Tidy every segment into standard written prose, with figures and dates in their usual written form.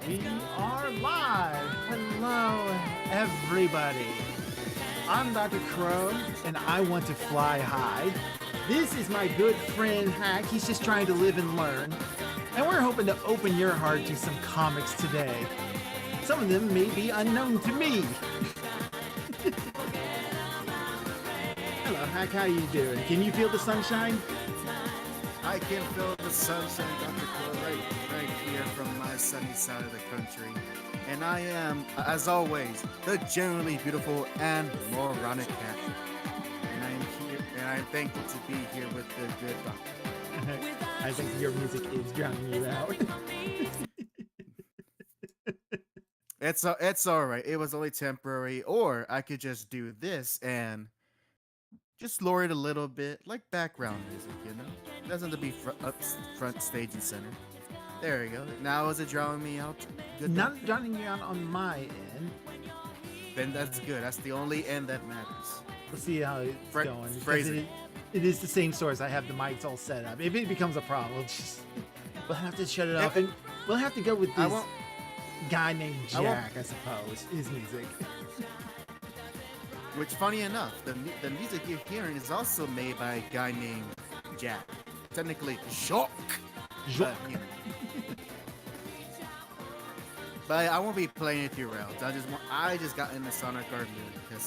We are live. Hello, everybody. I'm Dr. Crow, and I want to fly high. This is my good friend Hack. He's just trying to live and learn. And we're hoping to open your heart to some comics today. Some of them may be unknown to me. Hello, Hack. How you doing? Can you feel the sunshine? I can feel the sunshine, Dr. Cole, right here from my sunny side of the country. And I am, as always, the generally beautiful and moronic cat. And I am here, and I am thankful to be here with the good doctor. I think your music is drowning you out. It's all right. It was only temporary, or I could just do this and just lower it a little bit, like background music, you know? It doesn't have to be front stage and center. There we go. Now is it drowning me out? Good. Not drowning you out on my end. Then that's good. That's the only end that matters. Let's see how it's going. Phrasing. It is the same source. I have the mics all set up. If it becomes a problem, we'll have to shut it off, and we'll have to go with this guy named Jack, I suppose. His music. Which, funny enough, the music you're hearing is also made by a guy named Jack. Technically, Jacques. Jacques. But I won't be playing it through rounds. I just got into Sonic R mood because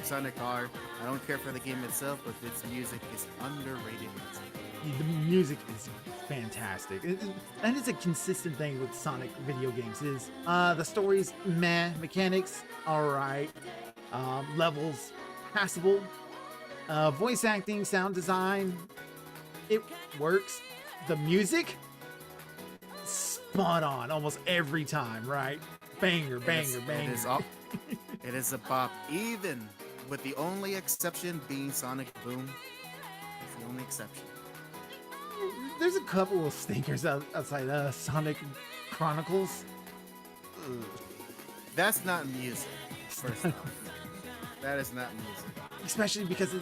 Sonic R. I don't care for the game itself, but its music is underrated music. The music is fantastic, and it's a consistent thing with Sonic video games. Is the stories meh, mechanics all right, levels passable, voice acting, sound design, it works. The music, spot on almost every time, right? Banger, banger, banger. It is a bop, even with the only exception being Sonic Boom. It's the only exception. There's a couple of stinkers outside Sonic Chronicles. Ugh. That's not music, first off. That is not music. Especially because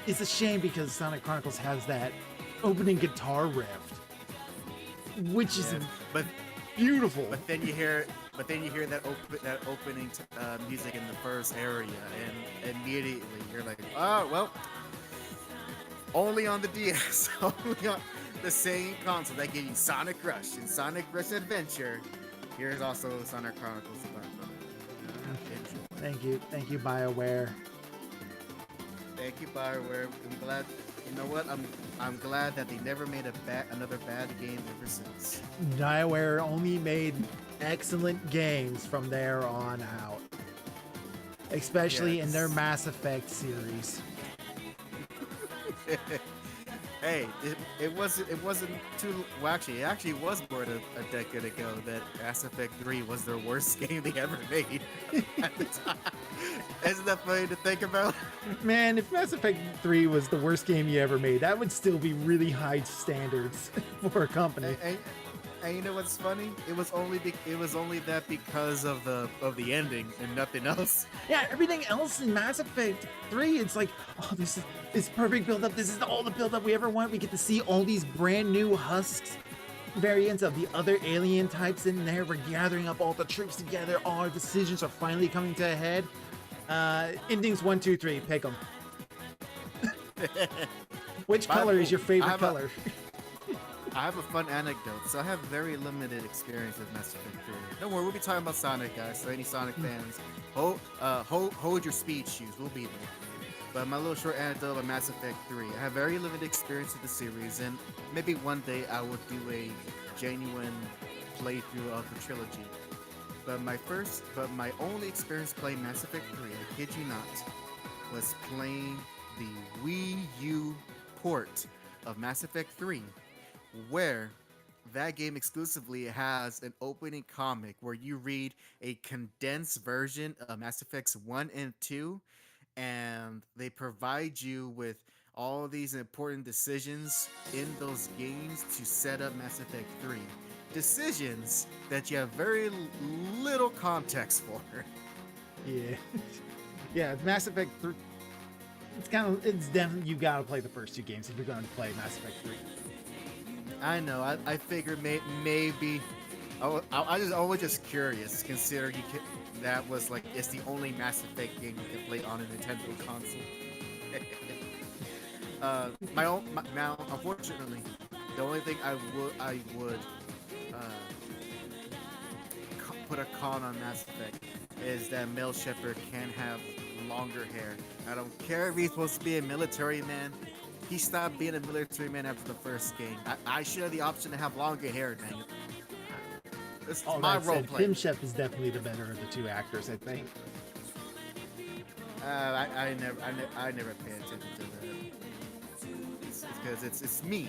it's a shame because Sonic Chronicles has that opening guitar riff, which is beautiful. But then you hear that opening music in the first area, and immediately you're like, oh well, only on the DS, only on the same console that gave you Sonic Rush and Sonic Rush Adventure. Here's also Sonic Chronicles. Thank you, BioWare. Thank you, BioWare. I'm glad. You know what? I'm glad that they never made another bad game ever since. BioWare only made excellent games from there on out, especially in their Mass Effect series. Hey, it wasn't too. Well, actually, it was more than a decade ago that Mass Effect 3 was their worst game they ever made at the time. Isn't that funny to think about? Man, if Mass Effect 3 was the worst game you ever made, that would still be really high standards for a company. And you know what's funny? It was only that because of the ending and nothing else. Yeah, everything else in Mass Effect 3, it's like, oh, this is perfect build-up. This is all the build-up we ever want. We get to see all these brand new husks, variants of the other alien types in there. We're gathering up all the troops together. All our decisions are finally coming to a head. Endings 1, 2, 3. Pick them. Which color is your favorite color? I have a fun anecdote. So I have very limited experience with Mass Effect 3. Don't worry, we'll be talking about Sonic, guys. So any Sonic fans, hold your speed shoes. We'll be there. But my little short anecdote about Mass Effect 3. I have very limited experience with the series, and maybe one day I will do a genuine playthrough of the trilogy. But my only experience playing Mass Effect 3, I kid you not, was playing the Wii U port of Mass Effect 3, where that game exclusively has an opening comic where you read a condensed version of Mass Effects 1 and 2, and they provide you with all these important decisions in those games to set up Mass Effect 3. Decisions that you have very little context for. Yeah. Yeah, Mass Effect 3. It's definitely, you gotta play the first two games if you're gonna play Mass Effect 3. I know. I figured maybe I just always just curious, considering that was like it's the only Mass Effect game you can play on a Nintendo console. Now, unfortunately, the only thing I would put a con on Mass Effect is that Mel Shepard can have longer hair. I don't care if he's supposed to be a military man. He stopped being a military man after the first game. I should have the option to have longer hair, dang it. This is All my that role said, play. Tim Shep is definitely the better of the two actors, I think. I never pay attention to that. Because it's me.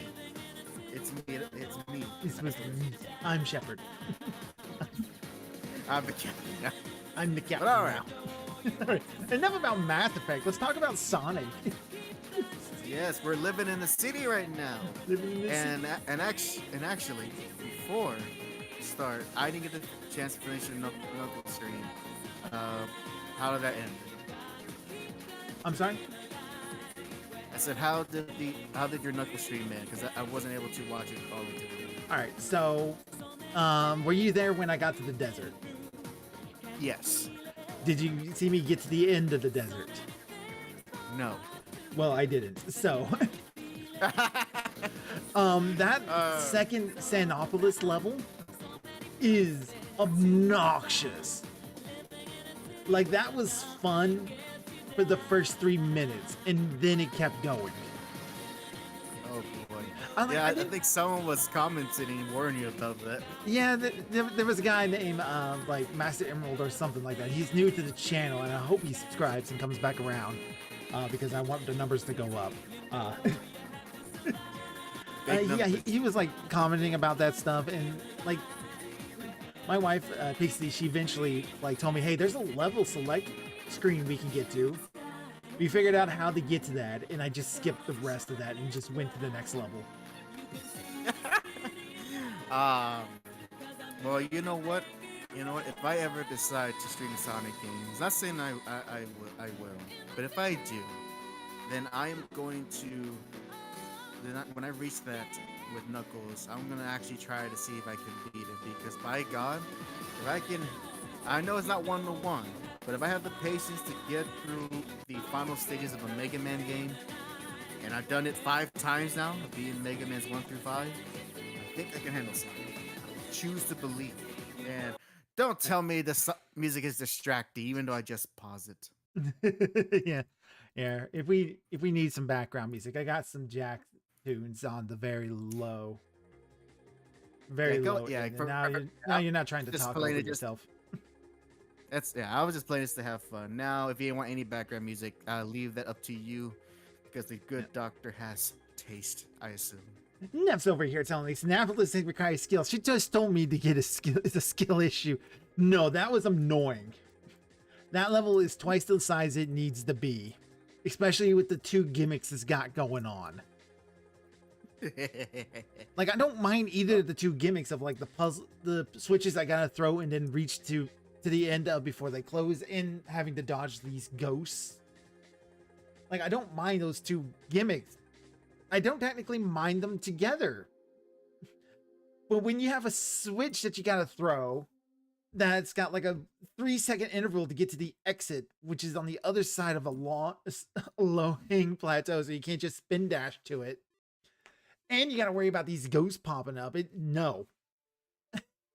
It's me. It's me. It's supposed to be, I'm Shepard. I'm the captain now. I'm the captain all right. now. All right. Enough about Mass Effect. Let's talk about Sonic. Yes, we're living in the city right now. Living in this And actually, before we start, I didn't get the chance to finish the Knuckle stream. How did that end? I'm sorry? I said, how did your Knuckle stream end? Because I wasn't able to watch it all the way. All right. So, were you there when I got to the desert? Yes. Did you see me get to the end of the desert? No. Well, I didn't. So, that second Sanopolis level is obnoxious. Like, that was fun for the first 3 minutes, and then it kept going. Oh boy. I I think someone was commenting and warning you about that. Yeah, there was a guy named like Master Emerald or something like that. He's new to the channel, and I hope he subscribes and comes back around because I want the numbers to go up. Yeah, he was like commenting about that stuff, and like my wife Pixie, she eventually like told me, hey, there's a level select screen we can get to. We figured out how to get to that, and I just skipped the rest of that and just went to the next level. Well, you know what? If I ever decide to stream Sonic games, not saying I will, but if I do, then I am going to. When I reach that with Knuckles, I'm gonna actually try to see if I can beat it. Because by God, if I can, I know it's not 1-to-1, but if I have the patience to get through the final stages of a Mega Man game, and I've done it 5 times now, being Mega Man's 1 through 5, I think I can handle Sonic. Choose to believe. And don't tell me the music is distracting, even though I just pause it. yeah. If we need some background music, I got some Jack tunes on the very low. Low. Yeah, now you're not trying to just talk playing over it just- yourself. I was just playing this to have fun. Now, if you didn't want any background music, I'll leave that up to you, because the good doctor has taste, I assume. Nev's over here telling me Snapolis requires skill. She just told me to get a skill. It's a skill issue. No, that was annoying. That level is twice the size it needs to be, especially with the 2 gimmicks it's got going on. Like, I don't mind either of the 2 gimmicks of like the puzzle, the switches I gotta throw and then reach to the end of before they close, and having to dodge these ghosts. Like, I don't mind those 2 gimmicks. I don't technically mind them together. But when you have a switch that you gotta throw that's got like a 3-second interval to get to the exit, which is on the other side of a low-hanging plateau, so you can't just spin dash to it, and you gotta worry about these ghosts popping up, no.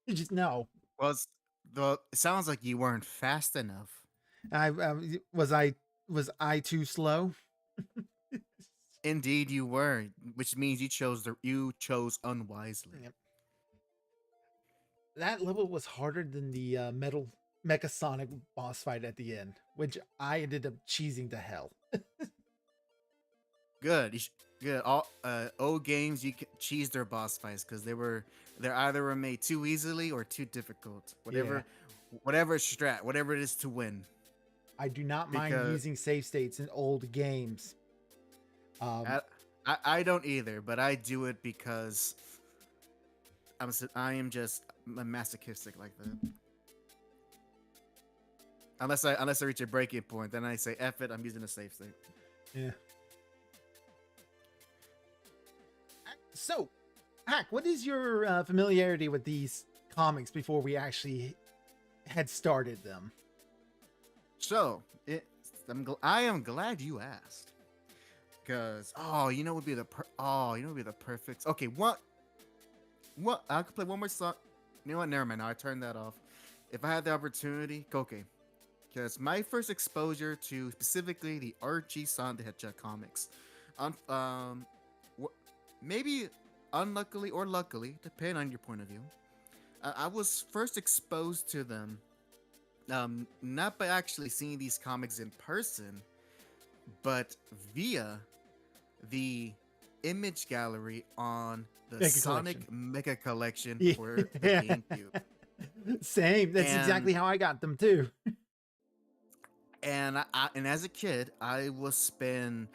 Just no. Well, it sounds like you weren't fast enough. Was I too slow? Indeed, you were, which means you chose unwisely. Yep. That level was harder than the Mecha Sonic boss fight at the end, which I ended up cheesing to hell. Good. Good. All old games you can cheese their boss fights because they either were made too easily or too difficult. Whatever strat, whatever it is to win. I do not mind using save states in old games. I don't either, but I do it because I am just masochistic like that. Unless I reach a breaking point, then I say F it, I'm using a save state. Yeah. So, Hack, what is your familiarity with these comics before we actually had started them. So I am glad you asked, because you know what would be the perfect. Okay, what I could play one more song. You know what? Never mind. Now I turned that off. If I had the opportunity, okay, because my first exposure to specifically the Archie Sonic the Hedgehog comics, um, um, maybe unluckily or luckily, depending on your point of view, I was first exposed to them, not by actually seeing these comics in person, but via the image gallery on the Mega Sonic Collection. Mega Collection Yeah. for the GameCube. Same. That's And exactly how I got them too. and as a kid, I would spend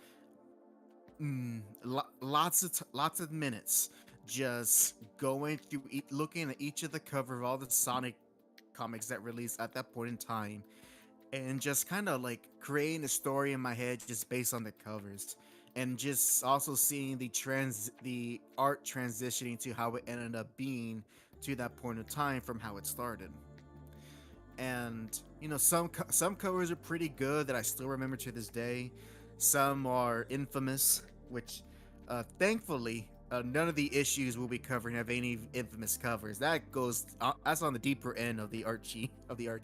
lots of minutes just going through looking at each of the cover of all the Sonic comics that released at that point in time, and just kind of like creating a story in my head just based on the covers, and just also seeing the art transitioning to how it ended up being to that point of time from how it started. And some covers are pretty good that I still remember to this day. Some are infamous, which thankfully none of the issues we'll be covering have any infamous covers. That's on the deeper end of the Archie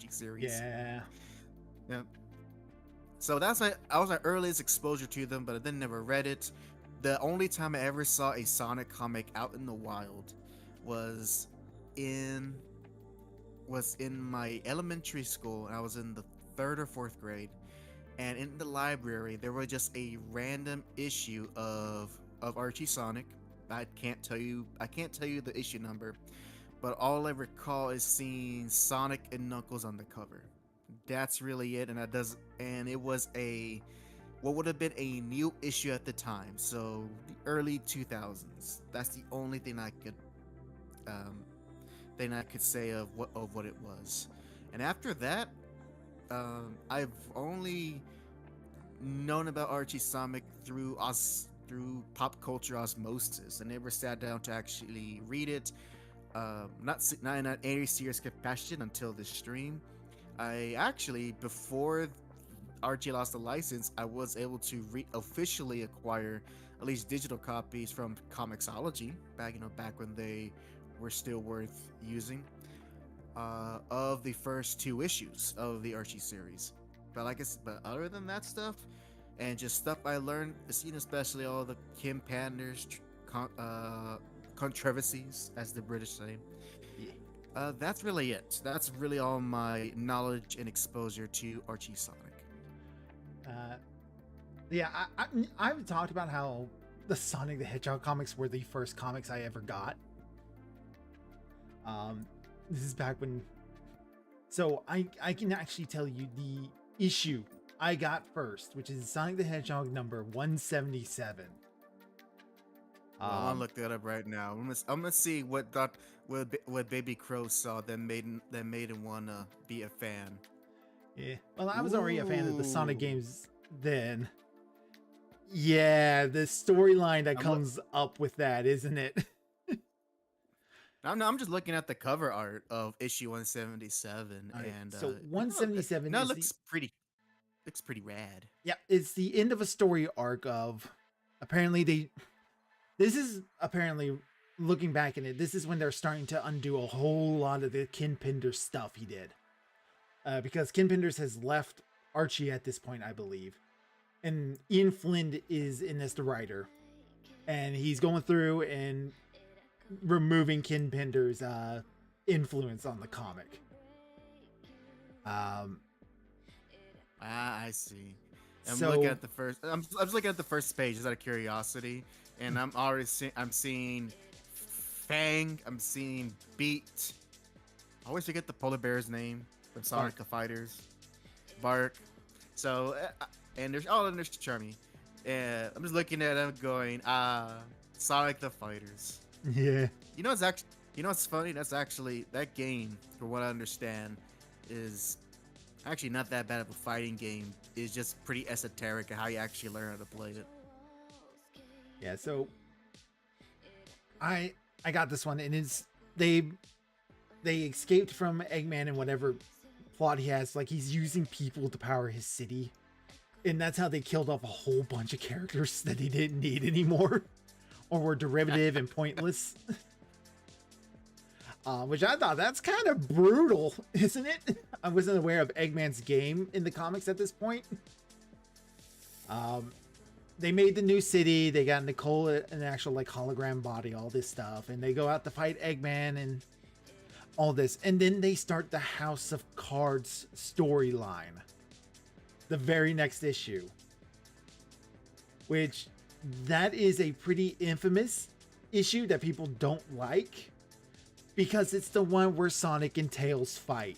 series. Yeah. Yeah. So that was my earliest exposure to them, but I then never read it. The only time I ever saw a Sonic comic out in the wild was in my elementary school, and I was in the third or fourth grade. And in the library, there was just a random issue of Archie Sonic. I can't tell you the issue number, but all I recall is seeing Sonic and Knuckles on the cover. That's really it, and it was what would have been a new issue at the time, so the early 2000s. That's the only thing I could say of what it was. And after that, I've only known about Archie Sonic through pop culture osmosis. I never sat down to actually read it, not in any serious capacity until this stream. I actually, before Archie lost the license, I was able to officially acquire at least digital copies from Comixology back when they were still worth using, of the first 2 issues of the Archie series. But other than that stuff, and just stuff I learned, especially all the Kim Panders controversies, as the British say. That's really it. That's really all my knowledge and exposure to Archie Sonic. Yeah, I've talked about how the Sonic the Hedgehog comics were the first comics I ever got. This is back when, so I can actually tell you the issue I got first, which is Sonic the Hedgehog number 177. Well, I'm gonna look that up right now. I'm gonna see what Baby Crow saw that made him wanna be a fan. Yeah, well, I was already a fan of the Sonic games then. Yeah, the storyline that comes up with that, isn't it? I'm just looking at the cover art of issue 177, Right, and so 177 no, is looks pretty rad. Yeah, it's the end of a story arc of, apparently this is apparently, looking back in it, this is when they're starting to undo a whole lot of the Ken Penders stuff he did. Because Ken Penders has left Archie at this point, I believe. And Ian Flynn is in as the writer. And he's going through and removing Ken Penders' influence on the comic. I see. So, looking at the first. I'm just looking at the first page just out of curiosity, and I'm already seeing Fang. I'm seeing Beat. I always forget the polar bear's name from Sonic the Fighters. Bark. So and there's Charmy. And I'm just looking at him going, Sonic the Fighters. yeah. What's funny? That's actually, that game, from what I understand, is actually not that bad of a fighting game. It's just pretty esoteric how you actually learn how to play it. Yeah, so I got this one, and they they escaped from Eggman and whatever plot he has. Like he's using people to power his city, and that's how they killed off a whole bunch of characters that they didn't need anymore, or were derivative and pointless. Which I thought that's kind of brutal, isn't it? I wasn't aware of Eggman's game in the comics at this point. They made the new city. They got Nicole an actual like hologram body, all this stuff, and they go out to fight Eggman and all this, and then they start the House of Cards storyline, the very next issue, which that is a pretty infamous issue that people don't like because it's the one where Sonic and Tails fight.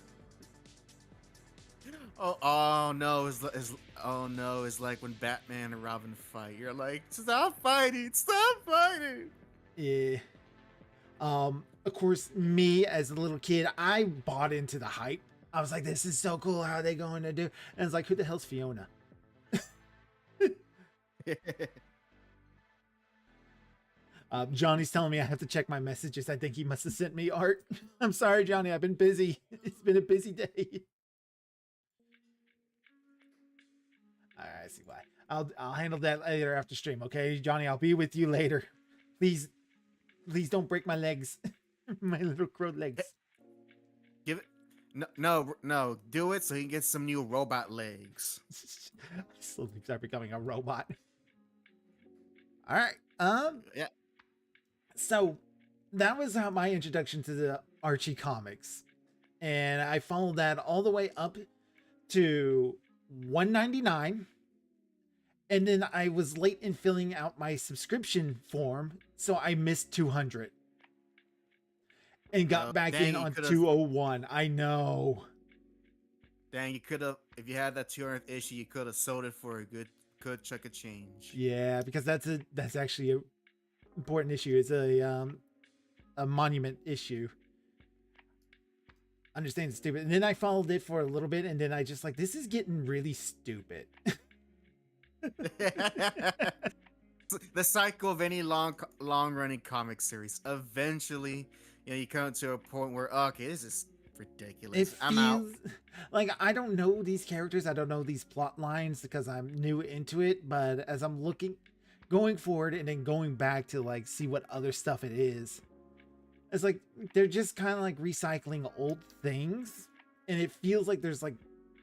Oh no! Oh no! It's like when Batman and Robin fight. You're like, stop fighting! Stop fighting! Yeah. Of course, me as a little kid, I bought into the hype. I was like, this is so cool. How are they going to do? And it's like, who the hell's Fiona? Johnny's telling me I have to check my messages. I think he must have sent me art. I'm sorry, Johnny. I've been busy. It's been a busy day. I see why. I'll handle that later after stream. Okay, Johnny, I'll be with you later. Please don't break my legs. My little crow legs. Give it. No. Do it so he can get some new robot legs. I slowly start becoming a robot. All right. Yeah. So that was my introduction to the Archie comics, and I followed that all the way up to 199, and then I was late in filling out my subscription form, so I missed 200 and got back in on 201. I know. Dang, you could have, if you had that 200th issue, you could have sold it for a good chunk of change. Yeah, because that's actually a important issue. It's a monument issue. Understand it's stupid. And then I followed it for a little bit, and then I just like, this is getting really stupid. The cycle of any long running comic series. Eventually, you come to a point where, okay, this is ridiculous. I'm out. Like, I don't know these characters. I don't know these plot lines because I'm new into it. But as I'm going forward and then going back to like see what other stuff it is, it's like they're just kind of like recycling old things, and it feels like there's like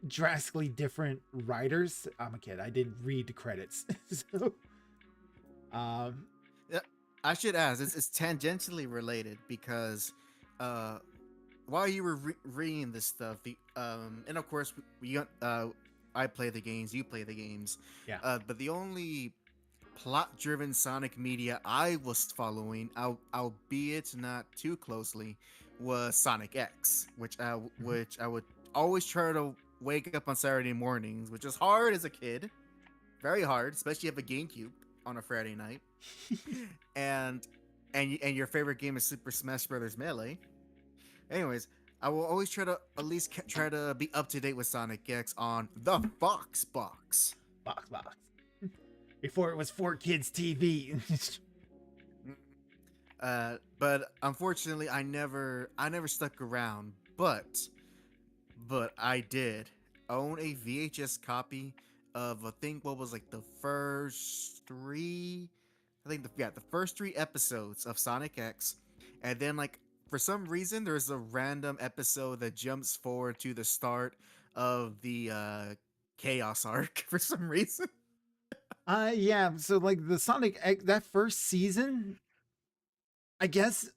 drastically different writers. I'm a kid. I didn't read the credits. So, yeah, I should ask. It's tangentially related because while you were reading this stuff, and of course I play the games, you play the games. Yeah. But the only plot-driven Sonic media I was following, albeit not too closely, was Sonic X, which I would always try to wake up on Saturday mornings, which is hard as a kid, very hard, especially if you have a GameCube on a Friday night, and your favorite game is Super Smash Bros. Melee. Anyways, I will always try to at least try to be up to date with Sonic X on the Fox Box. Box. Before it was 4Kids TV. But unfortunately, I never stuck around. But I did own a VHS copy of what was like the first three. I think the first three episodes of Sonic X, and then like for some reason there's a random episode that jumps forward to the start of the Chaos arc for some reason. Yeah, so like the Sonic X, that first season, I guess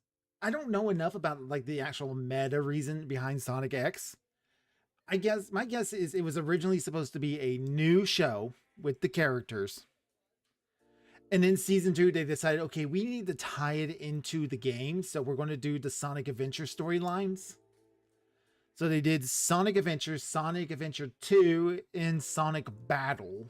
I don't know enough about like the actual meta reason behind Sonic X. I guess my guess is it was originally supposed to be a new show with the characters. And then season 2, they decided, okay, we need to tie it into the game. So we're going to do the Sonic Adventure storylines. So they did Sonic Adventure, Sonic Adventure 2, and Sonic Battle.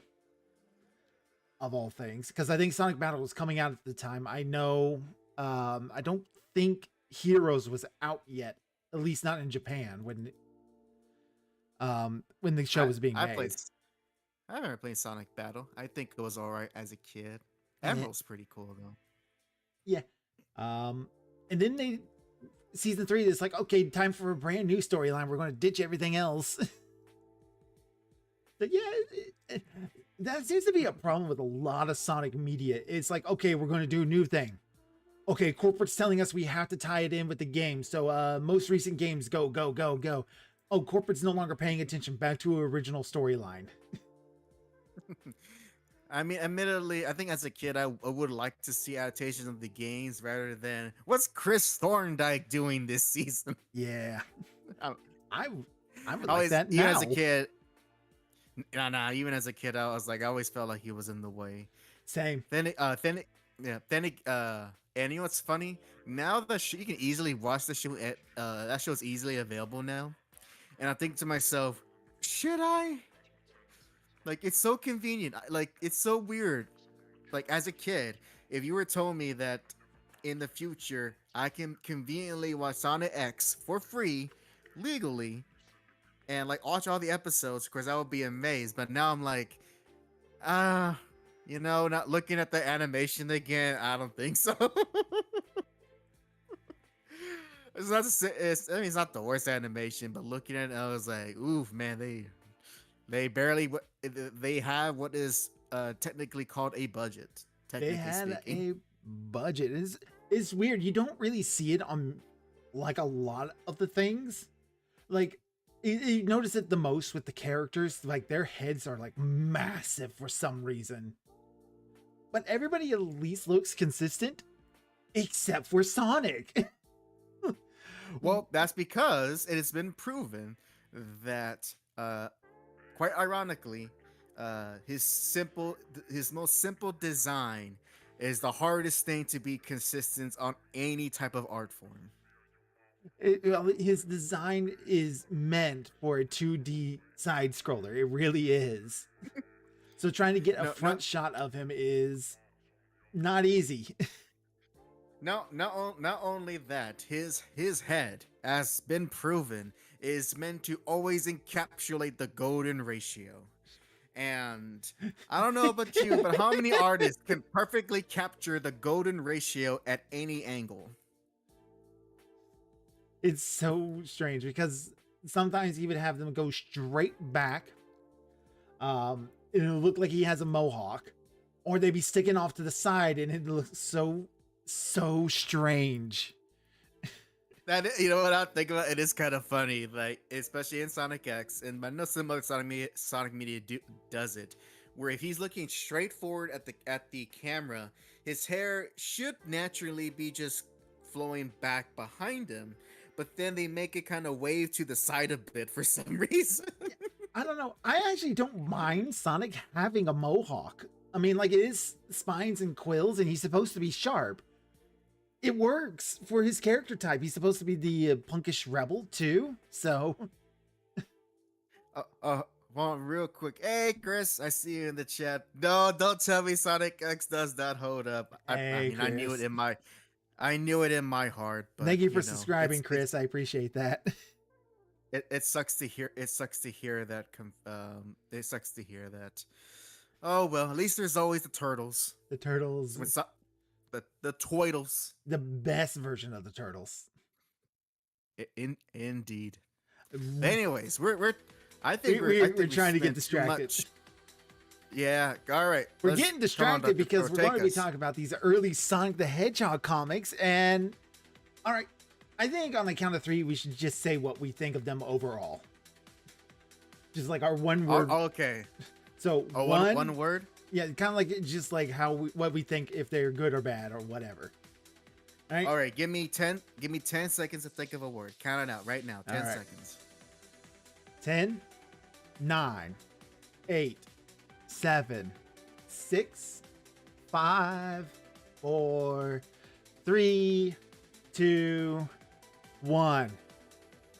Of all things, because I think Sonic Battle was coming out at the time. I know, I don't think Heroes was out yet, at least not in Japan when the show was being made. I remember playing Sonic Battle. I think it was alright as a kid. Emerald's pretty cool though. Yeah, and then season 3, it's like, okay, time for a brand new storyline. We're going to ditch everything else. But yeah, that seems to be a problem with a lot of Sonic media. It's like, okay, we're going to do a new thing. Okay, corporate's telling us we have to tie it in with the game. So most recent games, go, go, go, go. Oh, corporate's no longer paying attention. Back to an original storyline. I mean, admittedly, I think as a kid, I would like to see adaptations of the games rather than what's Chris Thorndike doing this season. Yeah, I, I I would like always, that even now. as a kid, even as a kid, I was like, I always felt like he was in the way. Same. And you know what's funny? Now that you can easily watch the show, that show is easily available now, and I think to myself, should I? Like, it's so convenient. Like, it's so weird. Like, as a kid, if you were told me that in the future I can conveniently watch Sonic X for free, legally, and like watch all the episodes, of course, I would be amazed. But now I'm like, not looking at the animation again. I don't think so. It's not to say, it's not the worst animation, but looking at it, I was like, oof, man, they have what is technically called a budget. They Technically had speaking, a budget. It's weird. You don't really see it on like a lot of the things. Like you notice it the most with the characters. Like their heads are like massive for some reason. But everybody at least looks consistent, except for Sonic. well, that's because it has been proven that, quite ironically, his most simple design is the hardest thing to be consistent on any type of art form. His design is meant for a 2D side scroller. It really is. So trying to get a front shot of him is not easy. Not only that, his head, has been proven, is meant to always encapsulate the golden ratio. And I don't know about you, but how many artists can perfectly capture the golden ratio at any angle? It's so strange because sometimes you would have them go straight back. It'll look like he has a mohawk, or they'd be sticking off to the side, and it looks so strange. That, you know what I think about? It is kind of funny, like especially in Sonic X, and I know some other Sonic Media does it, where if he's looking straight forward at the camera, his hair should naturally be just flowing back behind him, but then they make it kind of wave to the side a bit for some reason. I don't know. I actually don't mind Sonic having a mohawk. I mean, like, it is spines and quills, and he's supposed to be sharp. It works for his character type. He's supposed to be the punkish rebel too. So, well, real quick. Hey, Chris, I see you in the chat. No, don't tell me Sonic X does not hold up. I mean, Chris. I knew it in my heart. But, thank you for subscribing, Chris. I appreciate that. It sucks to hear. It sucks to hear that. It sucks to hear that. Oh well, at least there's always the turtles. The turtles. The Twiddles. The best version of the turtles. Indeed. Anyways, we're trying to get distracted. Yeah, all right. We're getting distracted because we're going to be talking about these early Sonic the Hedgehog comics. And all right, I think on the count of 3, we should just say what we think of them overall. Just like our one word. Okay. So one word. Yeah, kind of like just like what we think if they're good or bad or whatever. All right, give me 10 seconds to think of a word. Count it out right now. 10 seconds. 10, 9, 8, 7, 6, 5, 4, 3, 2, 1.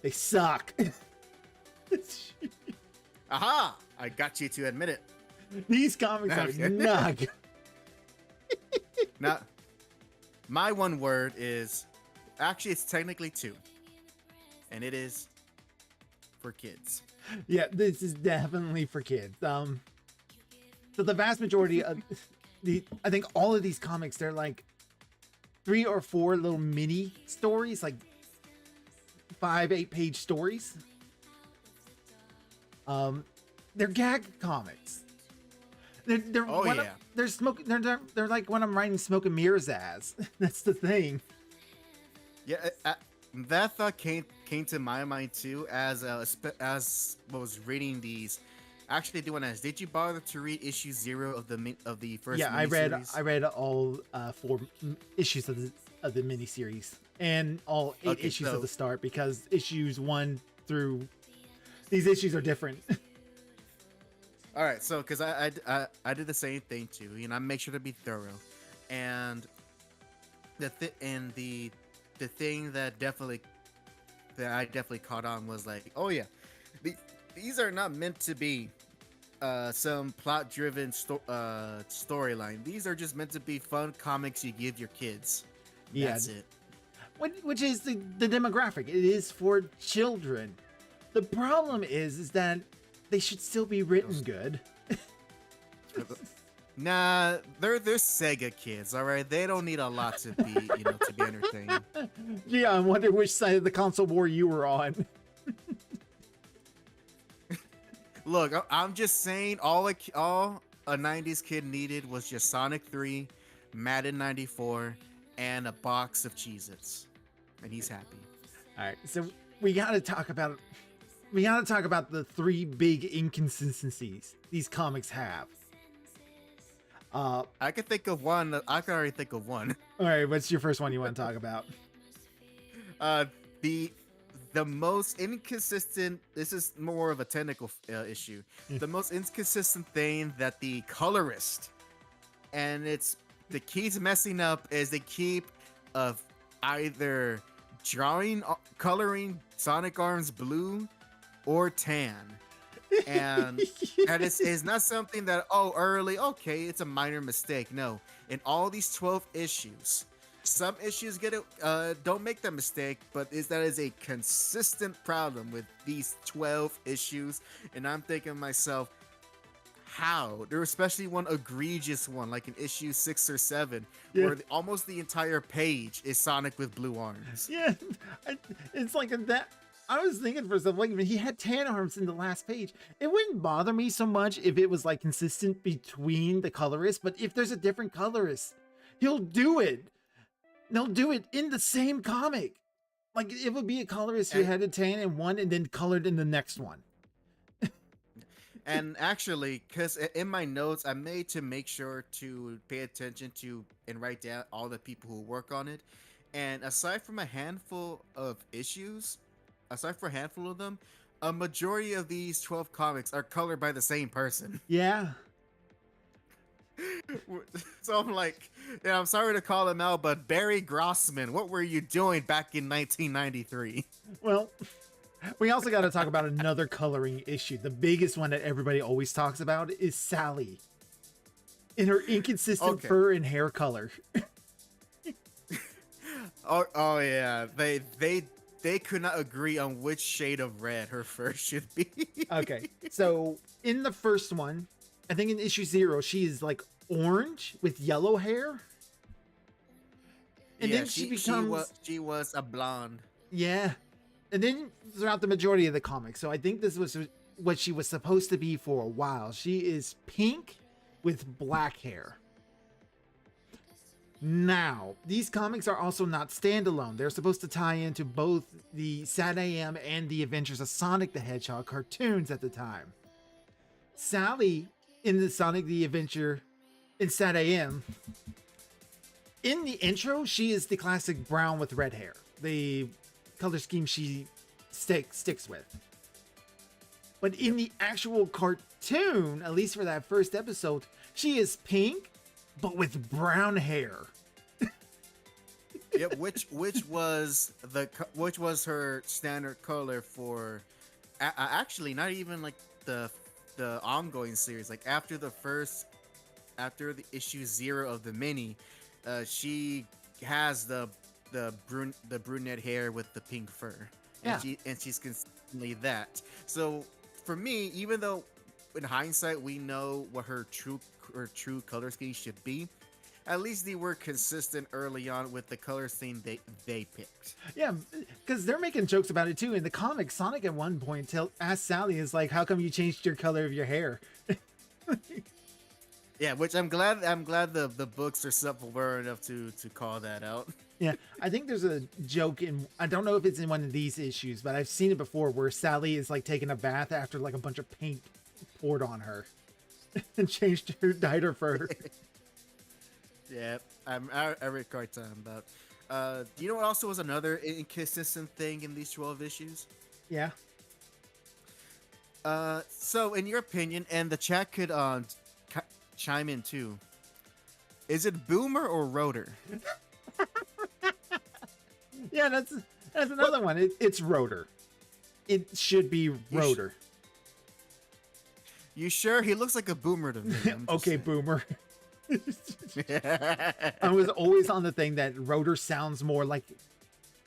They suck. Aha! I got you to admit it. These comics are not good. Now, my one word is, actually, it's technically 2, and it is for kids. Yeah, this is definitely for kids. So the vast majority of I think all of these comics, they're like 3 or 4 little mini stories, like 5 8 page stories. Um, they're gag comics. They're Oh one of, yeah. they're smoking. They're like when I'm writing Smoke and Mirrors as. That's the thing. Yeah, that thought came to my mind too as I was reading these. Actually, I do want to ask: did you bother to read issue 0 of the first Yeah, miniseries? I read all 4 issues of the miniseries and all 8 Okay, issues of so the start because issues 1 through these issues are different. all right, so because I did the same thing too. You know, I make sure to be thorough, and the thing that I definitely caught on was like, oh yeah, the, these are not meant to be some plot-driven storyline. These are just meant to be fun comics you give your kids. Yeah, That's it. which is the demographic. It is for children. The problem is that they should still be written good. Nah, they're Sega kids, all right. They don't need a lot to be, to be entertained. Yeah, I wonder which side of the console war you were on. Look, I'm just saying, all a '90s kid needed was just Sonic 3, Madden 94, and a box of Cheez-Its, and he's happy. All right, so we got to talk about the 3 big inconsistencies these comics have. I could think of one. I could already think of one. All right, what's your first one you want to talk about? The most inconsistent. This is more of a technical issue. The most inconsistent thing that the colorist, and it's the keys messing up is they keep of either coloring Sonic Arms blue or tan. And and it's not something that early, okay, it's a minor mistake. No, in all these 12 issues, some issues get it don't make that mistake, but that is a consistent problem with these 12 issues. And I'm thinking to myself, how? There was especially one egregious one, like in issue 6 or 7, Yeah. where almost the entire page is Sonic with blue arms. Yeah, it's like that. I was thinking for something, like, he had tan arms in the last page. It wouldn't bother me so much if it was like consistent between the colorists, but if there's a different colorist, he'll do it. They'll do it in the same comic. Like, it would be a colorist who had a tan in one and then colored in the next one. And actually, because in my notes, I made to make sure to pay attention to and write down all the people who work on it. And aside from a handful of them, a majority of these 12 comics are colored by the same person. Yeah. So I'm like, yeah, I'm sorry to call him out, but Barry Grossman, what were you doing back in 1993? Well, we also got to talk about another coloring issue. The biggest one that everybody always talks about is Sally in her inconsistent fur and hair color. Oh yeah, they could not agree on which shade of red her fur should be. Okay, so in the first one, I think in issue 0, she is like orange with yellow hair. And then she becomes... She was a blonde. Yeah. And then throughout the majority of the comics, so I think this was what she was supposed to be for a while. She is pink with black hair. Now, these comics are also not standalone. They're supposed to tie into both the Sad AM and the Adventures of Sonic the Hedgehog cartoons at the time. Sally in the Sonic the Adventure in Sad AM, in the intro, she is the classic brown with red hair. The color scheme she sticks with. But in the actual cartoon, at least for that first episode, she is pink, but with brown hair. Yeah, which was her standard color for actually not even like the ongoing series. Like after the issue 0 of the mini, she has the brunette hair with the pink fur. Yeah. And she's consistently that. So for me, even though in hindsight we know what her true color scheme should be, at least they were consistent early on with the color scheme they picked. Yeah, because they're making jokes about it too. In the comics, Sonic at one point asked Sally, "Is like, how come you changed your color of your hair?" Yeah, which I'm glad the books are self-aware enough to call that out. Yeah, I think there's a joke in, I don't know if it's in one of these issues, but I've seen it before where Sally is like taking a bath after like a bunch of paint poured on her and dyed her fur. Yeah, I record time about. Do you know what also was another inconsistent thing in these 12 issues? Yeah. So in your opinion, and the chat could chime in too. Is it Boomer or Rotor? Yeah, that's another one. It's Rotor. It should be Rotor. You sure? He looks like a boomer to me. Okay, Boomer. I was always on the thing that Rotor sounds more like,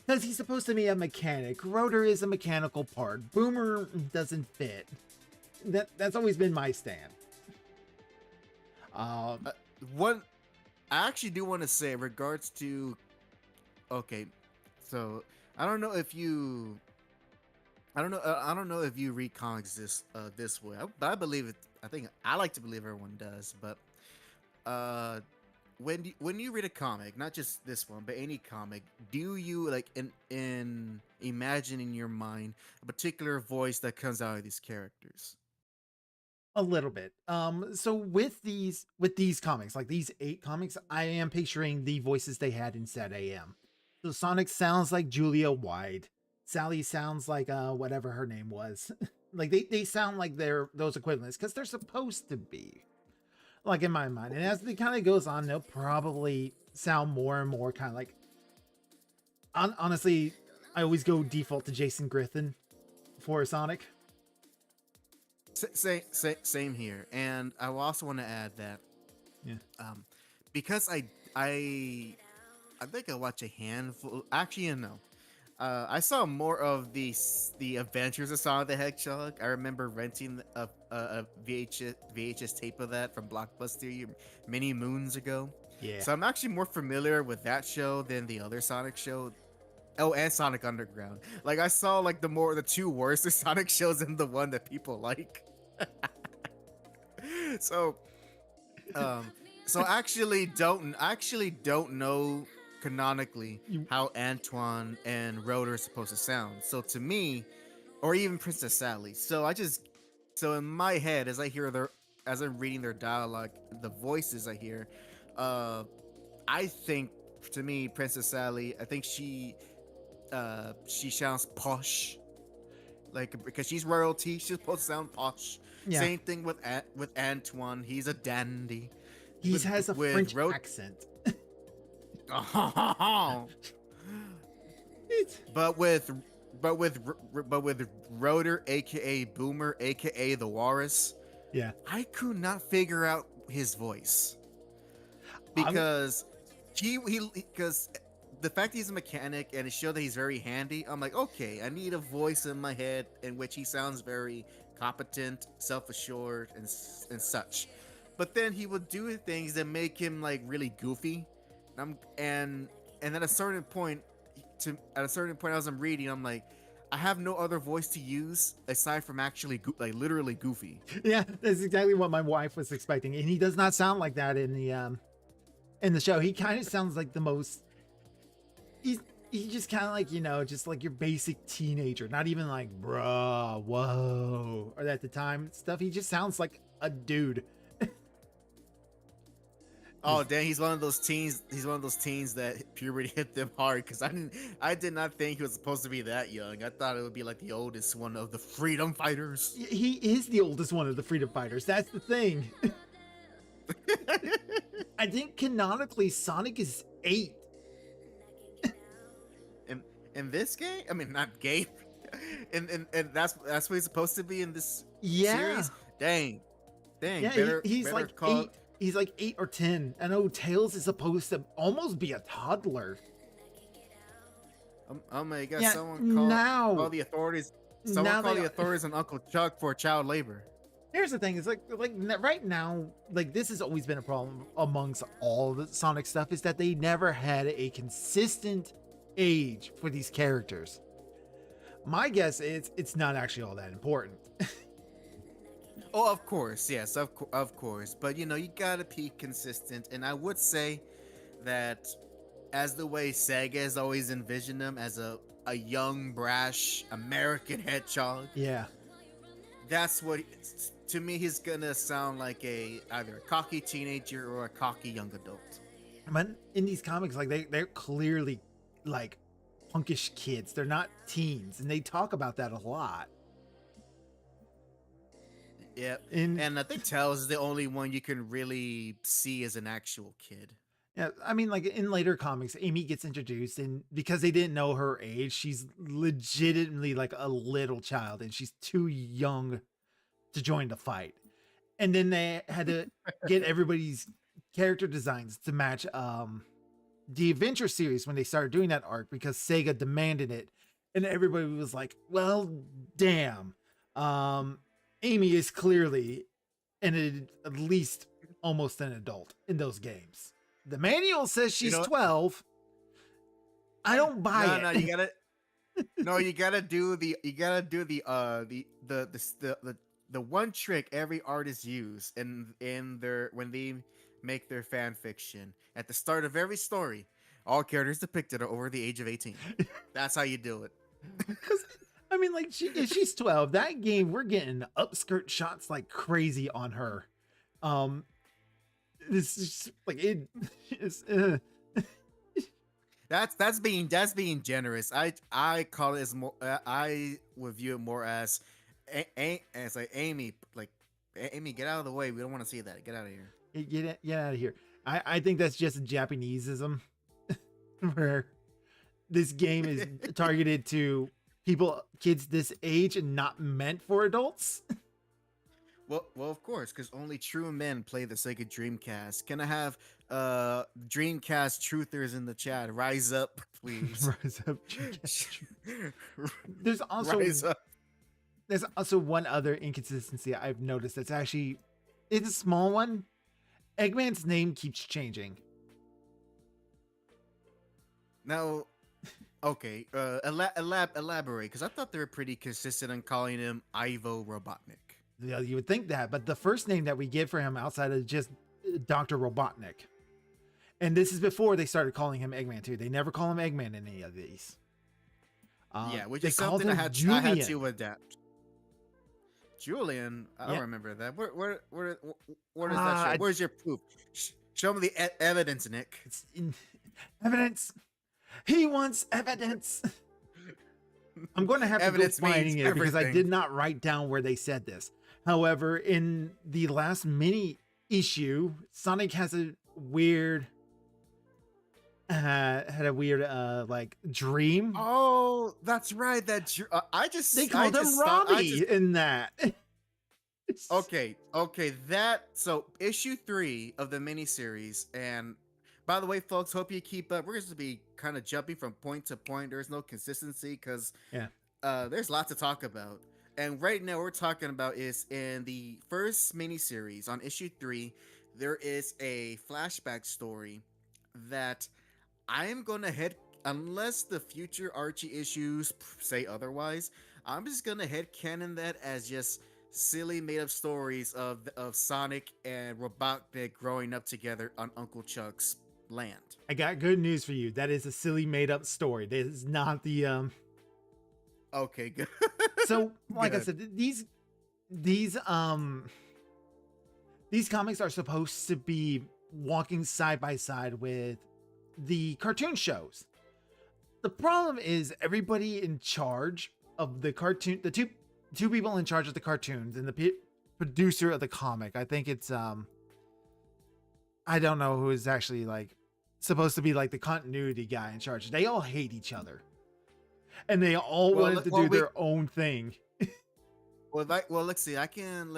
because he's supposed to be a mechanic. Rotor is a mechanical part. Boomer doesn't fit. That's always been my stand. One, I actually do want to say, in regards to, okay, so I don't know if you, I don't know if you read comics this way, but I believe it. I think I like to believe everyone does, but when you read a comic, not just this one, but any comic, do you like in imagine in your mind a particular voice that comes out of these characters? A little bit. So with these comics, like these 8 comics, I am picturing the voices they had in Set AM. So Sonic sounds like Julia Wide. Sally sounds like whatever her name was. Like they sound like they're those equivalents because they're supposed to be. Like in my mind. And as it kind of goes on, they'll probably sound more and more kind of like, honestly, I always go default to Jason Griffin for Sonic. Same here, and I also want to add that, Yeah. because I think I watched a handful. Actually, no, I saw more of the Adventures of Sonic the Hedgehog. I remember renting a VHS tape of that from Blockbuster many moons ago. Yeah. So I'm actually more familiar with that show than the other Sonic show. Oh, and Sonic Underground. Like I saw like the 2 worst Sonic shows and the one that people like. So, actually don't know canonically how Antoine and Rotor are supposed to sound. So to me, or even Princess Sally. So in my head, as I'm reading their dialogue, the voices I hear, I think to me, Princess Sally, I think she sounds posh, like because she's royalty, she's supposed to sound posh. Yeah. Same thing with Antoine, he's a dandy. He has a French accent. but with Rotor, aka Boomer, aka the Walrus, yeah, I could not figure out his voice because because the fact that he's a mechanic and it showed that he's very handy, I'm like, okay, I need a voice in my head in which he sounds very competent, self-assured, and such. But then he would do things that make him like really goofy, and at a certain point, as I'm reading, I'm like, I have no other voice to use aside from actually like literally goofy. Yeah, that's exactly what my wife was expecting, and he does not sound like that in the show. He kind of sounds like the most. He's just kind of like, just like your basic teenager, not even like, bruh, whoa, or at the time stuff. He just sounds like a dude. Oh, damn, he's one of those teens. He's one of those teens that puberty hit them hard. Because I did not think he was supposed to be that young. I thought it would be like the oldest one of the Freedom Fighters. He is the oldest one of the Freedom Fighters. That's the thing. I think canonically Sonic is 8. In this game, I mean, not game, and that's what he's supposed to be in this series. Dang. Yeah, he's like 8. He's like 8 or 10. I know Tails is supposed to almost be a toddler. Oh my God! Someone call the authorities. Someone call the authorities on Uncle Chuck for child labor. Here's the thing: is right now, like this has always been a problem amongst all the Sonic stuff, is that they never had a consistent age for these characters. My guess is it's not actually all that important. Oh, of course, yes, of course. But you gotta be consistent. And I would say that as the way Sega has always envisioned him as a young, brash American hedgehog, Yeah. that's what to me he's gonna sound like either a cocky teenager or a cocky young adult. But in these comics, like they're clearly like punkish kids. They're not teens, and they talk about that a lot. Yep. And And I think Tails is the only one you can really see as an actual kid. yeah, I mean, like in later comics, Amy gets introduced, and because they didn't know her age, she's legitimately like a little child, and she's too young to join the fight. And then they had to get everybody's character designs to match the Adventure series when they started doing that arc, because Sega demanded it, and everybody was like, "Well, damn, Amy is clearly at least almost an adult in those games. The manual says You she's know, 12. I don't buy no, it." no, you gotta, no, you gotta do the one trick every artist use in their when they make their fan fiction at the start of every story. All characters depicted are over the age of 18. That's how you do it. 'Cause, I mean, like if she's 12, that game we're getting upskirt shots like crazy on her. Um, it's just like it is. That's being generous. I call it as more. I would view it more as, as like Amy, like Amy, get out of the way. We don't want to see that. Get out of here. Get out of here. I think that's just a Japaneseism where this game is targeted to kids this age and not meant for adults. Well, of course, because only true men play the Sega Dreamcast. Can I have Dreamcast truthers in the chat? Rise up, please. Rise up. There's also Rise up. there's also one other inconsistency I've noticed that's actually, it's a small one. Eggman's name keeps changing. Now, okay, elaborate, because I thought they were pretty consistent on calling him Ivo Robotnik. Yeah, you would think that, but the first name that we get for him outside of just Dr. Robotnik, and this is before they started calling him Eggman too. They never call him Eggman in any of these. Yeah, which they is called something I him had Julian. to adapt. Julian, I don't Yeah. remember that. Where does that show? Where's your proof? Show me the evidence, Nick. It's evidence. He wants evidence. I'm going to have to go Evidence finding means it because I everything. did not write down where they said this. However, in the last mini issue, Sonic has a weird had a weird like dream. Oh, that's right. They called him Robbie in that. Okay. So issue 3 of the miniseries, and by the way, folks, hope you keep up. We're going to be kind of jumping from point to point. There's no consistency because there's lots to talk about. And right now, what we're talking about is in the first miniseries on issue 3, there is a flashback story that I am going to unless the future Archie issues say otherwise, I'm just going to headcanon that as just silly made up stories of Sonic and Robotnik growing up together on Uncle Chuck's land. I got good news for you. That is a silly made up story. This is not the Okay, good. So, like I Good. said, these comics are supposed to be walking side by side with the cartoon shows. The problem is everybody in charge of the cartoon, the two people in charge of the cartoons and the producer of the comic. I think it's I don't know who is actually like supposed to be like the continuity guy in charge. They all hate each other. And they all wanted to do their own thing. Well, let's see. I can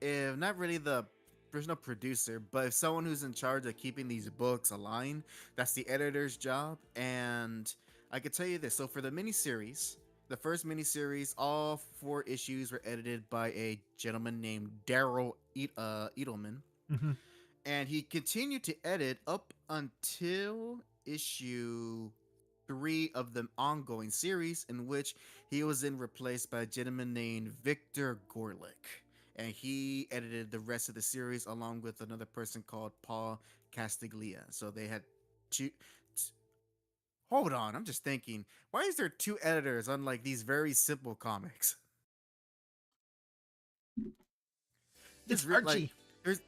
if not really there's no producer, but if someone who's in charge of keeping these books aligned, that's the editor's job. And I could tell you this. So for the miniseries, The first miniseries, all 4 issues were edited by a gentleman named Daryl Edelman, Hmm. and he continued to edit up until issue 3 of the ongoing series, in which he was then replaced by a gentleman named Victor Gorlick. And he edited the rest of the series along with another person called Paul Castiglia. So they had two. Hold on, I'm just thinking, why is there 2 editors on like these very simple comics? It's Just like Archie. there's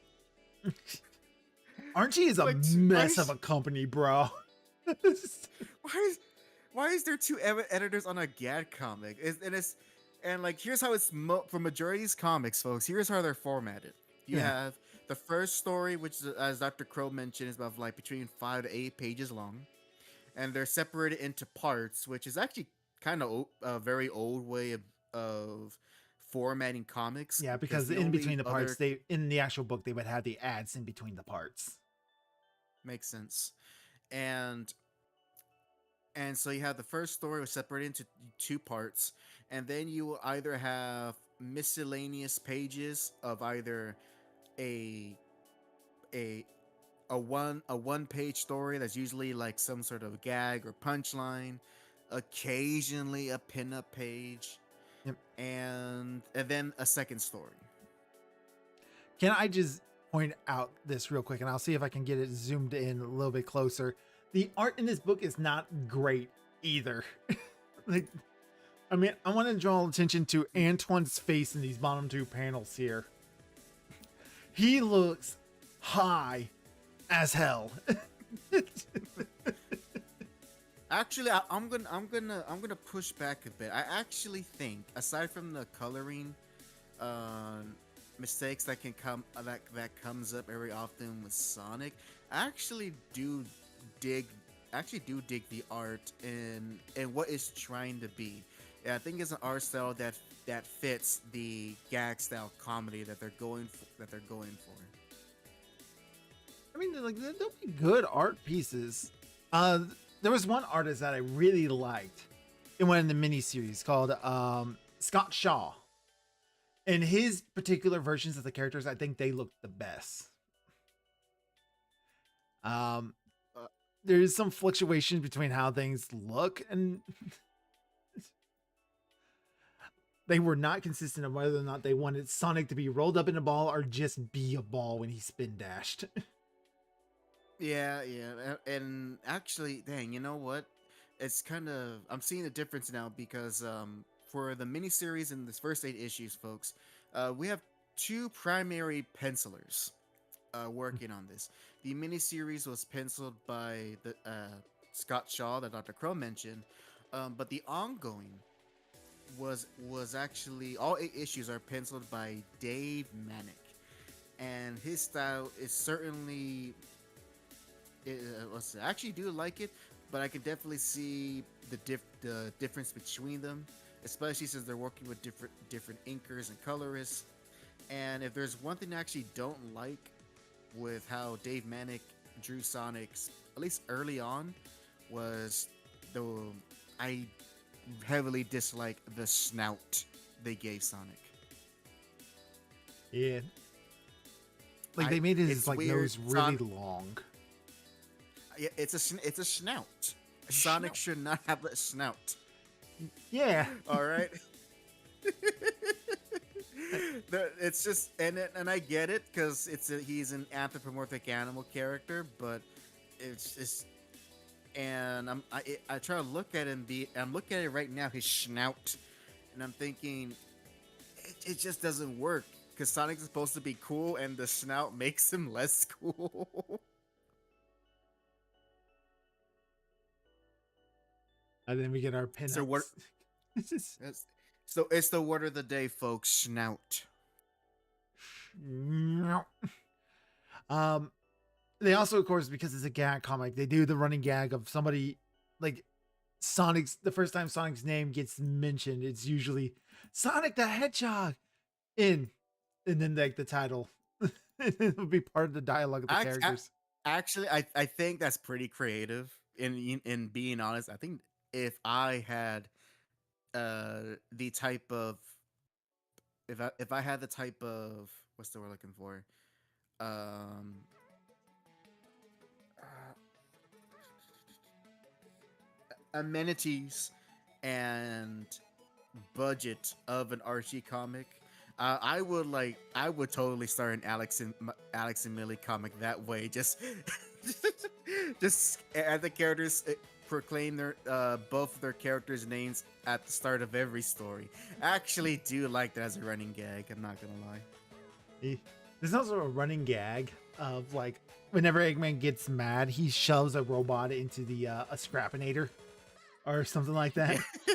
Archie is a like mess of a company, bro. why is why is there 2 editors on a Gad comic? And like here's how it's for majority of these comics, folks. Here's how they're formatted. You Yeah. have the first story, which is, as Dr. Crow mentioned, is about like between 5 to 8 pages long, and they're separated into parts, which is actually kind of a very old way of formatting comics. Yeah, Because because the in only between the parts, other they in the actual book they would have the ads in between the parts. makes sense, and so you have the first story was separated into 2 parts, and then you will either have miscellaneous pages of either a a a one page story that's usually like some sort of gag or punchline, occasionally a pinup page, Yep. and then a second story. Can I just point out this real quick, and I'll see if I can get it zoomed in a little bit closer. The art in this book is not great either. Like, I mean, I want to draw attention to Antoine's face in these bottom 2 panels here. He looks high as hell. Actually, I'm gonna push back a bit. I actually think, aside from the coloring uh, mistakes that can come that comes up every often with Sonic, I dig actually do dig the art and what it's trying to be. Yeah, I think it's an art style that fits the gag style comedy that they're going for. I mean, like, they'll be good art pieces. Uh, there was one artist that I really liked in one of the miniseries called Scott Shaw. And his particular versions of the characters, I think they looked the best. Um, Uh, there's some fluctuation between how things look, and they were not consistent on whether or not they wanted Sonic to be rolled up in a ball or just be a ball when he spin dashed. yeah, and actually, dang, you know what? It's kind of I'm seeing a difference now because for the miniseries in this first 8 issues, folks, we have 2 primary pencilers working on this. The miniseries was penciled by the Scott Shaw that Dr. Crow mentioned, but the ongoing was actually all 8 issues are penciled by Dave Manick, and his style is certainly I actually do like it, but I can definitely see the difference between them, especially since they're working with different inkers and colorists. And if there's one thing I actually don't like with how Dave Manick drew Sonic's, at least early on, was the I heavily dislike the snout they gave Sonic. Yeah. Like, they made his It's like weird. nose really long. Yeah, it's a snout. Sonic Snout. should not have a snout. Yeah. All right. It's just and I get it because he's an anthropomorphic animal character, but it's just and I try to look at him I'm looking at it right now, his snout, and I'm thinking it just doesn't work because Sonic is supposed to be cool and the snout makes him less cool. And then we get our So what? pinups. It's just It's the word of the day, folks. Snout. um they also, of course, because it's a gag comic, they do the running gag of somebody, like, Sonic's the first time Sonic's name gets mentioned, it's usually Sonic the Hedgehog in, and then like the title. It would be part of the dialogue of the characters. Actually, I think that's pretty creative. In being honest, I think if I had the type of, if I had the type of, what's the word looking for, um uh, amenities and budget of an Archie comic, I would totally start an Alex and Millie comic that way. Just just add the characters, proclaim their both of their characters' names at the start of every story. I actually do like that as a running gag. I'm not gonna lie. Eh, There's also a running gag of like whenever Eggman gets mad, he shoves a robot into the a scrappinator or something like that. Yeah.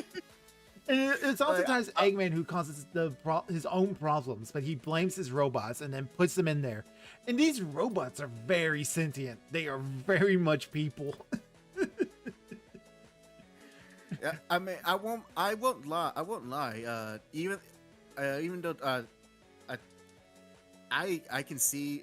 And it's Like, oftentimes Eggman who causes his own problems, but he blames his robots and then puts them in there. And these robots are very sentient. They are very much people. yeah, I mean, I won't lie. I won't lie. Even though I can see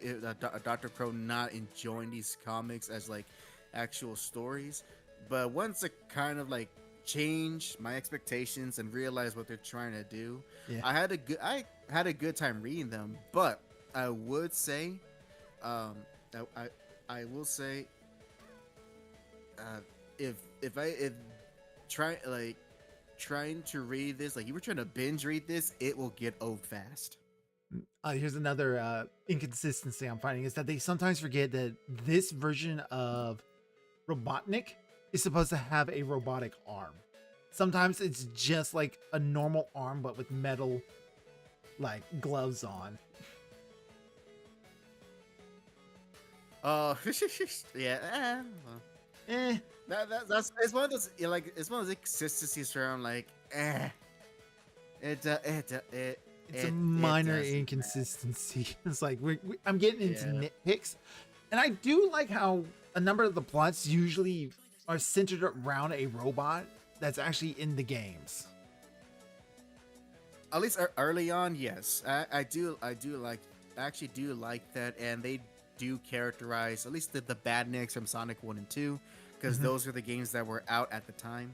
Dr. Crow not enjoying these comics as like actual stories, but once I kind of like change my expectations and realize what they're trying to do, Yeah. I had a good time reading them. But I would say, um, I will say, if trying to read this, like you were trying to binge read this, it will get old fast. Here's another inconsistency I'm finding is that they sometimes forget that this version of Robotnik is supposed to have a robotic arm. Sometimes it's just like a normal arm, but with metal like gloves on. Oh, yeah. Well, Eh, that's it's one of those, like it's one of those inconsistencies where I'm like, it's a it minor doesn't inconsistency. It's like I'm getting into Yeah. nitpicks, and I do like how a number of the plots usually are centered around a robot that's actually in the games. At least early on, yes, I do like, I actually do like that, and they do characterize at least the badniks from Sonic 1 and 2, because Mhm. those are the games that were out at the time.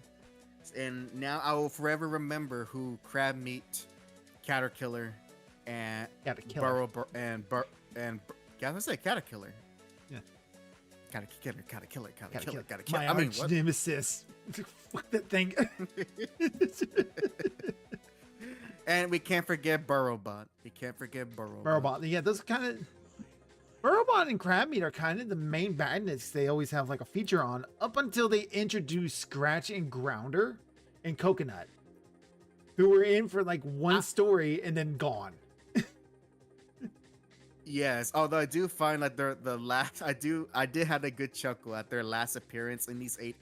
And now I will forever remember who Crab Meat, Caterkiller, and Gotta kill Burrow yeah, let's say Caterkiller. Yeah. Caterkiller. My I mean, arch what? nemesis. Fuck that thing. And we can't forget Burrowbot. We can't forget Burrowbot. Burrowbot. Yeah, those kind of Burrowbot and Crabmeat are kind of the main badness they always have like a feature on up until they introduce Scratch and Grounder and Coconut, who were in for like one story and then gone. Yes, although I do find like the last, I did have a good chuckle at their last appearance in these their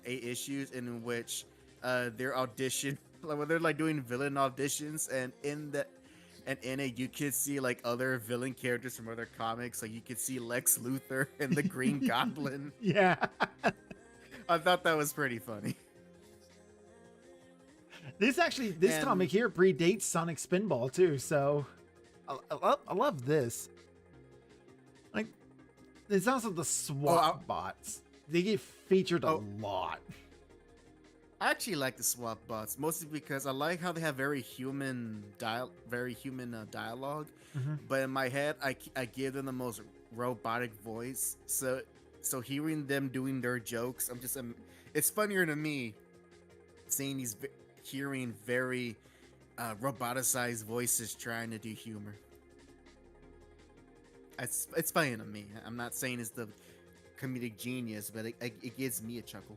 8 issues, in which their audition, like when they're like doing villain auditions, and in it you could see like other villain characters from other comics, like you could see Lex Luthor and the Green Goblin. Yeah. I thought that was pretty funny. This And- comic here predates Sonic Spinball too, so I love this. Like, there's also the swap bots. They get featured a lot. I actually like the swap bots, mostly because I like how they have very human dialogue. Mhm. But in my head, I give them the most robotic voice. So hearing them doing their jokes, it's funnier to me seeing hearing very roboticized voices trying to do humor. It's funny to me. I'm not saying it's the comedic genius, but it gives me a chuckle.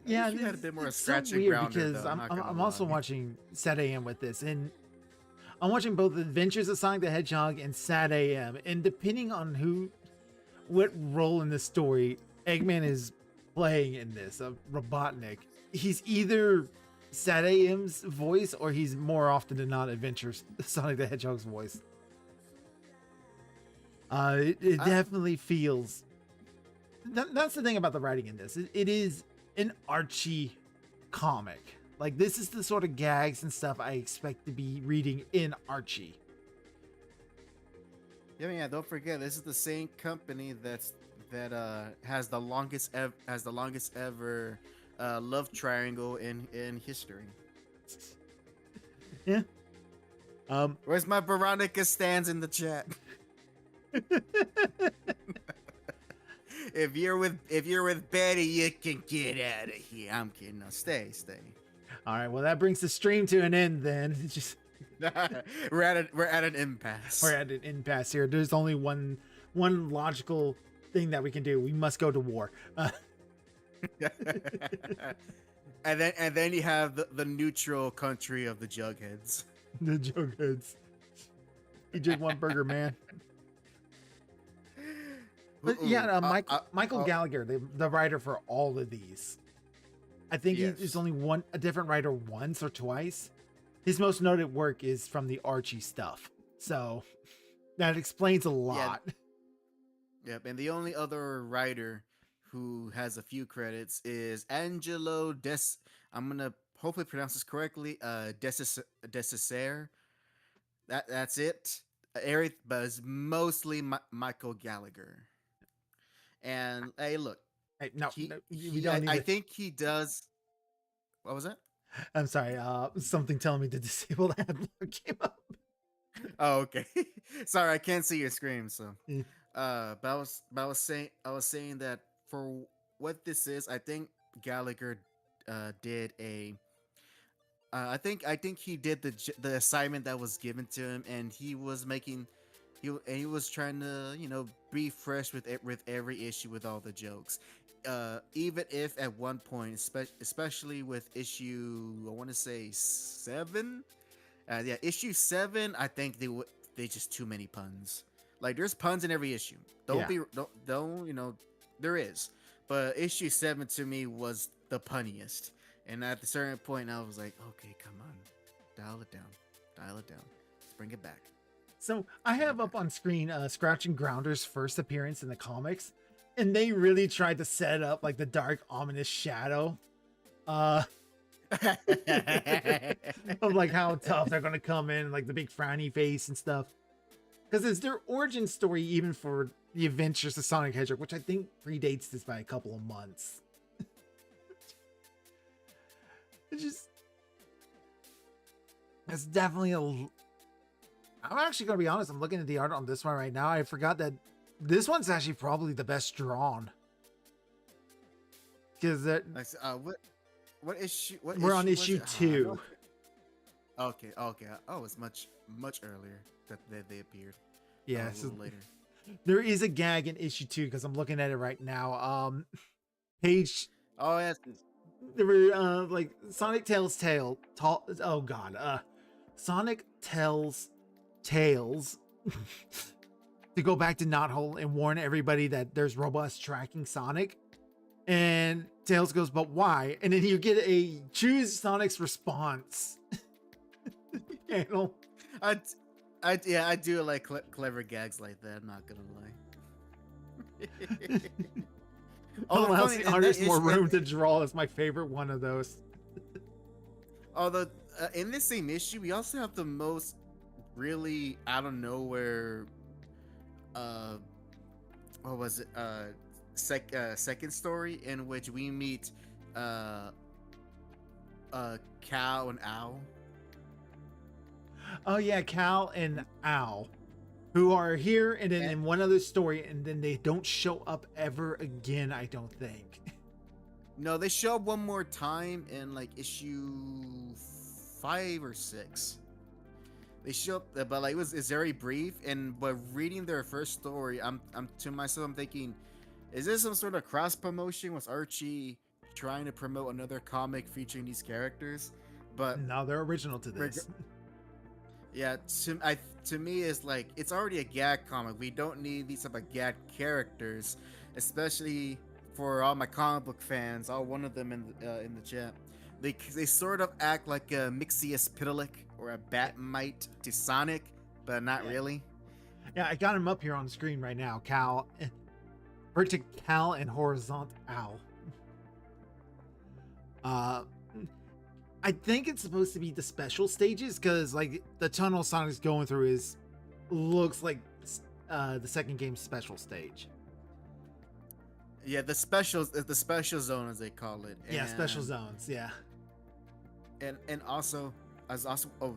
Yeah, I wish you had a bit more it's Scratch and weird Grounder, because though, I'm not I'm gonna also lie. watching Sad AM with this, and I'm watching both Adventures of Sonic the Hedgehog and Sad AM, and depending on what role in the story Eggman is playing in this, Robotnik, he's either Sad AM's voice or he's more often than not Adventures Sonic the Hedgehog's voice. It definitely feels. That's the thing about the writing in this. It is an Archie comic. Like, this is the sort of gags and stuff I expect to be reading in Archie. Yeah, don't forget, this is the same company that has the longest ever love triangle in history. Yeah. Um. Where's my Veronica stands in the chat? If you're with Betty, you can get out of here. I'm kidding. No, stay. All right. Well, that brings the stream to an end. Then it's just we're at an impasse. we're at an impasse here. There's only one logical thing that we can do. We must go to war. and then you have the neutral country of the Jugheads. The Jugheads. He just one burger, man. But yeah, Michael Gallagher, the writer for all of these. I think Yes. there's only a different writer once or twice. His most noted work is from the Archie stuff. So that explains a lot. Yep, and the only other writer who has a few credits is Angelo I'm gonna hopefully pronounce this correctly. Desissaire. That's it. Eric, but it's mostly Michael Gallagher. And hey, look, Hey, no, he, we don't need I to- think he does. What was that? I'm sorry. Something telling me the disabled ad block came up. Oh, okay. Sorry, I can't see your screen. So, Mm. but I was saying that for what this is, I think Gallagher did a. I think he did the assignment that was given to him, and he was trying to be fresh with every issue with all the jokes. Even if at one point, especially with issue, I want to say 7. Yeah, issue 7. I think they just too many puns. Like there's puns in every issue. Don't there is, but issue 7 to me was the punniest. And at a certain point, I was like, okay, come on, dial it down, let's bring it back. So I have up on screen Scratch and Grounder's first appearance in the comics, and they really tried to set up like the dark, ominous shadow of like how tough they're gonna come in, like the big frowny face and stuff. Because it's their origin story, even for the Adventures of Sonic Hedgehog, which I think predates this by a couple of months. It's definitely I'm actually gonna be honest. I'm looking at the art on this one right now. I forgot that this one's actually probably the best drawn. Because what issue? We're on issue 2. Okay. Oh, it's much earlier that they appeared. Yeah, a little later. There is a gag in issue 2 because I'm looking at it right now. Page. Oh yes. There were like Sonic tells Sonic tells Tails to go back to Knothole and warn everybody that there's robots tracking Sonic. And Tails goes, but why? And then you get a choose Sonic's response panel. I do like clever gags like that. I'm not gonna lie. Allows the artist more room to. to draw is my favorite one of those. Although in this same issue, we also have the most really out of nowhere. What was it? Second story in which we meet Cow and Owl. Oh yeah, Cal and Owl, who are here and then in one other story, and then they don't show up ever again, I don't think. No, they show up one more time in like issue 5 or 6. They show up, but like it's very brief. And but reading their first story, I'm to myself, I'm thinking, is this some sort of cross promotion? Was Archie trying to promote another comic featuring these characters? But no, they're original to this. Yeah, to me, it's like it's already a gag comic. We don't need these type of gag characters, especially for all my comic book fans. All one of them in the chat. They sort of act like a Mixius Pitalik or a Batmite to Sonic, but not really. Yeah, I got him up here on the screen right now. Cal, vertical and horizontal Owl. I think it's supposed to be the special stages because like the tunnel Sonic's going through looks like the second game's special stage. Yeah, the special zone as they call it. Yeah, special And zones. Yeah. and also as also oh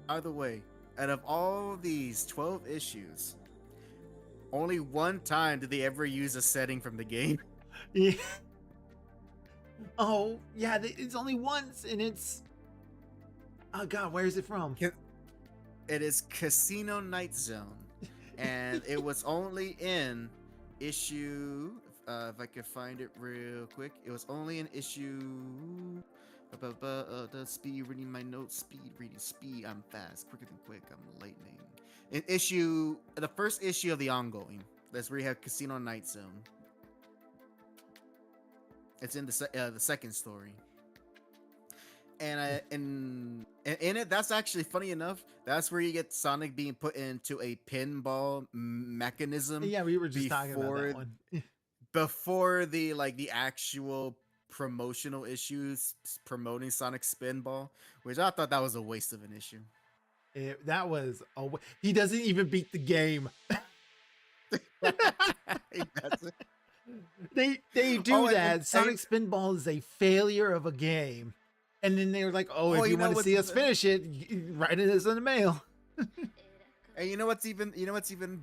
by the way, out of all these 12 issues, only one time did they ever use a setting from the game. Yeah. Oh, yeah. It's only once, and it's. Oh God, where is it from? It is Casino Night Zone, and it was only in issue. If I could find it real quick, it was only in issue. The speed reading my notes. Speed reading. Speed. I'm fast, quicker than quick. I'm lightning. In the first issue of the ongoing. That's where you have Casino Night Zone. It's in the second story. And in it, that's actually funny enough. That's where you get Sonic being put into a pinball mechanism. Yeah, we were just talking about that one. Before the actual promotional issues promoting Sonic Spinball, which I thought that was a waste of an issue. That was he doesn't even beat the game. He doesn't. They do that. Sonic Spinball is a failure of a game. And then they were like, "Oh, if you want to see us finish it, write it as in the mail." And you know what's even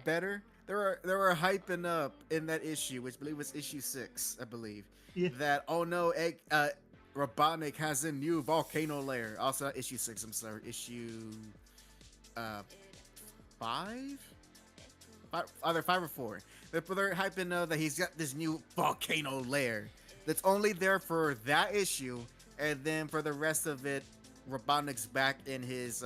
better? They were hyping up in that issue, which I believe was issue 6, I believe. Yeah. That Robotnik has a new volcano lair. Also not issue 6, I'm sorry, issue 5? Either 5 or 4. They're hyping up that he's got this new volcano lair that's only there for that issue. And then for the rest of it, Robotnik's back in his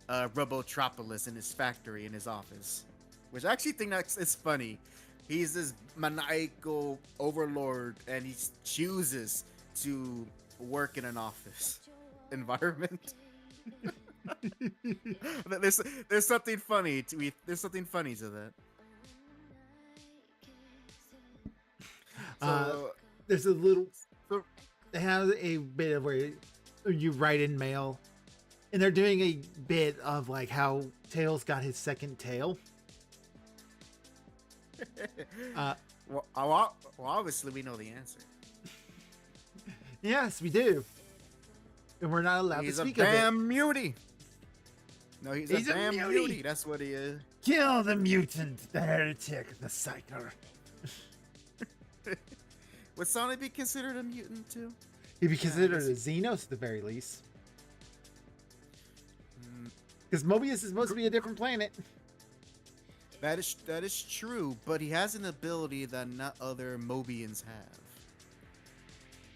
Robotropolis, in his factory, in his office. Which I actually think it's funny. He's this maniacal overlord, and he chooses to work in an office environment. There's something funny to that. There's a little. They have a bit of where you write in mail, and they're doing a bit of like how Tails got his second tail. Well, obviously we know the answer. Yes, we do, and we're not allowed to speak of it. He's a damn mutie. No, he's a damn mutie. That's what he is. Kill the mutant, the heretic, the psyker. Would Sonic be considered a mutant too? He'd be considered a Xenos at the very least. Because Mobius is supposed to be a different planet. That is true, but he has an ability that not other Mobians have.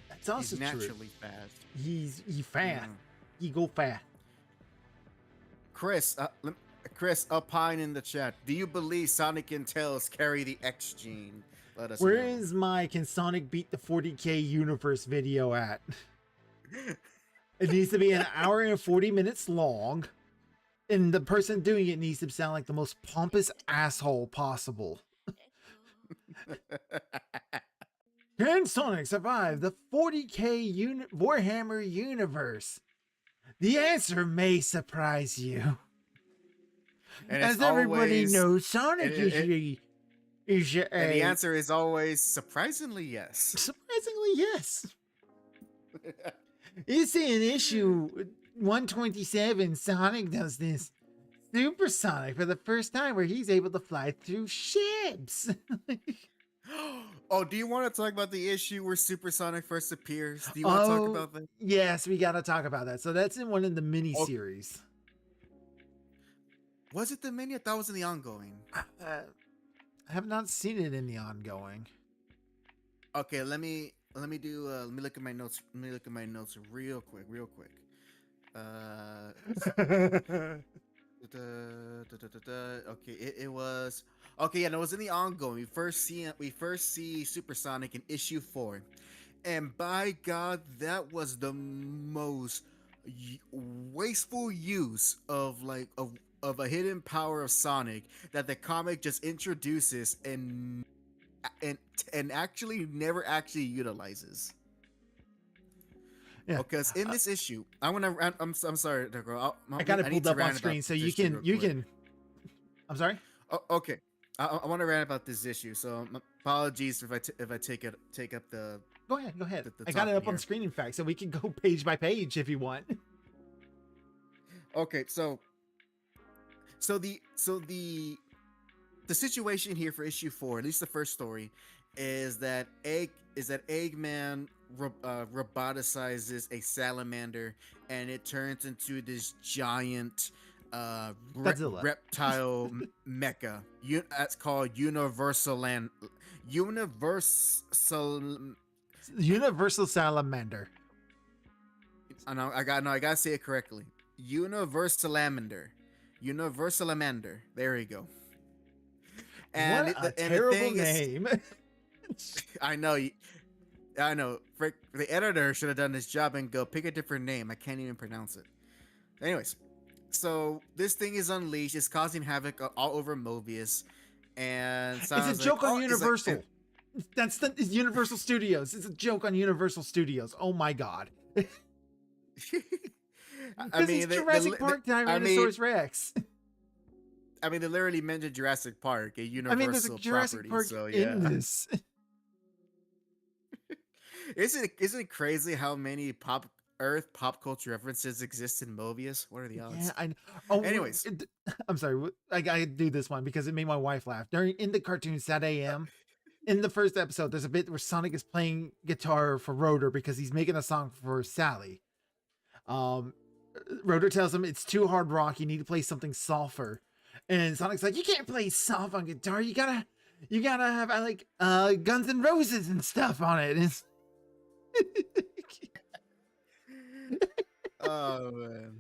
That's also He's true. naturally fast. He fast. He go fast. Chris, opine in the chat. Do you believe Sonic and Tails carry the X gene? Let us Where know. is my Can Sonic Beat the 40K Universe video at? It needs to be an hour and 40 minutes long. And the person doing it needs to sound like the most pompous asshole possible. Can Sonic survive the 40K Warhammer universe? The answer may surprise you. And as everybody knows, Sonic is and the answer is always surprisingly yes. Surprisingly, yes. You see in issue 127, Sonic does this Super Sonic for the first time where he's able to fly through ships. Oh, do you want to talk about the issue where Super Sonic first appears? Do you want to talk about that? Yes, we got to talk about that. So that's in one of the mini-series. Was it the mini? I thought it was in the ongoing. I have not seen it in the ongoing. Okay, let me look at my notes. Let me look at my notes real quick. Okay, it was okay. Yeah, no, it was in the ongoing. We first see Super Sonic in issue 4, and by God, that was the most wasteful use of a hidden power of Sonic that the comic just introduces and actually never actually utilizes. Yeah, because in this issue, I'm sorry, girl. I got it pulled up on screen, so you can. I'm sorry. Okay. I want to rant about this issue. So apologies if I take up Go ahead, go ahead. the I got it talking up on here. screen, in fact, so we can go page by page if you want. Okay, so the situation here for issue 4, at least the first story, is that Eggman roboticizes a salamander, and it turns into this giant Godzilla. reptile mecha. That's called Universal. Universal Salamander. I gotta say it correctly. Universalamander. Universalamander. There you go. And What a the terrible thing name. I know. I know. Frick, the editor should have done this job and go pick a different name. I can't even pronounce it. Anyways, so this thing is unleashed. It's causing havoc all over Mobius, and It's a sounds joke like, on oh, Universal. It's Universal Studios. It's a joke on Universal Studios. Oh my god. Because it's Jurassic Park Tyrannosaurus Rex. I mean, they literally mentioned Jurassic Park, a I mean, there's a Universal Jurassic property. Park So in yeah, this. isn't it crazy how many pop culture references exist in Mobius? What are the odds? Yeah, I know. Oh, Anyways, I'm sorry. I gotta do this one because it made my wife laugh. In the cartoon Saturday AM, in the first episode, there's a bit where Sonic is playing guitar for Rotor because he's making a song for Sally. Um, Rotor tells him it's too hard rock. You need to play something softer. And Sonic's like, you can't play soft on guitar. You gotta have like Guns N' Roses and stuff on it. oh man.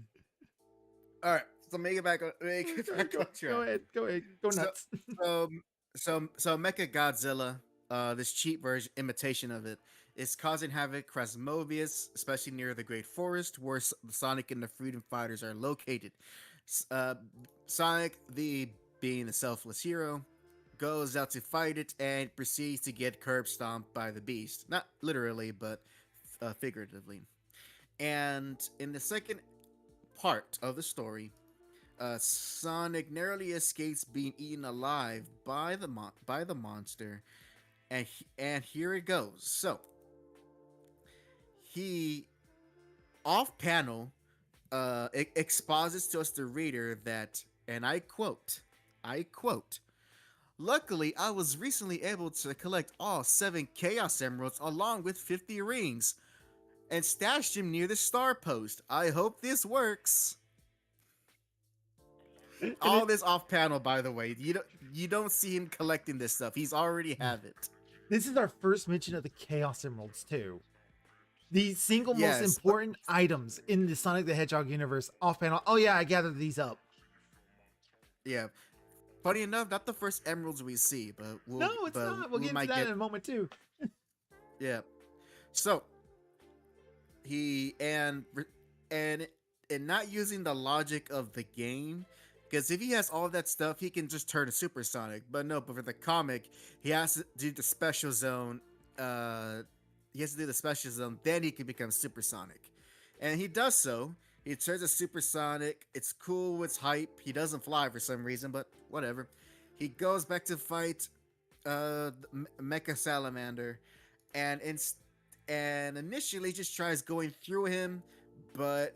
All right, so make it back on track. Go ahead, go nuts. So Mecha Godzilla, this cheap version imitation of it, is causing havoc across Mobius, especially near the Great Forest, where Sonic and the Freedom Fighters are located. Sonic, being the selfless hero, goes out to fight it and proceeds to get curb stomped by the beast. Not literally, but figuratively. And in the second part of the story, Sonic narrowly escapes being eaten alive by the monster, and here it goes. So he off panel exposits to us the reader that, and I quote, "Luckily, I was recently able to collect all 7 Chaos Emeralds along with 50 rings, and stashed them near the star post. I hope this works." All this off panel, by the way. You don't see him collecting this stuff. He's already have it. This is our first mention of the Chaos Emeralds too. The single most Yes. important items in the Sonic the Hedgehog universe off panel. Oh yeah, I gathered these up. Yeah. Funny enough, not the first emeralds we see, but No, it's not. We'll get into that in a moment too. Yeah. So he and not using the logic of the game, because if he has all that stuff, he can just turn to Supersonic. But no, but for the comic, he has to do the special zone. Then he can become Supersonic, and he does so. He turns to Supersonic. It's cool. It's hype. He doesn't fly for some reason, but whatever. He goes back to fight Mecha Salamander, and initially just tries going through him, but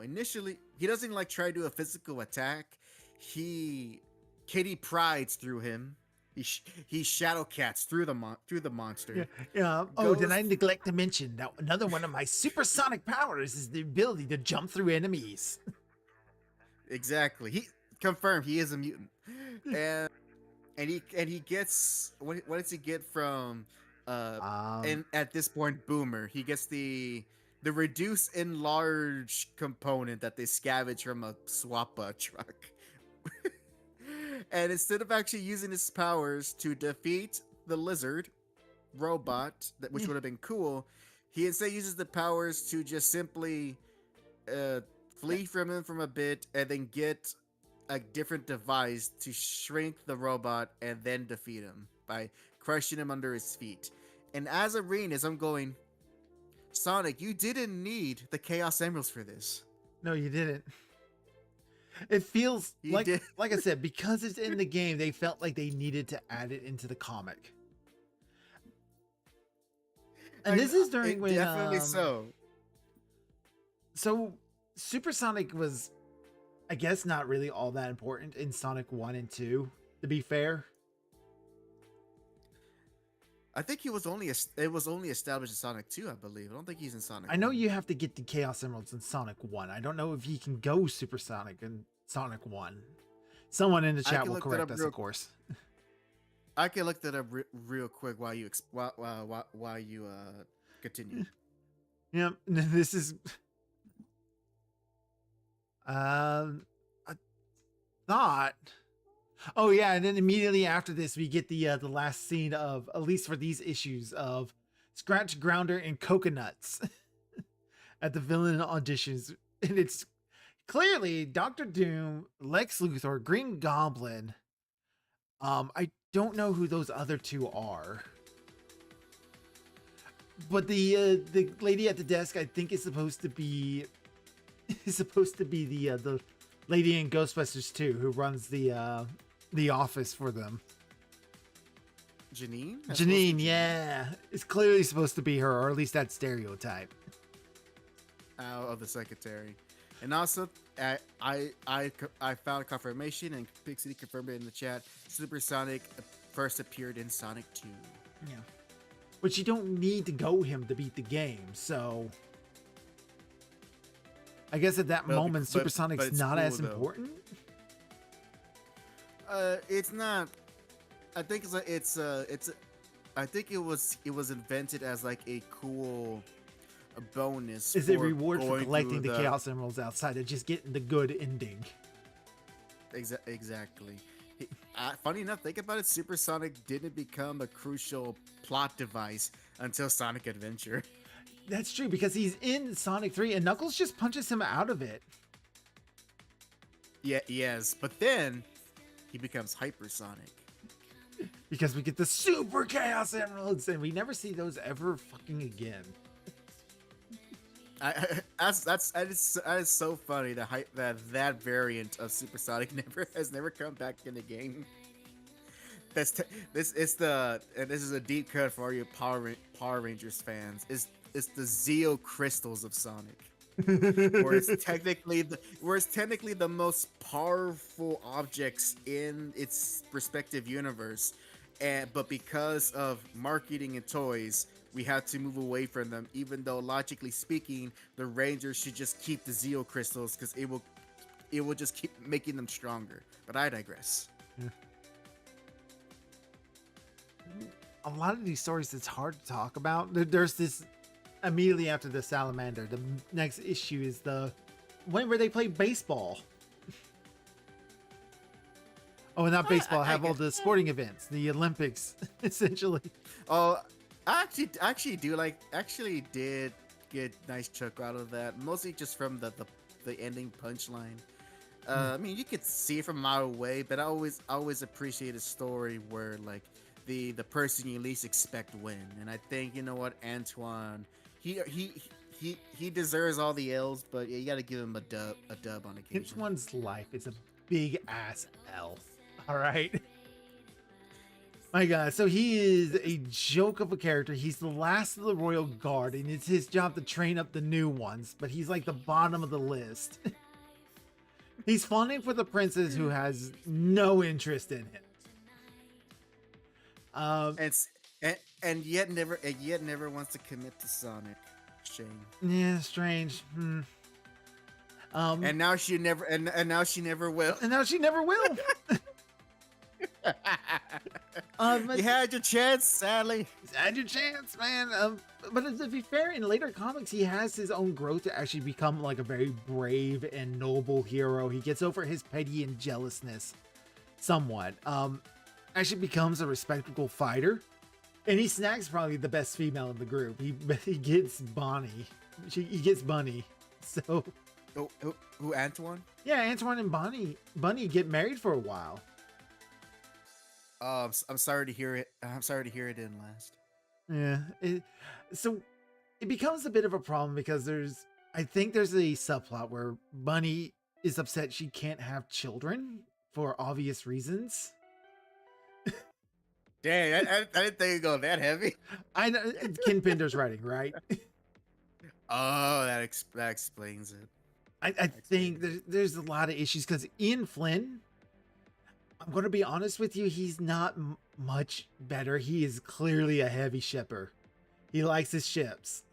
initially he doesn't like try to do a physical attack. He Kitty prides through him. He shadow cats through the monster. Yeah. Oh, did I neglect to mention that another one of my supersonic powers is the ability to jump through enemies? Exactly. He confirmed he is a mutant, and he gets what does he get from and at this point Boomer? He gets the reduce enlarge component that they scavenge from a swap truck. And instead of actually using his powers to defeat the lizard robot, which would have been cool, he instead uses the powers to just simply flee from him from a bit, and then get a different device to shrink the robot and then defeat him by crushing him under his feet. And as Arenas, I'm going, Sonic, you didn't need the Chaos Emeralds for this. No, you didn't. It feels He did. like I said, because it's in the game, they felt like they needed to add it into the comic. And this is during It when definitely so. so Supersonic was, I guess, not really all that important in Sonic 1 and 2, to be fair. I think he was only it was only established in Sonic 2, I believe. I don't think he's in Sonic I know 1. you have to get the Chaos Emeralds in Sonic 1. I don't know if you can go Supersonic in Sonic 1. Someone in the I chat can will look that correct up us, of course. I can look that up real quick while you while you continue. Yep, this is I thought. Oh yeah, and then immediately after this, we get the last scene of, at least for these issues, of Scratch, Grounder, and Coconuts at the villain auditions, and it's clearly Doctor Doom, Lex Luthor, Green Goblin. I don't know who those other two are, but the lady at the desk, I think, is supposed to be the lady in Ghostbusters 2 who runs the office for them. Janine? Janine, yeah, it's clearly supposed to be her, or at least that stereotype. Out of the secretary. And also, I found confirmation, and Pixie confirmed it in the chat. Supersonic first appeared in Sonic 2. Yeah, but you don't need to go him to beat the game, so I guess at that moment, Supersonic's it's not cool, as though. important. It's not. I think I think it was invented as like a cool bonus. Is it reward for going collecting through the Chaos Emeralds outside of just getting the good ending? Exactly. Funny enough, think about it. Supersonic didn't become a crucial plot device until Sonic Adventure. That's true, because he's in Sonic 3 and Knuckles just punches him out of it. Yeah, yes, but then he becomes Hypersonic. Because we get the Super Chaos Emeralds, and we never see those ever fucking again. That is so funny that variant of Supersonic has never come back in the game. This is a deep cut for all you Power Rangers fans. It's the Zeo crystals of Sonic. where it's technically the most powerful objects in its respective universe, but because of marketing and toys, we have to move away from them. Even though logically speaking, the Rangers should just keep the Zeo crystals because it will just keep making them stronger. But I digress. Yeah. A lot of these stories, it's hard to talk about. There's this immediately after the Salamander. The next issue is the one where they play baseball. Oh, and not baseball. Have all the sporting events, the Olympics, essentially. Oh, I actually did get nice chuckle out of that, mostly just from the ending punchline. I mean, you could see it from a mile away, but I always appreciate a story where like the person you least expect win. And I think, you know what, Antoine, he deserves all the L's, but yeah, you got to give him a dub on occasion. Antoine's life is a big ass L. All right. My God, so he is a joke of a character. He's the last of the Royal Guard, and it's his job to train up the new ones, but he's like the bottom of the list. He's fawning for the princess who has no interest in him. And yet never wants to commit to Sonic. Shame. Yeah, strange. And now she never and now she never will. And now she never will. You had your chance, sadly. You had your chance, man. But to be fair, in later comics, he has his own growth to actually become like a very brave and noble hero. He gets over his petty and jealousness somewhat. Actually becomes a respectable fighter. And he snags probably the best female in the group. He gets Bonnie. He gets Bunny. So. Who Antoine? Yeah, Antoine and Bunny get married for a while. I'm sorry to hear it. I'm sorry to hear it didn't last. Yeah. So it becomes a bit of a problem because I think there's a subplot where Bunny is upset she can't have children for obvious reasons. Dang, I didn't think it'd go that heavy. I know Ken Pender's writing, right? Oh, that explains it. I think there's a lot of issues because Ian Flynn, I'm going to be honest with you, he's not much better. He is clearly a heavy shipper. He likes his ships.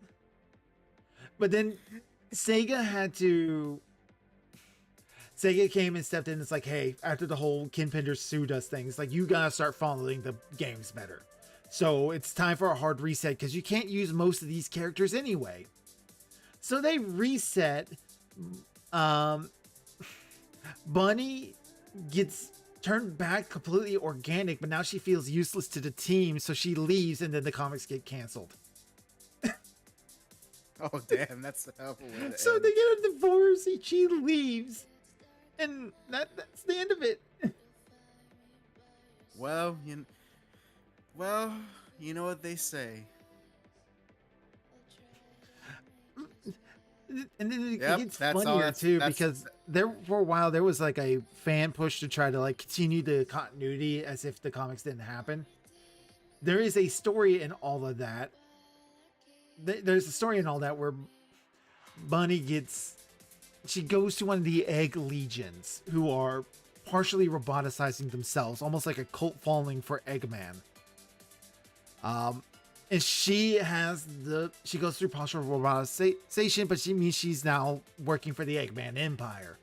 But then Sega came and stepped in. It's like, hey, after the whole Ken Pender sued us thing, it's like, you gotta start following the games better. So it's time for a hard reset because you can't use most of these characters anyway. So they reset. Bunny gets turned back completely organic, but now she feels useless to the team, so she leaves, and then the comics get canceled. Oh damn, that's a hell of a way to So end. they get a divorce, and she leaves, and that's the end of it. Well, you know what they say. And then it Yep, gets that's all. funnier too, That's because there for a while there was like a fan push to try to like continue the continuity as if the comics didn't happen. There is a story in all of that. There's a story in all that where Bunny she goes to one of the Egg Legions, who are partially roboticizing themselves, almost like a cult following for Eggman. And she goes through partial roboticization, but she means she's now working for the Eggman Empire.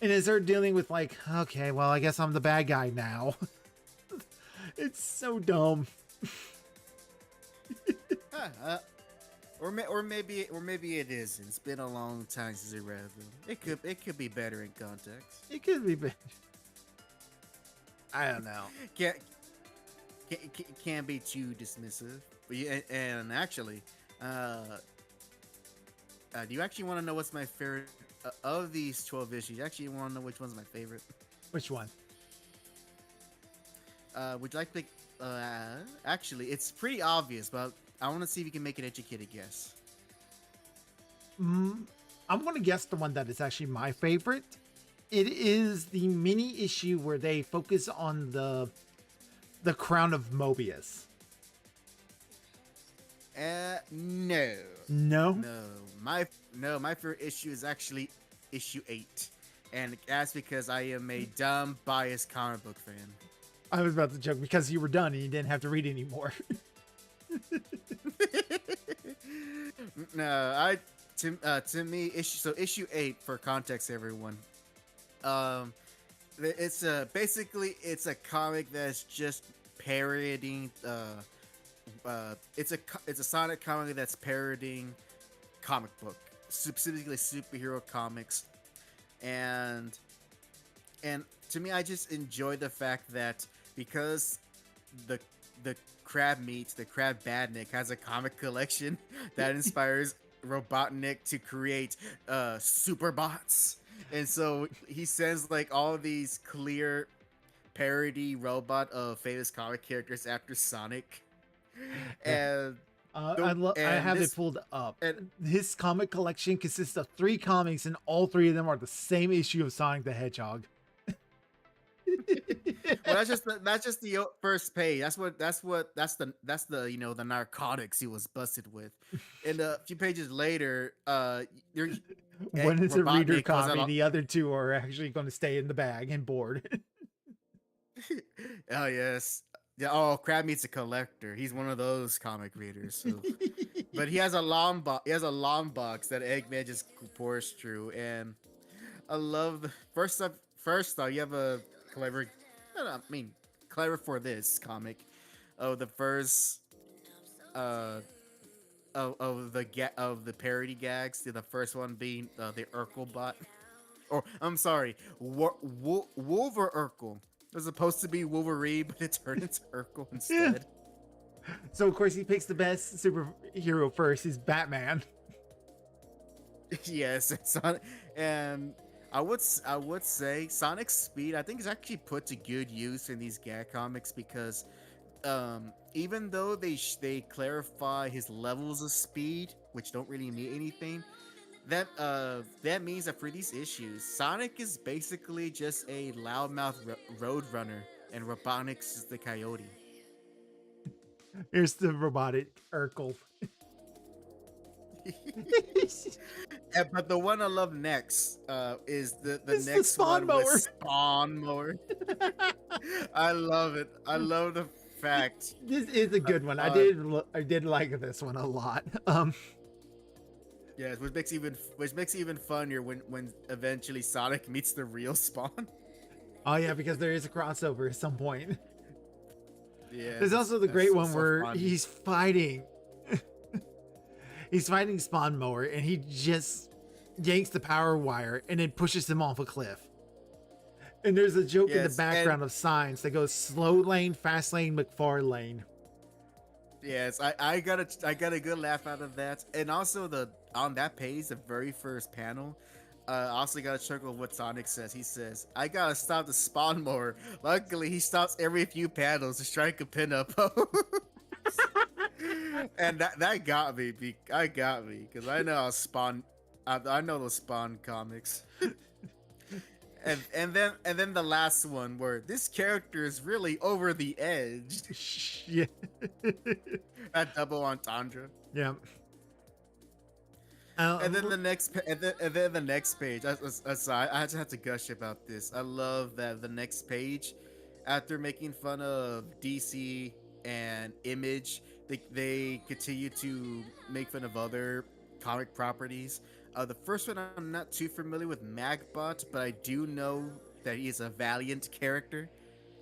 And as they're dealing with like, okay, well, I guess I'm the bad guy now. It's so dumb. or maybe it isn't. It's been a long time since I read them. It could be better in context. It could be better. I don't know. Can't be too dismissive. But yeah, and actually, do you actually want to know what's my favorite of these 12 issues? You actually want to know which one's my favorite? Which one? Would you like to? Actually, it's pretty obvious, but I want to see if you can make an educated guess. I'm going to guess the one that is actually my favorite. It is the mini issue where they focus on the crown of Mobius. No. No? My favorite issue is actually issue 8, and that's because I am a dumb, biased comic book fan. I was about to joke because you were done and you didn't have to read anymore. No, to me, issue 8, for context, everyone. It's basically it's a comic that's just parodying it's a Sonic comic that's parodying comic book, specifically superhero comics, and to me, I just enjoy the fact that because the Crab Badnik has a comic collection that inspires Robotnik to create super bots, and so he sends like all of these clear parody robot of famous comic characters after Sonic. And I have it pulled up. His comic collection consists of 3 comics, and all 3 of them are the same issue of Sonic the Hedgehog. Well, that's just the first page. That's the the narcotics he was busted with. And a few pages later, one is a reader copy, the other 2 are actually going to stay in the bag and board. Oh yes. Yeah, oh, Crab Meat's a collector. He's one of those comic readers. So. But he has a long box. He has a long box that Eggman just pours through, and I love the first off, you have a clever. Clever for this comic. Oh, the first. Of the parody gags. The first one being the Urkel bot, or I'm sorry, Wolver Urkel. It was supposed to be Wolverine, but it turned into Urkel instead. So of course he picks the best superhero first. He's Batman. Yes, and I would say Sonic's speed, I think, is actually put to good use in these gag comics because even though they clarify his levels of speed, which don't really mean anything, that means that for these issues, Sonic is basically just a loudmouth road runner, and Robotnik's is the coyote. Here's the robotic Urkel. But the one I love next is the It's the next spawn one mower. with spawn mower. I love it. I love the fact. This is a good one. I did like this one a lot. Yes, which makes it even funnier when eventually Sonic meets the real Spawn. Oh yeah, because there is a crossover at some point. Yeah. There's also the great one where funny. he's fighting. He's fighting Spawn Mower, and he just yanks the power wire and then pushes him off a cliff. And there's a joke in the background of signs that goes slow lane, fast lane, McFarlane. Yes, I got a good laugh out of that, and also on that page, the very first panel, I also got a chuckle of what Sonic says. He says, "I gotta stop the Spawn Mower." Luckily, he stops every few panels to strike a pinup. And that got me. I got me because I know how Spawn. I know those Spawn comics. And then the last one where this character is really over the edge. Yeah. That double entendre. Yeah. And then the next page. I just have to gush about this. I love that the next page, after making fun of DC and Image, they continue to make fun of other comic properties. The first one I'm not too familiar with Magbot, but I do know that he is a Valiant character.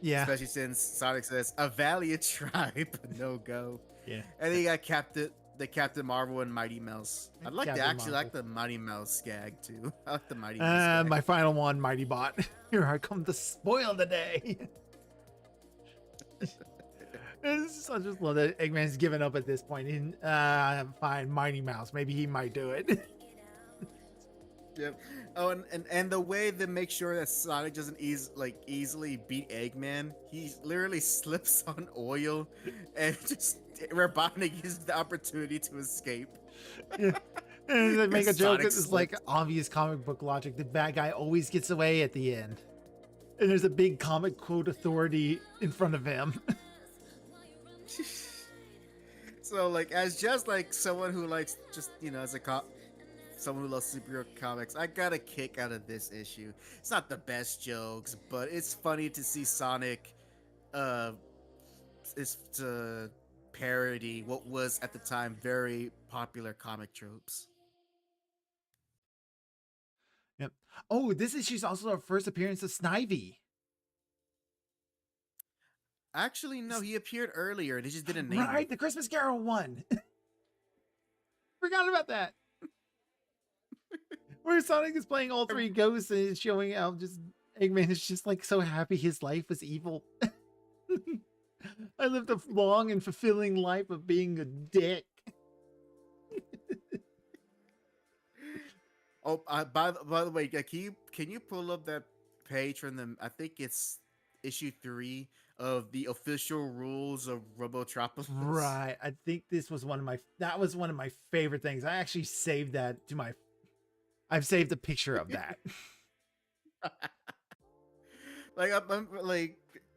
Yeah. Especially since Sonic says a Valiant tribe, no go. Yeah. And then you got Captain Marvel and Mighty Mouse. I'd like Captain to actually Marvel. like the Mighty Mouse gag too. I like the Mighty Mouse gag. My final one, Mighty Bot. Here I come to spoil the day. I just love that Eggman's given up at this point. Fine, Mighty Mouse. Maybe he might do it. Yep. Oh, and the way they make sure that Sonic doesn't easily beat Eggman, he literally slips on oil, and just Robotnik gives the opportunity to escape. Yeah. And they make a joke. Sonic It's like obvious comic book logic. The bad guy always gets away at the end, and there's a big comic quote authority in front of him. So as someone who likes someone who loves superhero comics, I got a kick out of this issue. It's not the best jokes, but it's funny to see Sonic is to parody what was at the time very popular comic tropes. Yep. Oh, this issue's also our first appearance of Snivy. Actually, no, he appeared earlier. They just didn't name Right, him. the Christmas Carol one. Forgot about that. Where Sonic is playing all three ghosts and is showing out just Eggman is just like so happy his life was evil. I lived a long and fulfilling life of being a dick. Oh, by the way, can you pull up that page from them? I think it's issue 3 of the official rules of Robotropolis. Right. I think this was one of my favorite things. I actually saved that to I've saved a picture of that.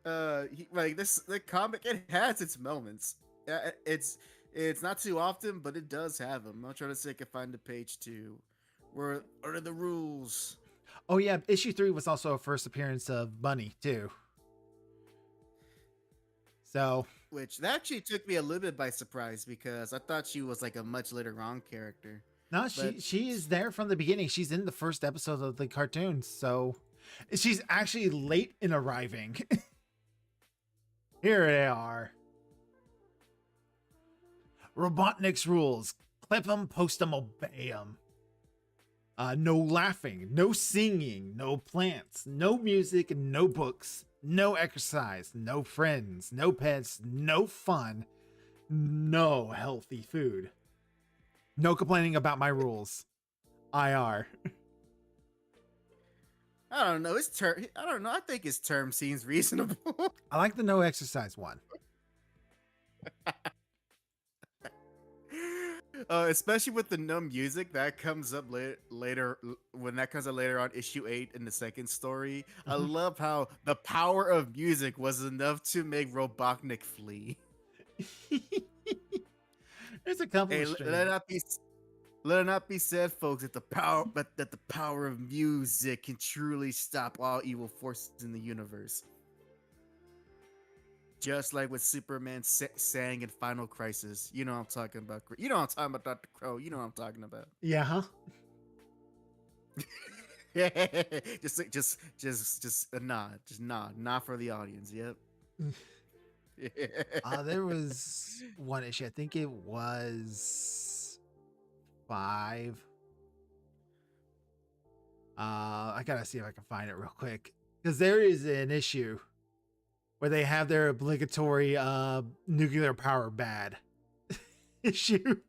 The comic, it has its moments. It's not too often, but it does have them. I'm trying to see if I can find the page 2. What are the rules? Oh yeah, issue 3 was also a first appearance of Bunny too. So, Which that actually took me a little bit by surprise because I thought she was like a much later on character. no, she is there from the beginning. She's in the first episode of the cartoon, so she's actually late in arriving. Here they are. Robotnik's rules. Clip 'em, post 'em, obey 'em. No laughing, no singing, no plants, no music, no books, no exercise, no friends, no pets, no fun, no healthy food. No complaining about my rules. IR. I don't know. I don't know. I think his term seems reasonable. I like the no exercise one. Especially with the numb music that comes up later when that comes up later on issue 8 in the second story. I Mhm. love how the power of music was enough to make Robotnik flee. There's a couple Hey, of strange. let it not be said, folks, that the power of music can truly stop all evil forces in the universe. Just like what Superman sang in Final Crisis. You know what I'm talking about. You know what I'm talking about, Dr. Crow. You know what I'm talking about. Yeah, huh? just a nod. Just nod for the audience. Yep. There was one issue. I think it was 5. I gotta see if I can find it real quick because there is an issue where they have their obligatory nuclear power bad issue.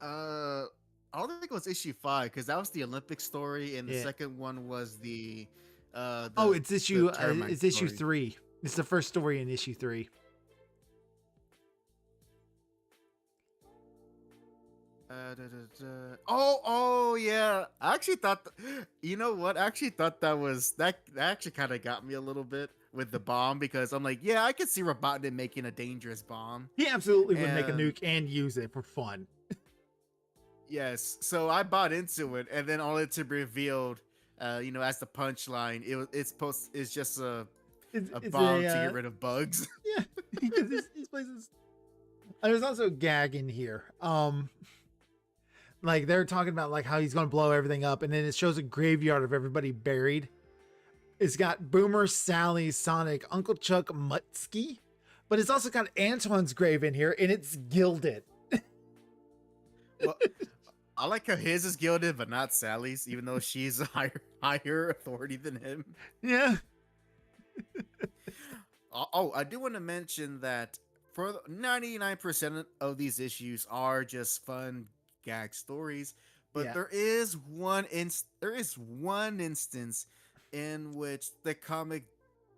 I don't think it was issue 5 because that was the Olympic story, and the Yeah. second one was the Oh, it's issue. termite It's issue story. 3. It's the first story in issue 3. Oh yeah. I actually thought, you know what? I actually thought that actually kind of got me a little bit with the bomb because I'm like, yeah, I could see Robotnik making a dangerous bomb. He absolutely would make a And nuke and use it for fun. yes, so I bought into it, and then all it's revealed, as the punchline, it's just a It's bomb a to get rid of bugs. yeah, because these places. And there's also a gag in here. Like they're talking about like how he's gonna blow everything up, and then it shows a graveyard of everybody buried. It's got Boomer, Sally, Sonic, Uncle Chuck, Mutsky, but it's also got Antoine's grave in here, and it's gilded. Well, I like how his is gilded, but not Sally's, even though she's a higher authority than him. Yeah, Oh, I do want to mention that for 99% of these issues are just fun gag stories, but yeah, there is one instance in which the comic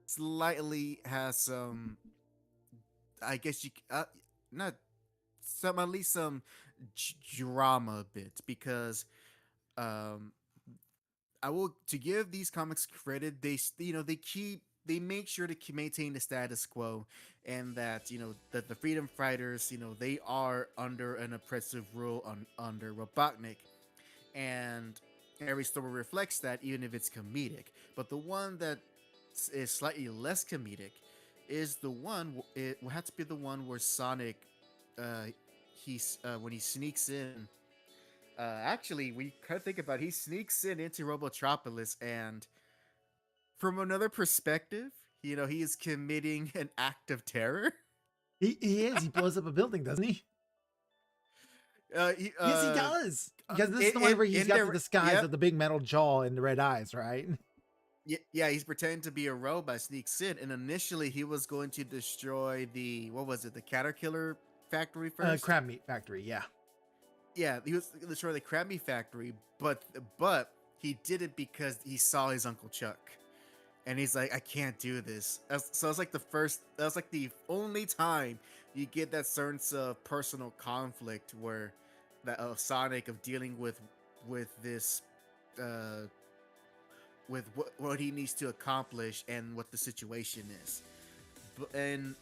slightly has some, I guess not some, at least some drama a bit, because um I will, to give these comics credit, they make sure to maintain the status quo, and that that the freedom fighters, they are under an oppressive rule under Robotnik, and every story reflects that, even if it's comedic. But the one that is slightly less comedic is the one, it will have to be the one where Sonic, uh he's when he sneaks in, actually, we kind of think about it, he sneaks into Robotropolis, and from another perspective, he is committing an act of terror. he is. He blows up a building, doesn't he? Uh, he, Yes, he uh, does. Because this is the one where he's in got the there, disguise yep, of the big metal jaw and the red eyes, right? yeah, he's pretending to be a robot, sneaks in, and initially he was going to destroy what was it, the Caterpillar factory first? Crab meat factory. Yeah. Yeah, he was going to destroy the Krabby factory, but he did it because he saw his Uncle Chuck. And he's like, I can't do this. So it's like that was like the only time you get that sense of personal conflict where that of Sonic, of dealing with this, with what he needs to accomplish and what the situation is. And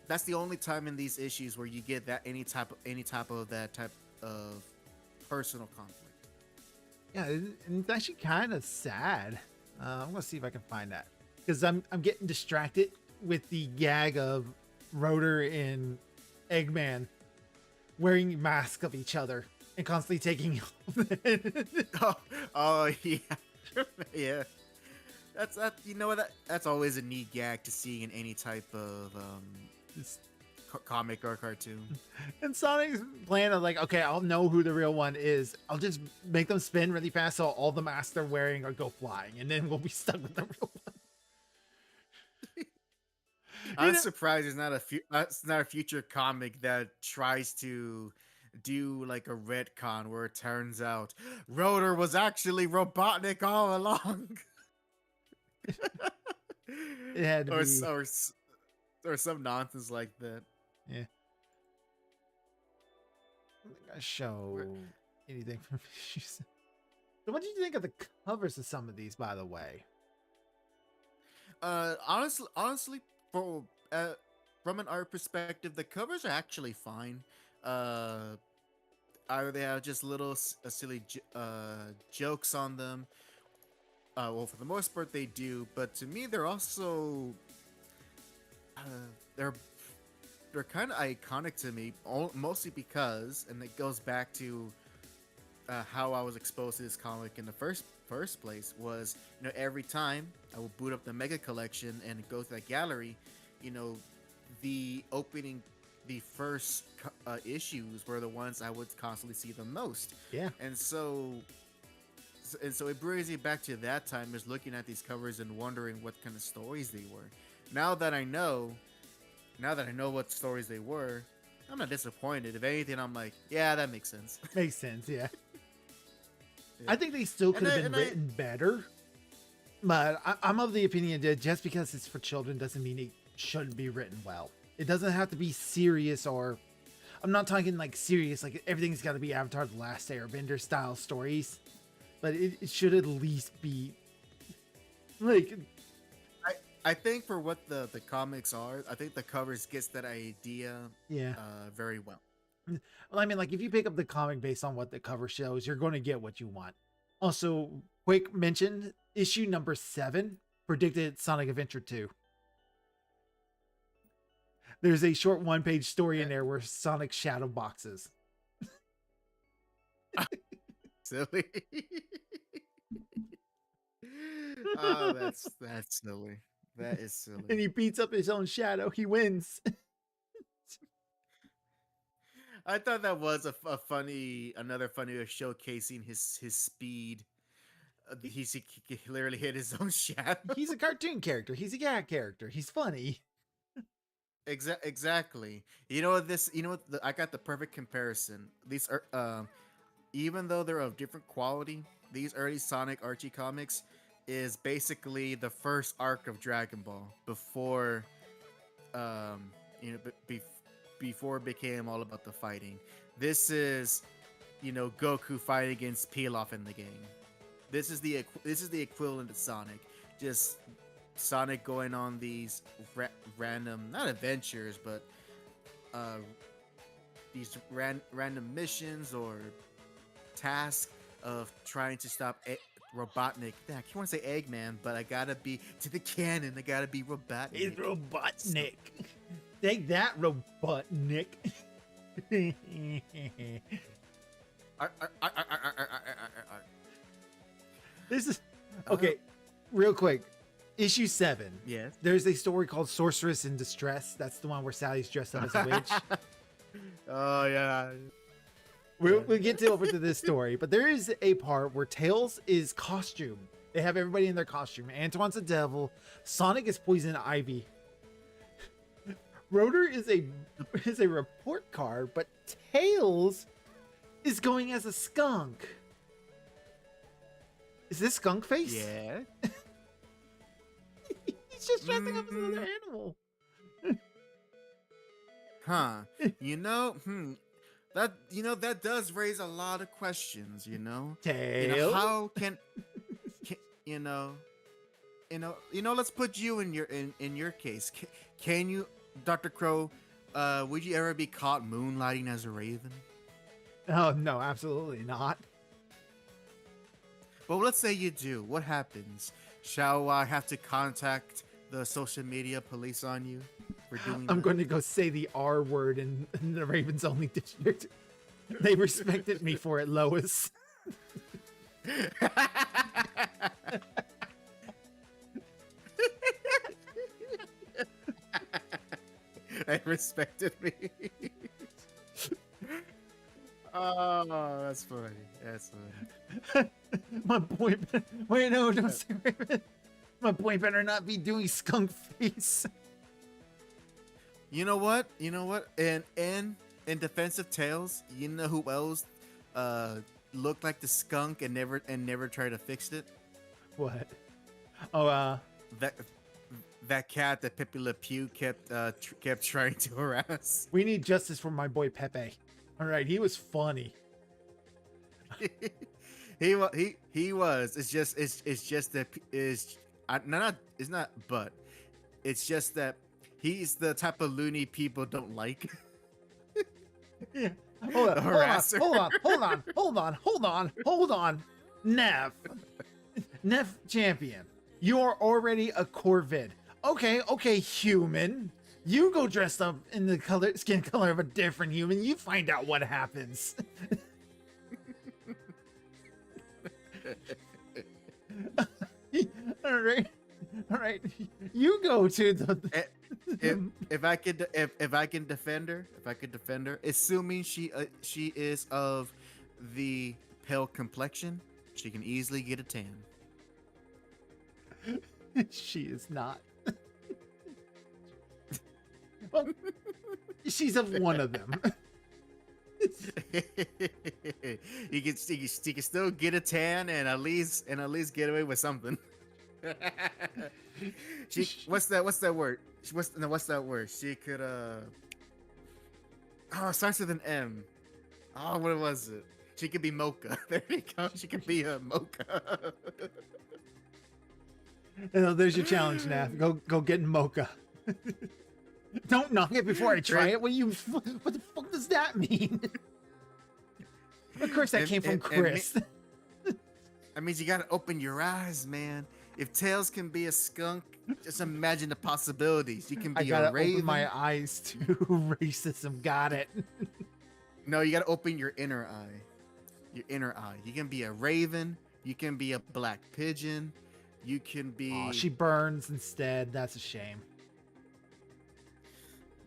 that's the only time in these issues where you get that any type of that type of personal conflict. Yeah, and it's actually kind of sad. I'm gonna see if I can find that because I'm getting distracted with the gag of Rotor and Eggman wearing masks of each other and constantly taking Oh, oh yeah, yeah. That that's always a neat gag to see in any type of comic or cartoon. and Sonic's plan of like, okay, I'll know who the real one is. I'll just make them spin really fast so all the masks they're wearing are go flying, and then we'll be stuck with the real one. I'm surprised it's not a future comic that tries to do like a retcon where it turns out Rotor was actually Robotnik all along. It had to or, be. or or some nonsense like that. Yeah. I don't think I show anything from issues. So what did you think of the covers of some of these, by the way? Honestly, for from an art perspective, the covers are actually fine. Uh, Either they have just little silly jokes on them. Well, for the most part, they do. But to me, they're also uh, they're they're kind of iconic to me, mostly because, and it goes back to how I was exposed to this comic in the first place. Was, every time I would boot up the Mega Collection and go to that gallery, you know, the first issues were the ones I would constantly see the most. Yeah. And so it brings me back to that time, just looking at these covers and wondering what kind of stories they were. Now that I know what stories they were, I'm not disappointed. If anything, I'm like, yeah, that makes sense. Makes sense, yeah. Yeah. I think they still could have been written better. But I'm of the opinion that just because it's for children doesn't mean it shouldn't be written well. It doesn't have to be serious, or I'm not talking like serious, like everything's got to be Avatar The Last Airbender style stories. But it should at least be like, I think for what the comics are, I think the covers gets that idea yeah. very well. Well, I mean, like if you pick up the comic based on what the cover shows, you're going to get what you want. Also, quick mention, issue number 7 predicted Sonic Adventure 2. There's a short 1-page story in there where Sonic shadow boxes. Silly. Oh, that's silly. That is silly. And he beats up his own shadow. He wins. I thought that was another funny way of showcasing his speed. He literally hit his own shadow. He's a cartoon character. He's a cat character. He's funny. Exactly. You know what? I got the perfect comparison. These are even though they're of different quality, these early Sonic Archie comics is basically the first arc of Dragon Ball before, before it became all about the fighting. This is, Goku fighting against Pilaf in the game. This is the equivalent of Sonic. Just Sonic going on these random, not adventures, but these random missions or tasks of trying to stop Robotnik. I can't want to say Eggman, but I gotta be to the canon. I gotta be Robotnik. It's Robotnik. Take that, Robotnik. This is okay. Real quick, issue 7. Yes. There's a story called Sorceress in Distress. That's the one where Sally's dressed up as a witch. Oh yeah. We'll get over to this story, but there is a part where Tails is costume. They have everybody in their costume. Antoine's a devil. Sonic is Poison Ivy. Rotor is a report card, but Tails is going as a skunk. Is this Skunk Face? Yeah. He's just dressing up as another animal. Huh. That does raise a lot of questions, Tails? How can let's put you in your case. Can you, Dr. Crow, would you ever be caught moonlighting as a raven? Oh, no, absolutely not. But let's say you do. What happens? Shall I have to contact the social media police on you for doing that? I'm going to go say the R word in the Ravens only district. They respected me for it, Lois. They respected me. Oh, that's funny. That's funny. My boy, wait, no, don't say Raven. My boy better not be doing Skunk Face. You know what? In defense of Tails, you know who else looked like the skunk and never tried to fix it? What? Oh, that cat that Pepe Le Pew kept trying to harass. We need justice for my boy Pepe. All right, he was funny. He was. It's just that not it's not but it's just that he's the type of loony people don't like. Yeah. Hold on. Nev champion. You are already a Corvid. Okay, human. You go dressed up in the skin color of a different human. You find out what happens. All right. You go to the. If I can defend her, assuming she is of the pale complexion, she can easily get a tan. She is not. Well, she's of one of them. you can still get a tan and at least get away with something. What's that word? What's that word? She could it starts with an M. Oh, what was it? She could be mocha. There you go. She could be a mocha. There's your challenge, Nath. Go get mocha. Don't knock it before I try it. What the fuck does that mean? Of course, that came from Chris. That means you gotta open your eyes, man. If Tails can be a skunk, just imagine the possibilities. You can be I gotta a raven. open my eyes to racism. Got it. No, you gotta open your inner eye. Your inner eye. You can be a raven. You can be a black pigeon. You can be. Oh, she burns instead. That's a shame.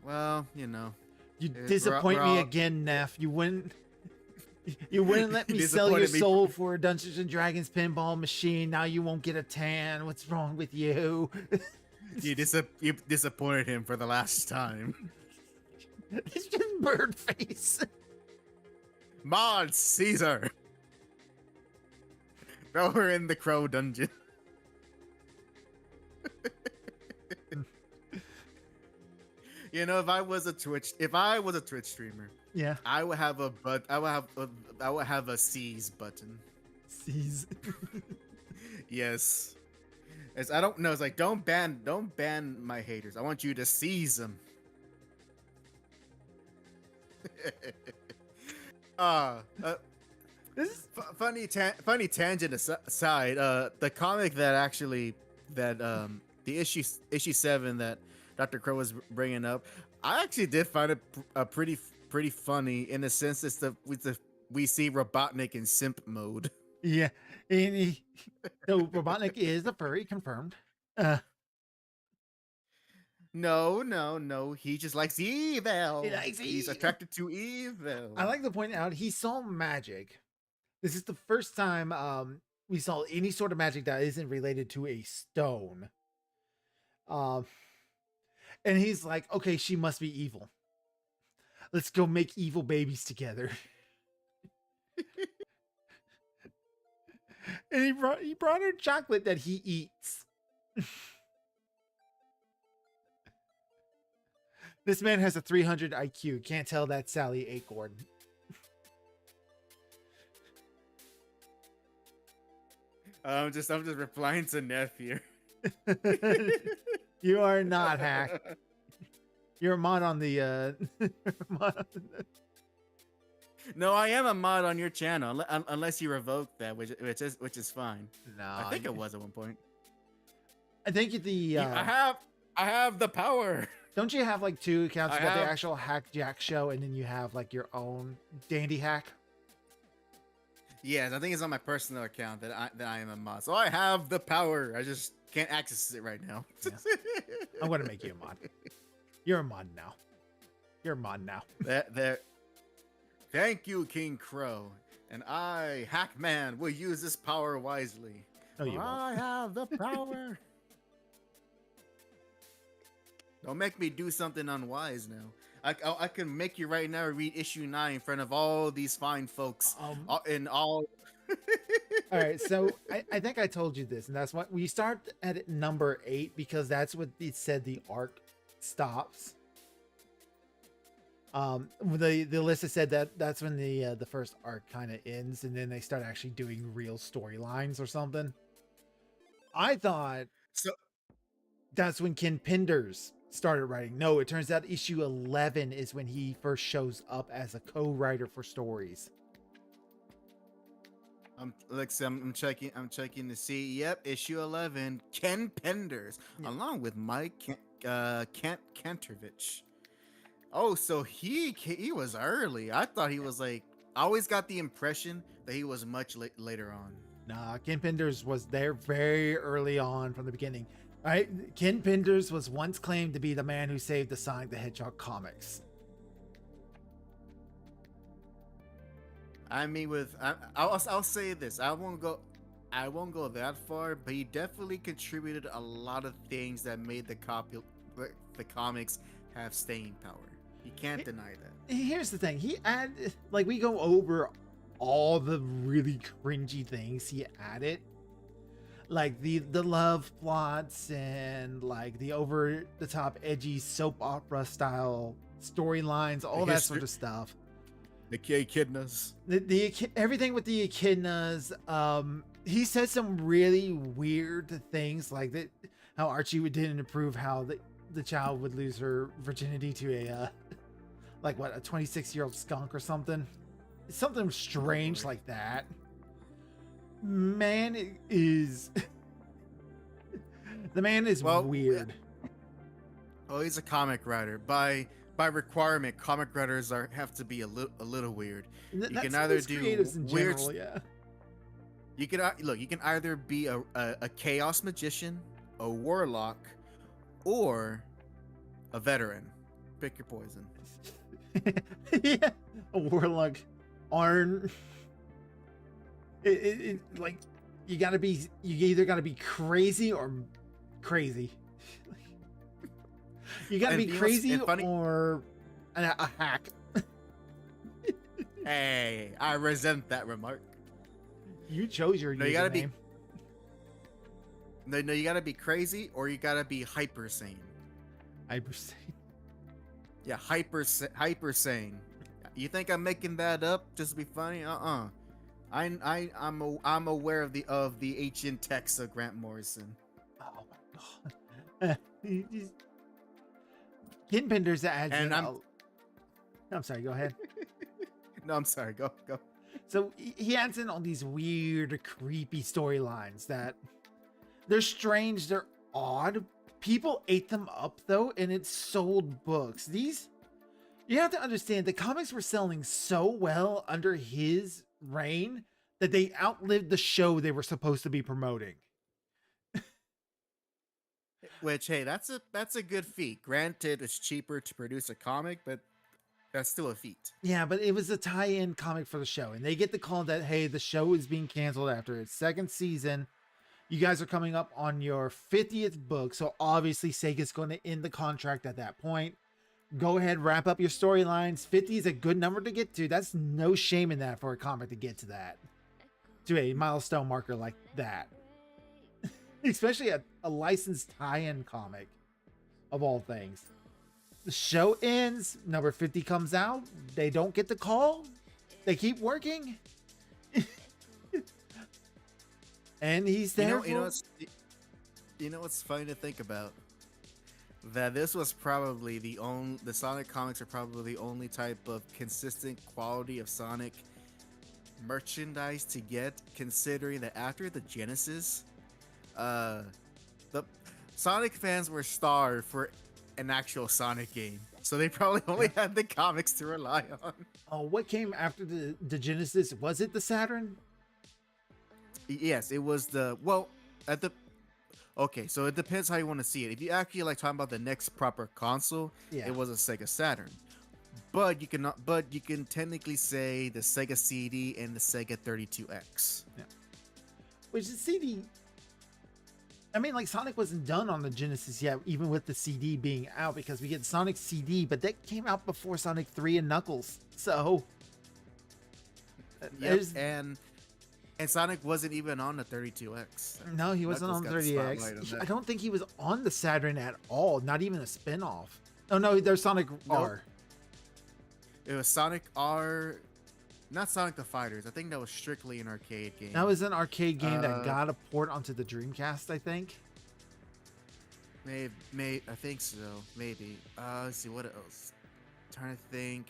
Well, you know. You disappoint me again, Neff. You wouldn't let me sell your soul for a Dungeons and Dragons pinball machine. Now you won't get a tan. What's wrong with you? You disappointed him for the last time. It's just bird face. Mod Caesar. Throw her in the crow dungeon. You know, if I was a Twitch streamer, yeah, I would have a seize button. Seize. Yes. As I don't know, it's like don't ban my haters. I want you to seize them. This is funny tangent aside. The comic the issue 7 that Dr. Crow was bringing up, I actually did find it pretty funny in the sense that we see Robotnik in simp mode. Yeah, so Robotnik is a furry, confirmed. No. He just likes evil. He's attracted to evil. I like to point out he saw magic. This is the first time we saw any sort of magic that isn't related to a stone. And he's like, okay, she must be evil. Let's go make evil babies together. And he brought her chocolate that he eats. This man has a 300 IQ. Can't tell that's Sally Acorn. I'm just replying to Neff here. You are not hack. You're a mod on the No, I am a mod on your channel, unless you revoke that, which is fine. No, I think it was at one point. I think I have the power. Don't you have like 2 accounts? You got the actual Hack Jack show, and then you have like your own Dandy Hack. Yes, I think it's on my personal account that I am a mod. So I have the power. I just can't access it right now. Yeah. I'm gonna make you a mod. You're a mod now. You're a mod now. There. Thank you, King Crow. And I, Hackman, will use this power wisely. No, you won't. I have the power. Don't make me do something unwise now. I can make you right now read issue 9 in front of all these fine folks. All right, so I think I told you this, and that's why we start at number 8 because that's what it said the arc stops. The list has said that that's when the first arc kind of ends, and then they start actually doing real storylines or something. I thought So that's when Ken Penders started writing. No, it turns out issue 11 is when he first shows up as a co-writer for stories. I'm checking to see. Yep, issue 11. Ken Penders, along with Mike Kantorovich. Oh, so he was early. I thought he was like. I always got the impression that he was much later on. Nah, Ken Penders was there very early on from the beginning. All right, Ken Penders was once claimed to be the man who saved the Sonic the Hedgehog comics. I mean, I'll say this. I won't go that far, but he definitely contributed a lot of things that made the comics have staying power. You can't deny that. Here's the thing. He added, like, we go over all the really cringy things he added. Like the love plots and like the over the top edgy soap opera style storylines, all that sort of stuff. The echidnas. The everything with the echidnas. He said some really weird things like that. How Archie didn't approve how the child would lose her virginity to a like what, a 26-year-old skunk or something. Something strange like that. Man is the man is weird. Oh, he's a comic writer. By requirement, comic writers have to be a little weird. You can either do weird. General, yeah. You can look. You can either be a chaos magician, a warlock, or a veteran. Pick your poison. Yeah, a warlock, Arn. It like you either gotta be crazy or crazy. You gotta be crazy or a hack. Hey, I resent that remark. You chose your no, username. You gotta be. No, you gotta be crazy or you gotta be hyper sane. Hyper sane. Yeah, hyper sane. You think I'm making that up just to be funny? I'm aware of the ancient texts of Grant Morrison. Oh my god. Ken Penders adds and I'm sorry, go ahead. No, I'm sorry, go. So he adds in all these weird, creepy storylines that they're strange, they're odd. People ate them up though, and it sold books. You have to understand, the comics were selling so well under his reign that they outlived the show they were supposed to be promoting. Which, hey, that's a good feat. Granted, it's cheaper to produce a comic, but that's still a feat. Yeah, but it was a tie-in comic for the show, and they get the call that, hey, the show is being canceled after its second season. You guys are coming up on your 50th book, so obviously Sega's going to end the contract at that point. Go ahead, wrap up your storylines. 50 is a good number to get to. That's no shame in that for a comic to get to that. To a milestone marker like that. Especially a licensed tie-in comic, of all things. The show ends, number 50 comes out, they don't get the call, they keep working. And he's there. You know what's funny to think about? That this was probably the Sonic comics are probably the only type of consistent quality of Sonic merchandise to get, considering that after the Genesis, the Sonic fans were starved for an actual Sonic game, so they probably only had the comics to rely on. Oh, what came after the Genesis? Was it the Saturn? Yes, it was okay, so it depends how you want to see it. If you actually like talking about the next proper console, it was a Sega Saturn. But you can technically say the Sega CD and the Sega 32X. Yeah. Which the CD, I mean, like, Sonic wasn't done on the Genesis yet, even with the CD being out, because we get Sonic CD, but that came out before Sonic 3 and Knuckles. So yep, and And Sonic wasn't even on the 32X. No, he wasn't Knuckles on the got the 30X. spotlight on that. I don't think he was on the Saturn at all. Not even a spin-off. Oh no, there's Sonic Nope. R. It was Sonic R, not Sonic the Fighters. I think that was strictly an arcade game. That was an arcade game that Uh, got a port onto the Dreamcast, I think. Maybe I think so. Maybe. Let's see what else. Trying to think.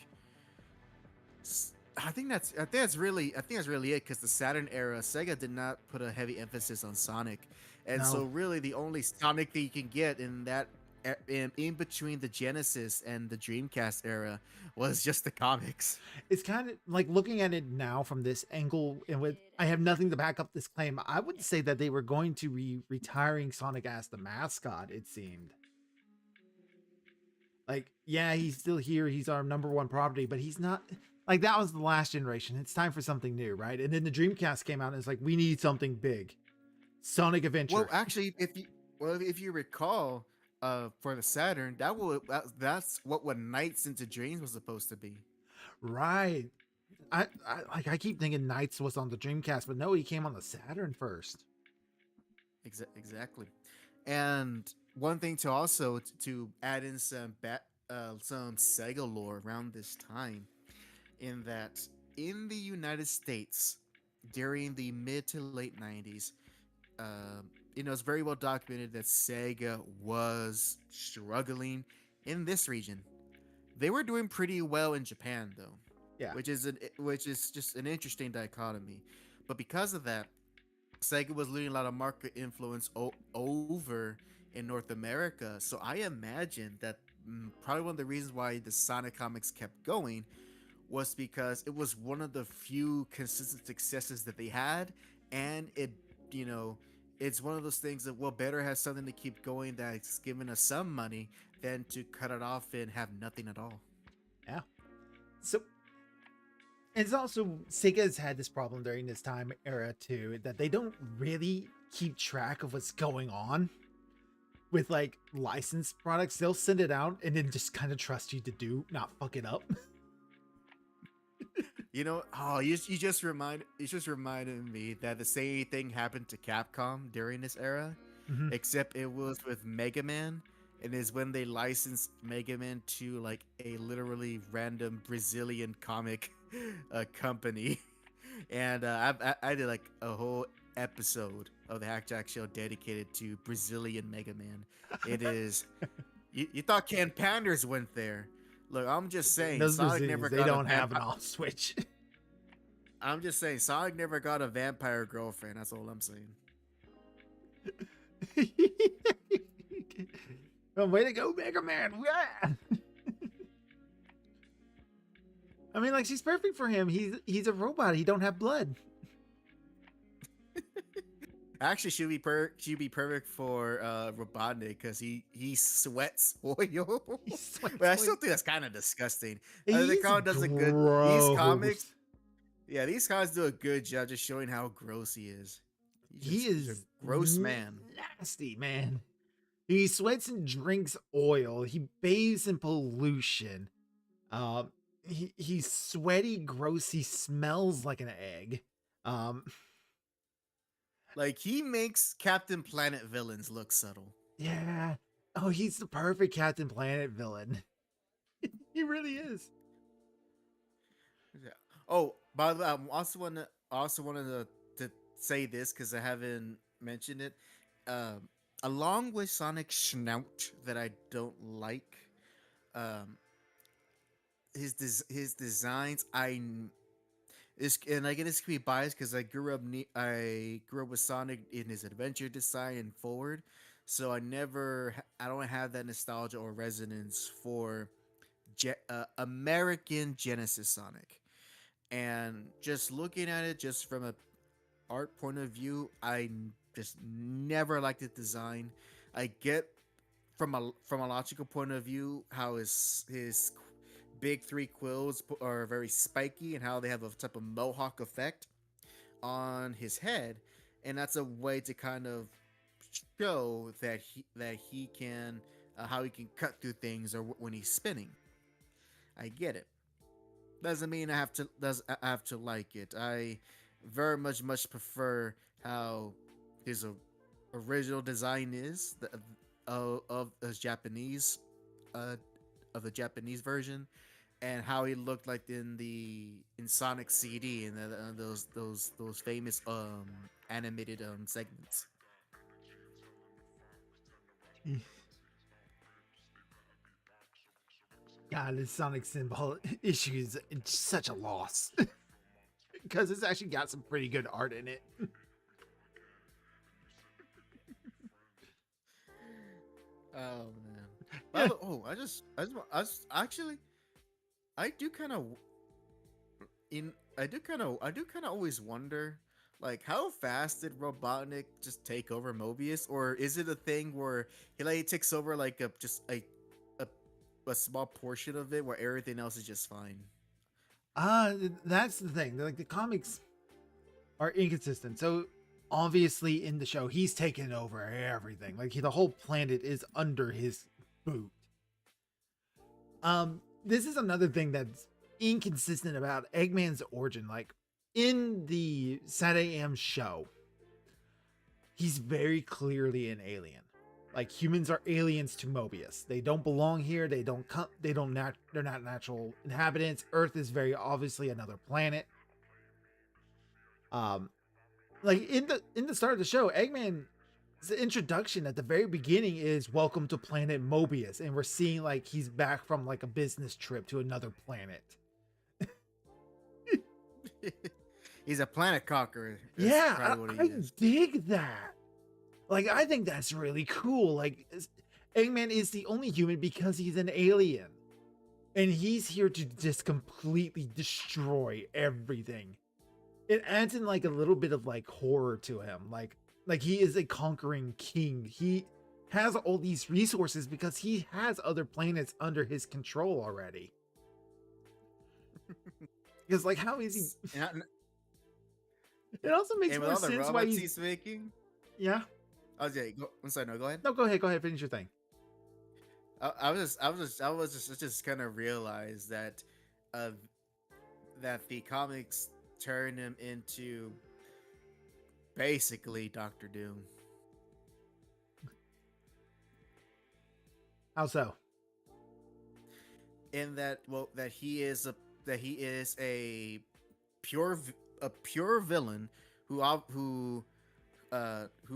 I think that's really it because the Saturn era, Sega did not put a heavy emphasis on Sonic, and so No. really the only Sonic that you can get in that in between the Genesis and the Dreamcast era was just the comics. It's kind of like looking at it now from this angle, and with I have nothing to back up this claim. I would say that they were going to be retiring Sonic as the mascot. It seemed like, yeah, he's still here. He's our number one property, but he's not. Like that was the last generation. It's time for something new, right? And then the Dreamcast came out, and it's like we need something big. Sonic Adventure. Well, actually, if you recall, for the Saturn, that's what Nights into Dreams was supposed to be. Right. I keep thinking Knights was on the Dreamcast, but no, he came on the Saturn first. Exactly. And one thing to also to add in some Sega lore around this time, in that in the United States during the mid to late 90s, it's very well documented that Sega was struggling in this region. They were doing pretty well in Japan though, Yeah. which is just an interesting dichotomy. But because of that, Sega was losing a lot of market influence over in North America. So I imagine that probably one of the reasons why the Sonic comics kept going was because it was one of the few consistent successes that they had, and you know, it's one of those things that, well, better have something to keep going that's giving us some money than to cut it off and have nothing at all. Yeah. So it's also Sega's had this problem during this time era too, that they don't really keep track of what's going on with like licensed products. They'll send it out and then just kind of trust you to not fuck it up. You just reminded me that the same thing happened to Capcom during this era, Mhm. except it was with Mega Man, and is when they licensed Mega Man to like a literally random Brazilian comic company, and I did like a whole episode of the Hack Jack Show dedicated to Brazilian Mega Man. It is you thought Can Panders went there. Look, I'm just saying, Those Sonic Brazilians, never they got don't have an off switch. I'm just saying, Sonic never got a vampire girlfriend. That's all I'm saying. Well, way to go, Mega Man. Yeah. I mean, like, she's perfect for him. He's a robot. He don't have blood. Actually, she'd be perfect for Robotnik because he sweats oil. He sweats But I still oil. think that's kind of disgusting. The He's comic does a good. These comics, gross. yeah, these comics do a good job just showing how gross he is. He's He's a gross man. nasty, man. He sweats and drinks oil. He bathes in pollution. He's sweaty, gross. He smells like an egg. Um, Like he makes Captain Planet villains look subtle. yeah. Oh, he's the perfect Captain Planet villain. He really is. Yeah. Oh, by the way, I also wanted to say this because I haven't mentioned it. Along with Sonic Schnout that I don't like, um, his designs and I get this could be biased because I grew up with Sonic in his adventure design and forward, so I don't have that nostalgia or resonance for American Genesis Sonic. And just looking at it just from a art point of view, just never liked the design. I get from a logical point of view how his big three quills are very spiky and how they have a type of mohawk effect on his head, and that's a way to kind of show that he can how he can cut through things or when he's spinning. I get it. Doesn't mean I have to like it. very much prefer how his original design is of his Japanese uh of the Japanese version, and how he looked like in Sonic CD and those famous animated segments. God, this Sonic symbol issue is such a loss because it's actually got some pretty good art in it. Oh man. Yeah. Actually, I do kind of I do kind of always wonder, like, how fast did Robotnik just take over Mobius, or is it a thing where he like takes over like a, a small portion of it where everything else is just fine? That's the thing. Like the comics are inconsistent. So obviously in the show, he's taken over everything. Like the whole planet is under his boot. This is another thing that's inconsistent about Eggman's origin. Like in the Saturday AM show, he's very clearly an alien. Like humans are aliens to Mobius. They don't belong here. They don't come. They're not natural inhabitants. Earth is very obviously another planet. Um, like in the start of the show, Eggman's introduction at the very beginning is "Welcome to Planet Mobius," and we're seeing like he's back from like a business trip to another planet. He's a planet conqueror. Yeah, I dig that. Like, I think that's really cool. Like, Eggman is the only human because he's an alien. And he's here to just completely destroy everything. It adds in like a little bit of like horror to him. Like he is a conquering king. He has all these resources because he has other planets under his control already. Because like how is he? It also makes more sense why he's making. Yeah. Oh yeah, I'm sorry. No, go ahead. No, go ahead. Go ahead. Finish your thing. I was just kind of realized that, that the comics turn him into basically Doctor Doom. How so? In that, well, that he is a pure villain who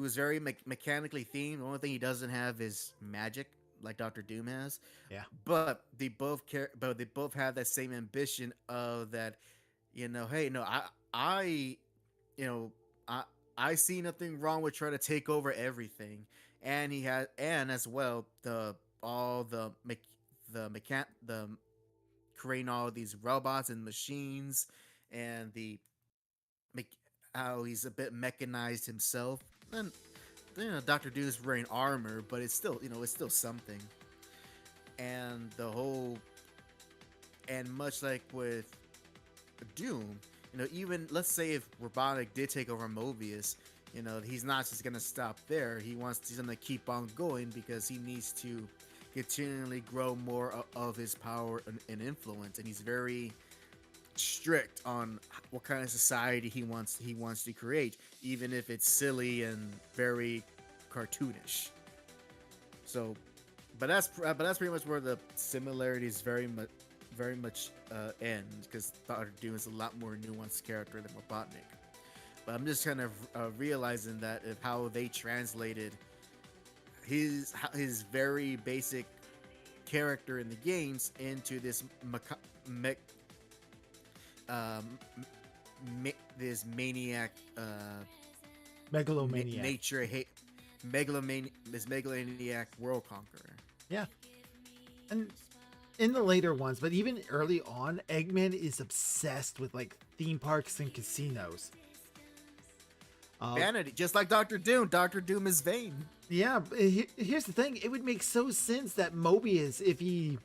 is very mechanically themed. The only thing he doesn't have is magic, like Doctor Doom has. Yeah. But they both care. But they both have that same ambition of that. Hey, no, I see nothing wrong with trying to take over everything, and he has, and as well the creating all these robots and machines, and how he's a bit mechanized himself. And Doctor Doom's wearing armor, but it's still something. And much like with Doom, even let's say if Robotnik did take over Mobius, he's not just gonna stop there. He's gonna keep on going because he needs to continually grow more of his power and influence, and he's very strict on what kind of society he wants to create, even if it's silly and very cartoonish. So, but that's pretty much where the similarities very much end, because Doctor Doom is a lot more nuanced character than Robotnik. But I'm just kind of realizing that of how they translated his very basic character in the games into this this maniac, Megalomaniac. This megalomaniac world conqueror. Yeah. And in the later ones, but even early on, Eggman is obsessed with like theme parks and casinos. Vanity, just like Doctor Doom. Doctor Doom is vain. Yeah, here's the thing. It would make so sense that Mobius, if he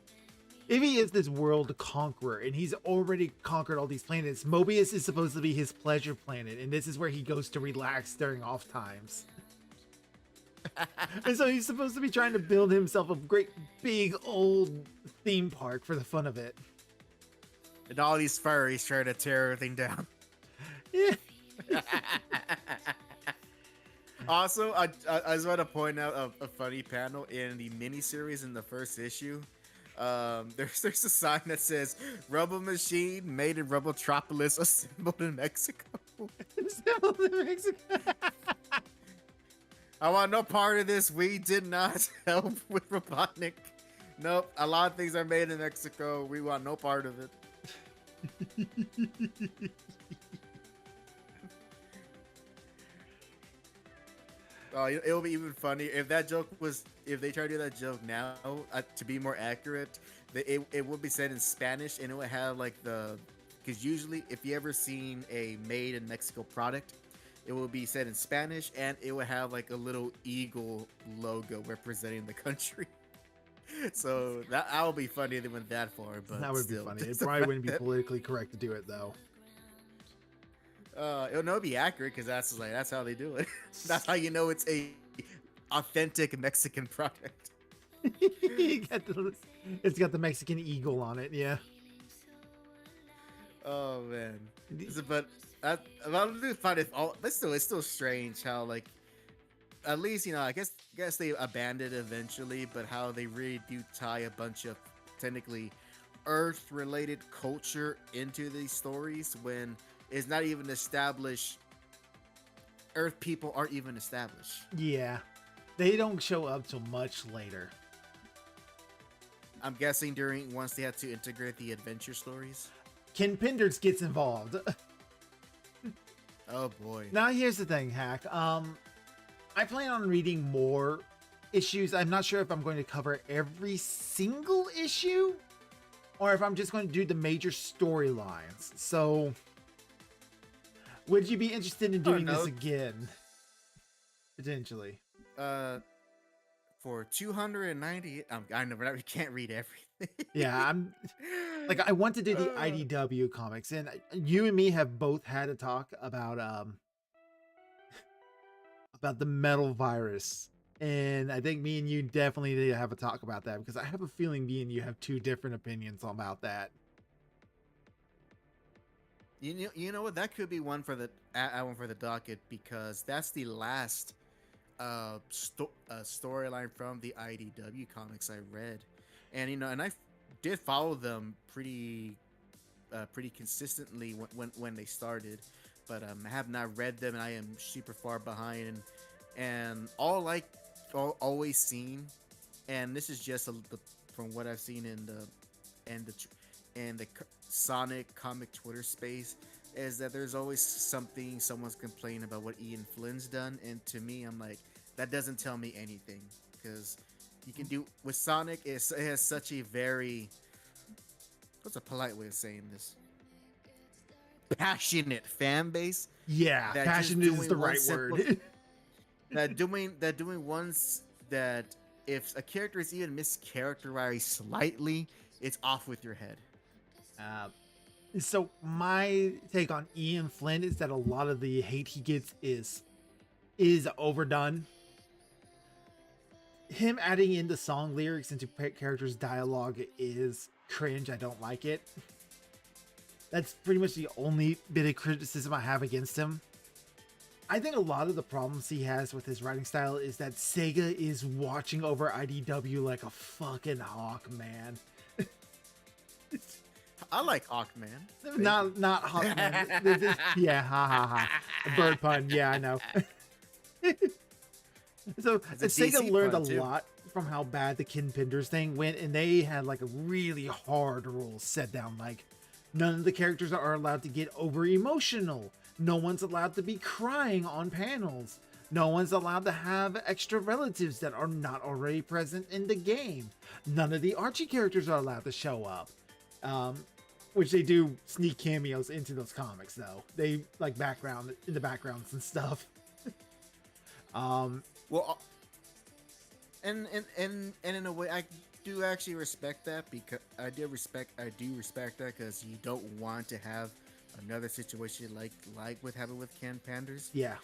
is this world conqueror and he's already conquered all these planets, Mobius is supposed to be his pleasure planet, and this is where he goes to relax during off times. And so he's supposed to be trying to build himself a great big old theme park for the fun of it. And all these furries try to tear everything down. Yeah. Also, I just want to point out a funny panel in the miniseries in the first issue. There's a sign that says "Rubble Machine made in Rubbletropolis, assembled in Mexico." Still in Mexico. I want no part of this. We did not help with Robotnik. Nope, a lot of things are made in Mexico. We want no part of it. Oh, it'll be even funny if that joke was if they try to do that joke now to be more accurate. It would be said in Spanish and it would have like because usually if you ever seen a made in Mexico product, it will be said in Spanish and it would have like a little eagle logo representing the country. So that will be funny if they went that far, but That would still, be funny. It probably wouldn't be politically correct to do it though. It'll be accurate because that's how they do it. That's how you know it's a authentic Mexican product. It's got the Mexican eagle on it. Yeah. Oh man, but I find it all. But still, it's still strange how like at least I guess they abandoned it eventually, but how they really do tie a bunch of technically Earth-related culture into these stories when it's not even established. Earth people aren't even established. Yeah, they don't show up till much later. I'm guessing once they had to integrate the adventure stories. Ken Penders gets involved. Oh boy. Now here's the thing, Hack. I plan on reading more issues. I'm not sure if I'm going to cover every single issue or if I'm just going to do the major storylines. So would you be interested in doing this again? Potentially. For 290, I know we can't read everything. Yeah, I want to do the IDW comics, and you and me have both had a talk about the metal virus, and I think me and you definitely need to have a talk about that because I have a feeling me and you have two different opinions about that. You know what? That could be one for the docket because that's the last storyline from the IDW comics I read, and and I did follow them pretty consistently when they started, but I have not read them and I am super far behind and always seen, and this is just from what I've seen in the Sonic comic Twitter space is that there's always someone's complaining about what Ian Flynn's done, and to me I'm like, that doesn't tell me anything because you can do with Sonic it has such a very, what's a polite way of saying this, passionate fan base. Yeah, passionate is the right word. that doing ones that if a character is even mischaracterized slightly, it's off with your head. So my take on Ian Flynn is that a lot of the hate he gets is overdone. Him adding in the song lyrics into characters' dialogue is cringe. I don't like it. That's pretty much the only bit of criticism I have against him. I think a lot of the problems he has with his writing style is that Sega is watching over IDW like a fucking hawk, man. I like Hawkman. Not Hawkman. Yeah, ha ha ha. Bird pun. Yeah, I know. So Sega learned a lot from how bad the Ken Penders thing went, and they had like a really hard rule set down. Like, none of the characters are allowed to get over emotional. No one's allowed to be crying on panels. No one's allowed to have extra relatives that are not already present in the game. None of the Archie characters are allowed to show up. Which they do sneak cameos into those comics, though. They like in the backgrounds and stuff. Well, and in a way, I do actually respect that because I do respect that because you don't want to have another situation like what happened with Ken Penders. Yeah,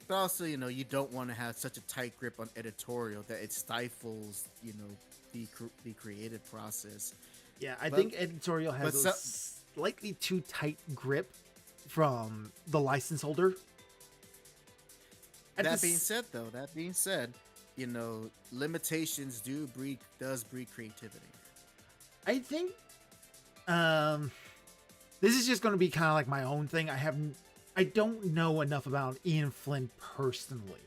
but also you don't want to have such a tight grip on editorial that it stifles the creative process. Yeah, I think editorial has a slightly too tight grip from the license holder. That being said, though, that being said, limitations does breed creativity. I think um, this is just going to be kind of like my own thing. I don't know enough about Ian Flynn personally.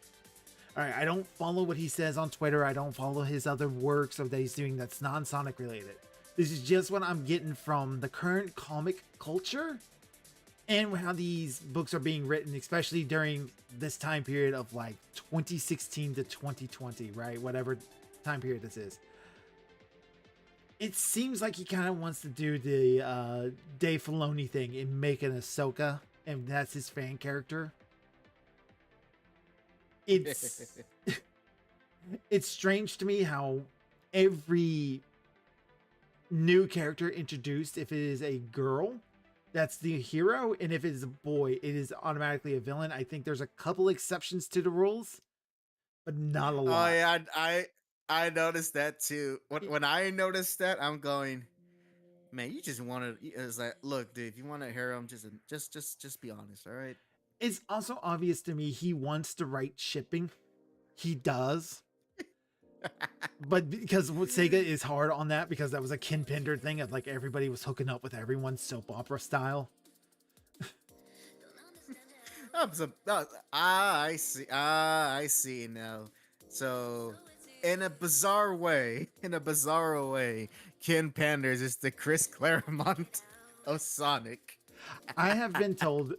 All right, I don't follow what he says on Twitter. I don't follow his other works or that he's doing that's non-Sonic related. This is just what I'm getting from the current comic culture and how these books are being written, especially during this time period of like 2016 to 2020, right? Whatever time period this is. It seems like he kind of wants to do the Dave Filoni thing and make an Ahsoka, and that's his fan character. It's it's strange to me how every new character introduced, if it is a girl, that's the hero, and if it is a boy, it is automatically a villain. I think there's a couple exceptions to the rules, but not a lot. Oh yeah, I noticed that too. When I noticed that, I'm going, man, you just wanted. It's like, look, dude, if you want a hero, just be honest, all right? It's also obvious to me he wants to write shipping. He does. But because Sega is hard on that, because that was a Ken Pender thing of like everybody was hooking up with everyone soap opera style. I see. I see now. So, in a bizarre way, Ken Panders is the Chris Claremont of Sonic. I have been told.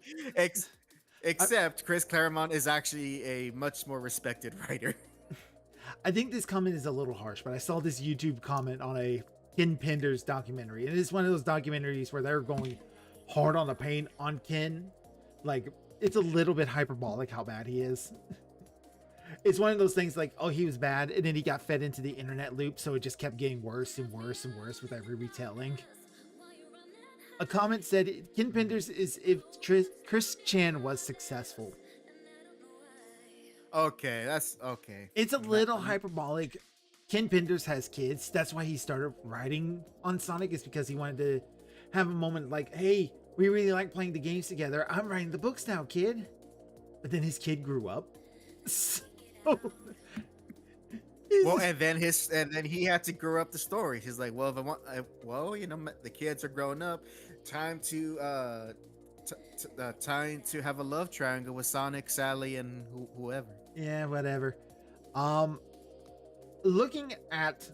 Except Chris Claremont is actually a much more respected writer. I think this comment is a little harsh, but I saw this YouTube comment on a Ken Penders documentary. And it's one of those documentaries where they're going hard on the paint on Ken. Like, it's a little bit hyperbolic how bad he is. It's one of those things like, oh, he was bad, and then he got fed into the internet loop, so it just kept getting worse and worse and worse with every retelling. A comment said, Ken Penders is if Chris Chan was successful. Okay, that's okay. It's a little hyperbolic. Ken Penders has kids. That's why he started writing on Sonic, is because he wanted to have a moment like, hey, we really like playing the games together. I'm writing the books now, kid. But then his kid grew up. So... well, and then he had to grow up the story. He's like, well, if I want, the kids are growing up. Time to have a love triangle with Sonic, Sally, and whoever. Yeah, whatever. Looking at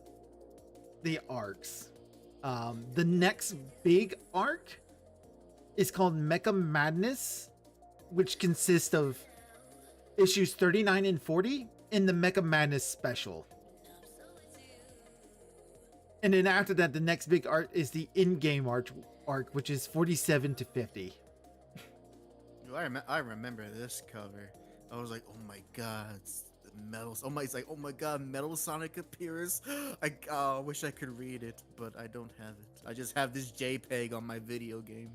the arcs, the next big arc is called Mecha Madness, which consists of issues 39 and 40 in the Mecha Madness special. And then after that, the next big arc is the in-game arc, which is 47 to 50. I remember this cover. I was like, oh my god, it's the metal. It's like, oh my god, Metal Sonic appears. I wish I could read it, but I don't have it. I just have this JPEG on my video game.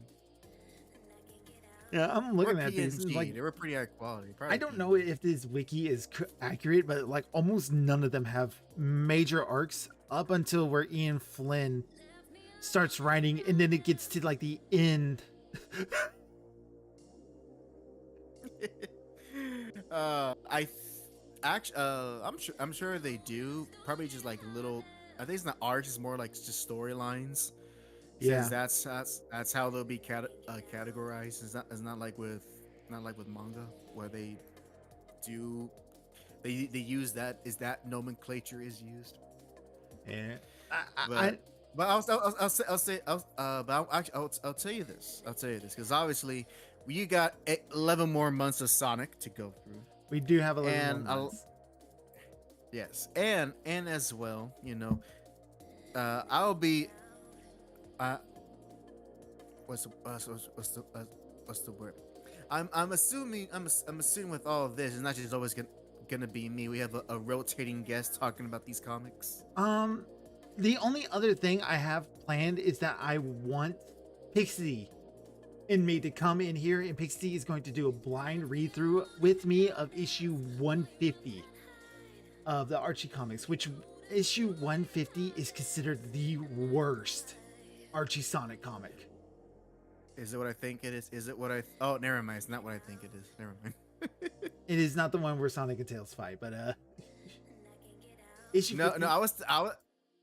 Yeah, I'm looking at these. Like, they were pretty high quality. I don't know if this wiki is accurate, but like almost none of them have major arcs up until where Ian Flynn starts writing, and then it gets to like the end. I'm sure they do. Probably just like little. I think it's not arcs. It's more like just storylines. Yeah, that's how they'll be categorized. It's not like with manga where they use that. Is that nomenclature is used? Yeah, I'll tell you this because obviously you got 11 more months of Sonic to go through. We do have 11 more months. Yes, and as well, I'll be. What's the word? I'm assuming with all of this, it's not just always gonna be me. We have a rotating guest talking about these comics. The only other thing I have planned is that I want Pixie and me to come in here, and Pixie is going to do a blind read through with me of issue 150 of the Archie comics, which issue 150 is considered the worst Archie Sonic comic. Is it what I think it is? Is it what I? Oh, never mind. It's not what I think it is. Never mind. It is not the one where Sonic and Tails fight, but issue No, no. 50.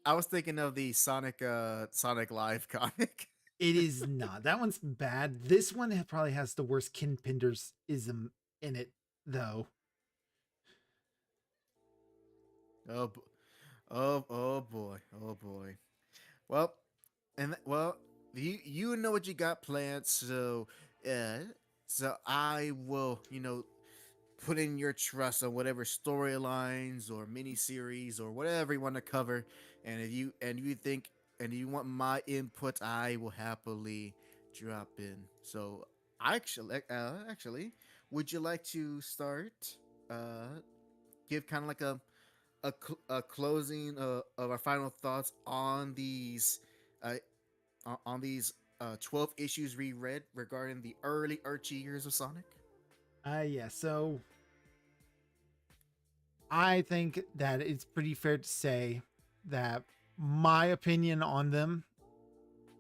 I was thinking of the Sonic Live comic. It is not. That one's bad. This one probably has the worst Kin Penders ism in it, though. Oh, oh boy, oh boy. Well, well, you know what you got planned, so uh, so I will, put in your trust on whatever storylines or miniseries or whatever you want to cover, and if you think and you want my input, I will happily drop in. So, actually, would you like to start? Give kind of like a closing of our final thoughts on these uh, 12 issues we read regarding the early Archie years of Sonic. Yeah, so I think that it's pretty fair to say that my opinion on them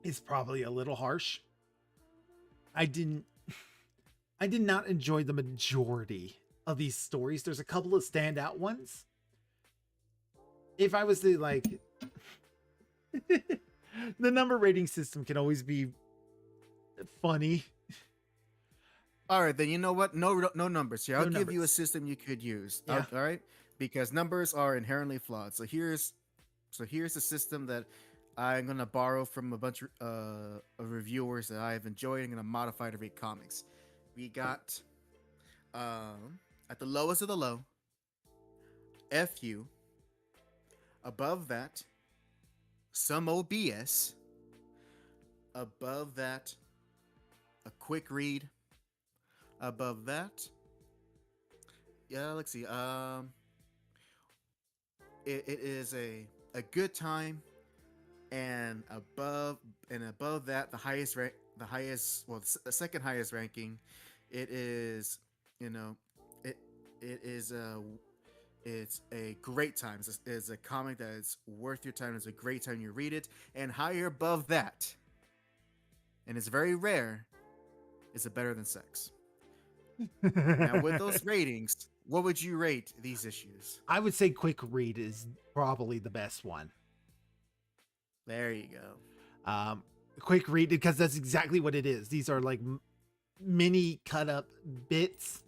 is probably a little harsh. I didn't I did not enjoy the majority of these stories. There's a couple of standout ones. If I was to like the number rating system can always be funny. All right, then you know what? No numbers here. I'll No give you a numbers. system you could use. Yeah. All right, because numbers are inherently flawed. So here's a system that I'm gonna borrow from a bunch of reviewers that I have enjoyed. I'm gonna modify to read comics. We got at the lowest of the low, FU. Above that, some OBS. Above that, a quick read. Above that, yeah, let's see. It is a good time, and above that, the second highest ranking, it is, you know, it it is it's a great time. It's a comic that is worth your time. It's a great time you read it, and higher above that, and it's very rare. Is it better than sex? Now, with those ratings, what would you rate these issues? I would say quick read is probably the best one. There you go. Quick read because that's exactly what it is. These are like mini cut up bits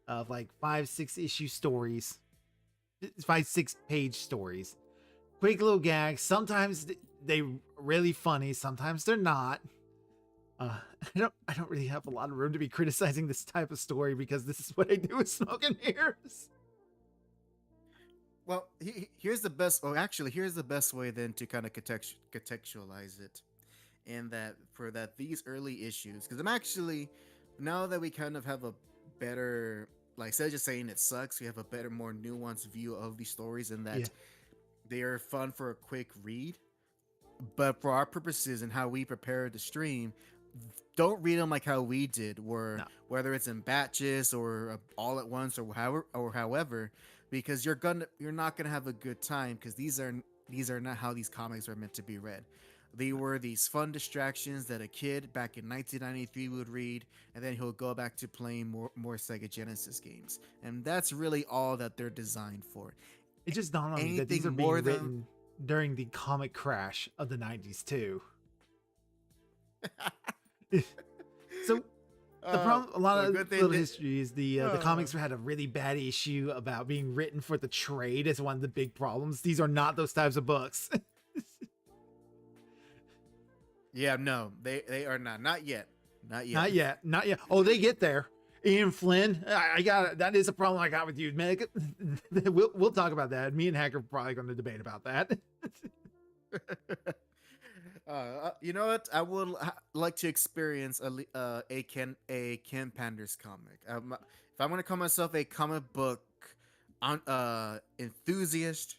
of like 5-6 issue stories, 5-6 page stories, quick little gags. Sometimes they really funny, sometimes they're not. I don't really have a lot of room to be criticizing this type of story because this is what I do with Smoke and Mirrors. Well, here's the best. Oh, actually, here's the best way then to kind of contextualize it, and that for that these early issues, because I'm actually now that we kind of have a better, like instead of just saying it sucks, we have a better, more nuanced view of these stories, and that they are fun for a quick read. But for our purposes and how we prepare the stream, don't read them like how we did, where No. whether it's in batches or all at once or however, because you're not gonna have a good time because these are not how these comics are meant to be read. They were these fun distractions that a kid back in 1993 would read, and then he'll go back to playing more Sega Genesis games, and that's really all that they're designed for. It just dawned on me that these are Anything being more than written during the comic crash of the 90s too. So the problem, a lot of good thing little that- history is the comics had a really bad issue about being written for the trade as one of the big problems. These are not those types of books. Yeah, no, they are not yet. Not yet. Oh, they get there. Ian Flynn, I got it. That is a problem I got with you, man. We'll talk about that. Me and Hack are probably going to debate about that. You know what? I would like to experience a Ken Panders comic. If I'm gonna call myself a comic book enthusiast,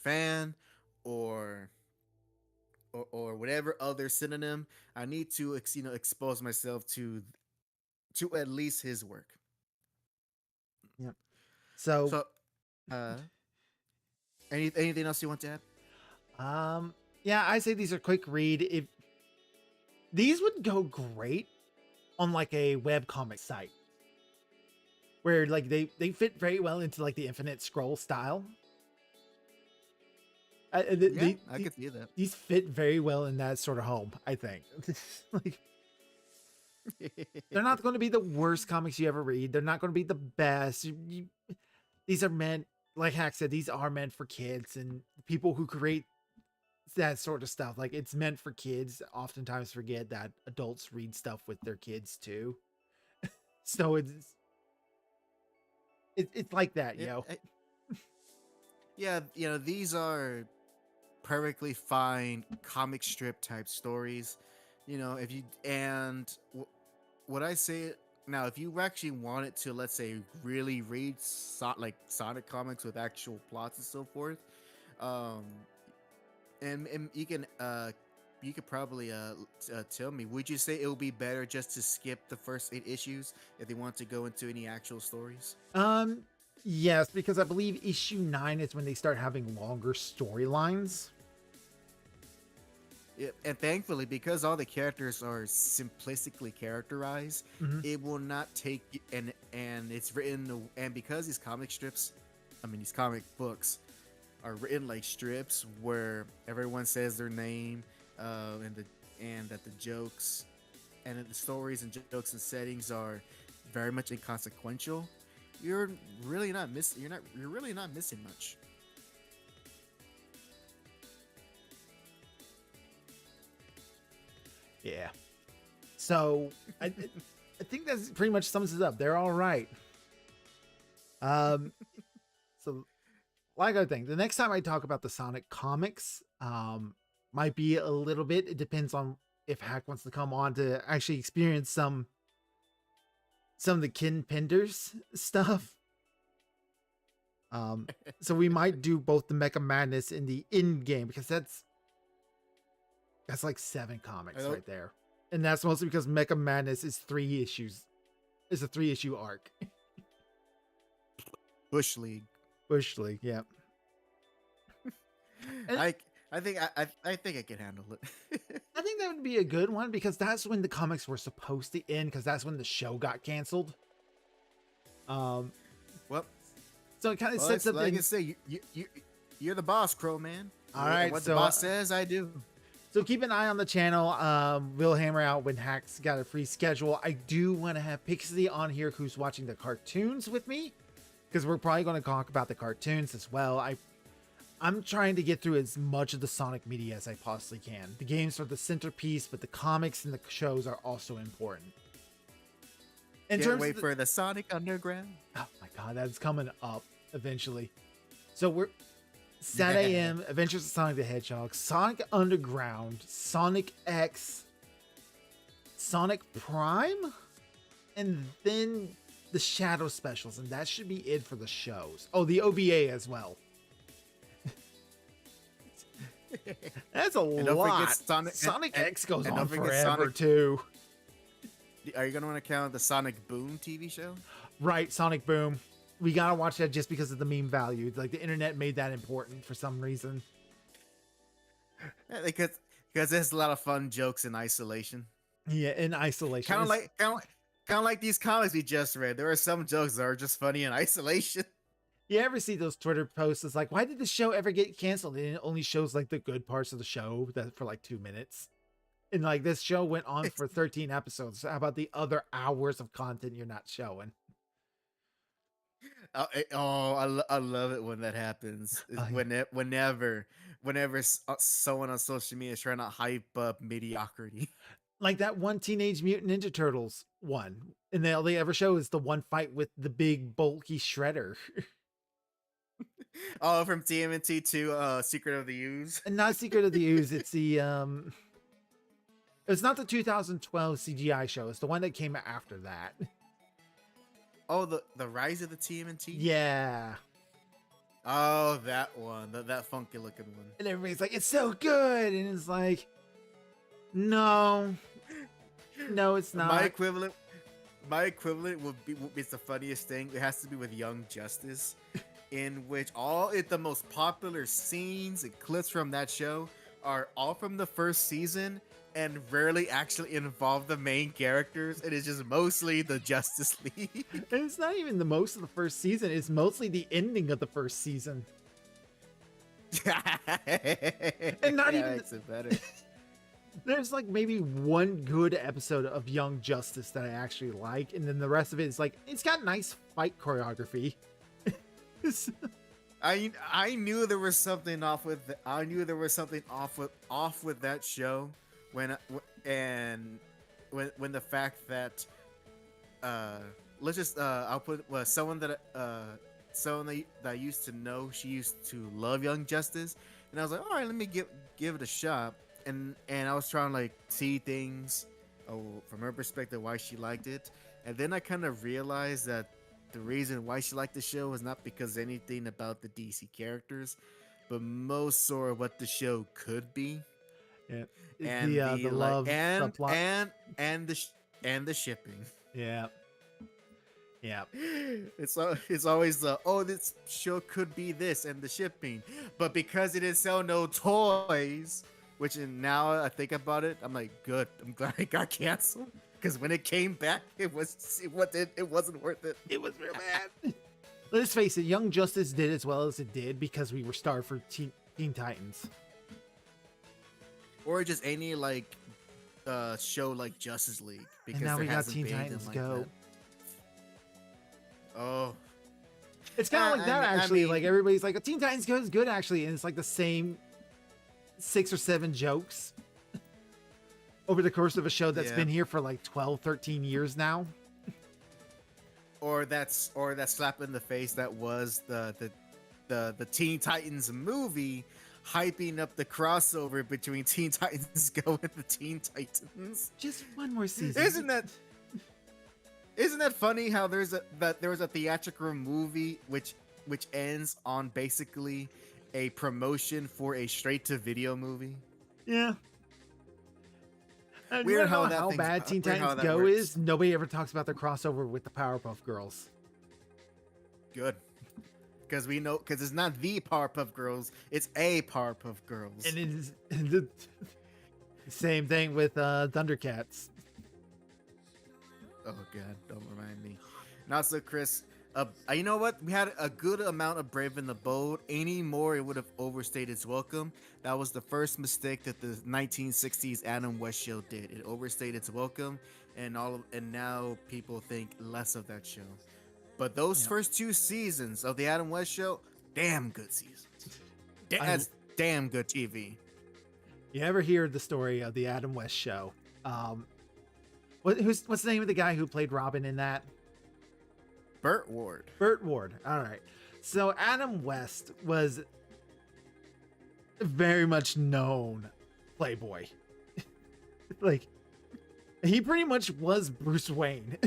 fan, or whatever other synonym, I need to expose myself to at least his work. Yep. So, So, uh, anything else you want to add? yeah, I say these are quick read. If these would go great on like a web comic site where like they fit very well into like the Infinite Scroll style. Yeah, I could see that. These fit very well in that sort of home, I think. Like they're not going to be the worst comics you ever read. They're not going to be the best. These are meant, like Hack said, these are meant for kids and people who create that sort of stuff. Like it's meant for kids. Oftentimes forget that adults read stuff with their kids too. So it's like that, yo. Yeah, these are perfectly fine comic strip type stories. If you what I say now, if you actually wanted to, let's say, really read like Sonic comics with actual plots and so forth, um, and you could probably tell me, would you say it would be better just to skip the first 8 issues if they want to go into any actual stories? Yes, because I believe issue 9 is when they start having longer storylines. Yeah, and thankfully, because all the characters are simplistically characterized, it will not take and it's written, and because these comic strips, these comic books are written like strips where everyone says their name, and that the jokes and that the stories and jokes and settings are very much inconsequential. You're really not missing much. Yeah. So I think that's pretty much sums it up. They're all right. So like I think the next time I talk about the Sonic comics, might be a little bit. It depends on if Hack wants to come on to actually experience some of the Kin Penders stuff. So we might do both the Mecha Madness and the in game because that's like 7 comics right there. And that's mostly because Mecha Madness is 3 issues. It's a 3-issue arc. Bush League. Yeah. I think I can handle it. I think that would be a good one because that's when the comics were supposed to end because that's when the show got canceled. Well, so it kind of sets up. Like I say, you're the boss, Crow Man. All right, what the boss says, I do. So keep an eye on the channel. We'll hammer out when Hack's got a free schedule. I do want to have Pixie on here who's watching the cartoons with me because we're probably going to talk about the cartoons as well. I'm trying to get through as much of the Sonic media as I possibly can. The games are the centerpiece, but the comics and the shows are also important. Can't wait for the Sonic Underground. Oh my god, that's coming up eventually. So we're Sat AM, Adventures of Sonic the Hedgehog, Sonic Underground, Sonic X, Sonic Prime, and then the Shadow specials, and that should be it for the shows. Oh, the OVA as well. That's a lot. Sonic X goes on forever too. Are you going to want to count the Sonic Boom TV show? Right, Sonic Boom. We gotta watch that just because of the meme value. Like the internet made that important for some reason. Yeah, because there's a lot of fun jokes in isolation. Yeah, in isolation. Kind of like these comics we just read. There are some jokes that are just funny in isolation. You ever see those Twitter posts? It's like, why did the show ever get canceled? And it only shows like the good parts of the show that for like 2 minutes. And like this show went on for 13 episodes. How about the other hours of content you're not showing? I love it when that happens. Whenever someone on social media is trying to hype up mediocrity. Like that one Teenage Mutant Ninja Turtles one. And all they ever show is the one fight with the big bulky Shredder. Oh, from TMNT to Secret of the Ooze. And not Secret of the Ooze, it's the it's not the 2012 CGI show, it's the one that came after that. Oh, the Rise of the TMNT? Yeah. Oh, that one. That funky looking one. And everybody's like, it's so good. And it's like, no, it's not. My equivalent would be it's the funniest thing. It has to be with Young Justice, in which the most popular scenes and clips from that show are all from the first season, and rarely actually involve the main characters. It is just mostly the Justice League. And it's not even the most of the first season, it's mostly the ending of the first season. And not even makes it better. there's like maybe one good episode of Young Justice that I actually like, and then the rest of it is like it's got nice fight choreography. I knew there was something off with off with that show when when the fact that let's just I'll put someone that I used to know, she used to love Young Justice, and I was like, all right, let me give it a shot, and I was trying to like see things from her perspective why she liked it, and then I kind of realized that the reason why she liked the show was not because anything about the DC characters, but most sort of what the show could be. Yeah, And the love subplot. and the shipping. Yeah, yeah. It's always the, oh, this show could be this, and the shipping, but because it didn't sell no toys, which now I think about it, I'm like, good. I'm glad it got canceled, because when it came back, it wasn't worth it. It was real bad. Let's face it, Young Justice did as well as it did because we were starved for Teen Titans. Or just any like show like Justice League, because And now there we got hasn't Teen been Titans like Go. that. Oh, It's kind of like that, actually. I mean, like everybody's like, Teen Titans Go is good, actually, and it's like the same 6 or 7 jokes over the course of a show that's been here for like 12, 13 years now. or that slap in the face that was the Teen Titans movie, hyping up the crossover between Teen Titans Go and the Teen Titans. Just one more season. Isn't that funny how there was a theatrical movie which ends on basically a promotion for a straight to video movie? Yeah. And Weird you know how how bad Teen Titans Go works. is. Nobody ever talks about their crossover with the Powerpuff Girls. Good. Because it's not the Powerpuff Girls, it's a Powerpuff Girls. And it is the same thing with Thundercats. Oh god, don't remind me. Not so, Chris. You know what? We had a good amount of Brave and the Bold. Any more, it would have overstayed its welcome. That was the first mistake that the 1960s Adam West show did. It overstayed its welcome, and now people think less of that show. But those first 2 seasons of the Adam West show, damn good seasons. That's damn good TV. You ever hear the story of the Adam West show? What's the name of the guy who played Robin in that? Burt Ward. Burt Ward. All right. So Adam West was very much known playboy. Like, he pretty much was Bruce Wayne.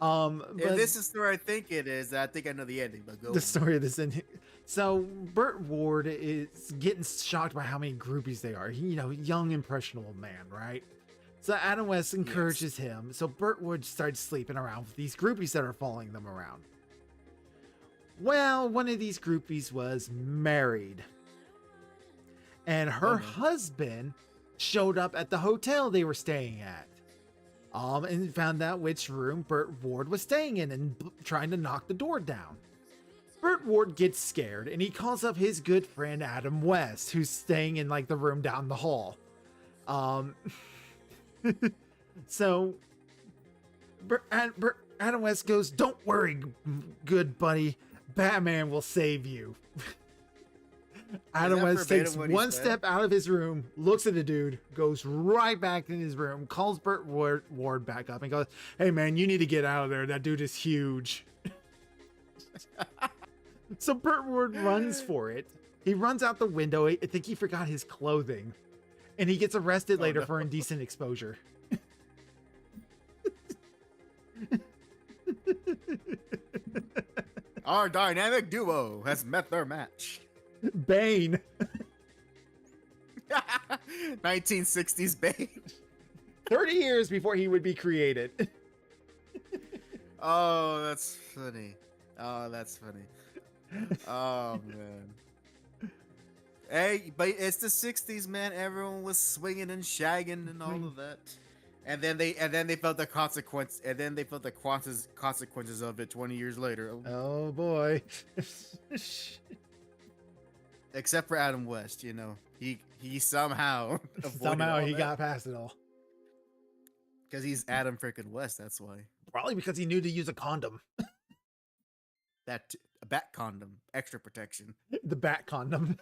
If this is where I think it is, I think I know the ending, but go the on. story of this ending. So Burt Ward is getting shocked by how many groupies they are. He, young impressionable man, right? So Adam West encourages him. So Burt Ward starts sleeping around with these groupies that are following them around. Well, one of these groupies was married, and her husband showed up at the hotel they were staying at. And found out which room Burt Ward was staying in and trying to knock the door down. Burt Ward gets scared and he calls up his good friend Adam West, who's staying in like the room down the hall. So Adam West goes, "Don't worry, good buddy. Batman will save you." Adam West takes one step out of his room, looks at the dude, goes right back in his room, calls Burt Ward back up and goes, "Hey man, you need to get out of there. That dude is huge." So Burt Ward runs for it. He runs out the window. I think he forgot his clothing. And he gets arrested later for indecent exposure. Our dynamic duo has met their match. Bane. 1960s Bane. 30 years before he would be created. Oh, that's funny. Oh, man. Hey, but it's the '60s, man. Everyone was swinging and shagging and all Swing. of that. And then they felt the consequence. And then they felt the consequences of it 20 years later. Oh boy. Except for Adam West, you know, he somehow avoided Somehow all he that. got past it all. Because he's Adam freaking West. That's why. Probably because he knew to use a condom. A bat condom, extra protection. The bat condom.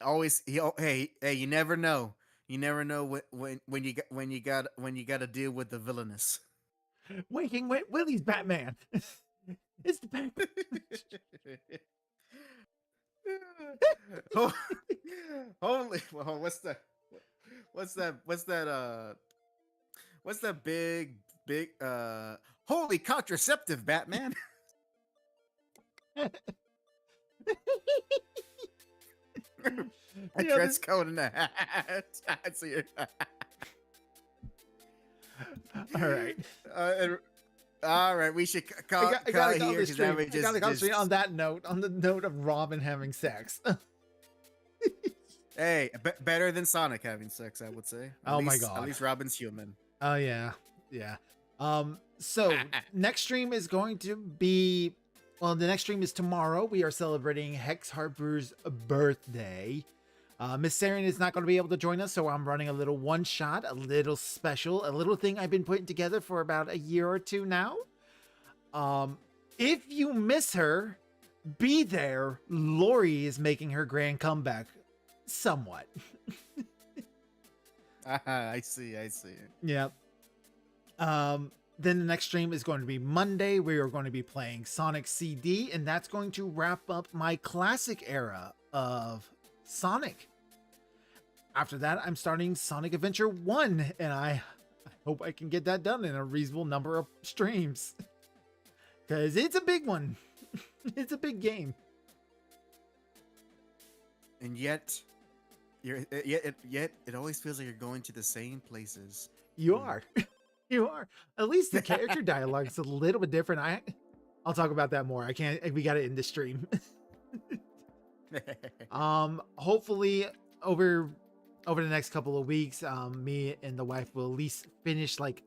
Always, hey, you never know. You never know when you got to deal with the villainous. Waking Willie's Batman. It's the Batman. Holy, well, what's that big holy contraceptive Batman? A dress code and a hat. I see it. All right. All right, we should call I gotta it call here this stream. I gotta call just stream on that note. On the note of Robin having sex. hey, better than Sonic having sex, I would say. Oh my God. At least Robin's human. Oh yeah, yeah. So next stream is going to be, well, the next stream is tomorrow. We are celebrating Hex Harper's birthday. Miss Saren is not going to be able to join us, so I'm running a little one shot, a little special, a little thing I've been putting together for about a year or two now. If you miss her, be there. Lori is making her grand comeback, somewhat. I see. Yep. Then the next stream is going to be Monday. We are going to be playing Sonic CD, and that's going to wrap up my classic era of Sonic. After that, I'm starting Sonic Adventure 1, and I hope I can get that done in a reasonable number of streams. Because it's a big one. It's a big game. And yet it always feels like you're going to the same places. You are. You are. At least the character dialogue is a little bit different. I'll talk about that more. We got it in the stream. Hopefully over the next couple of weeks, me and the wife will at least finish like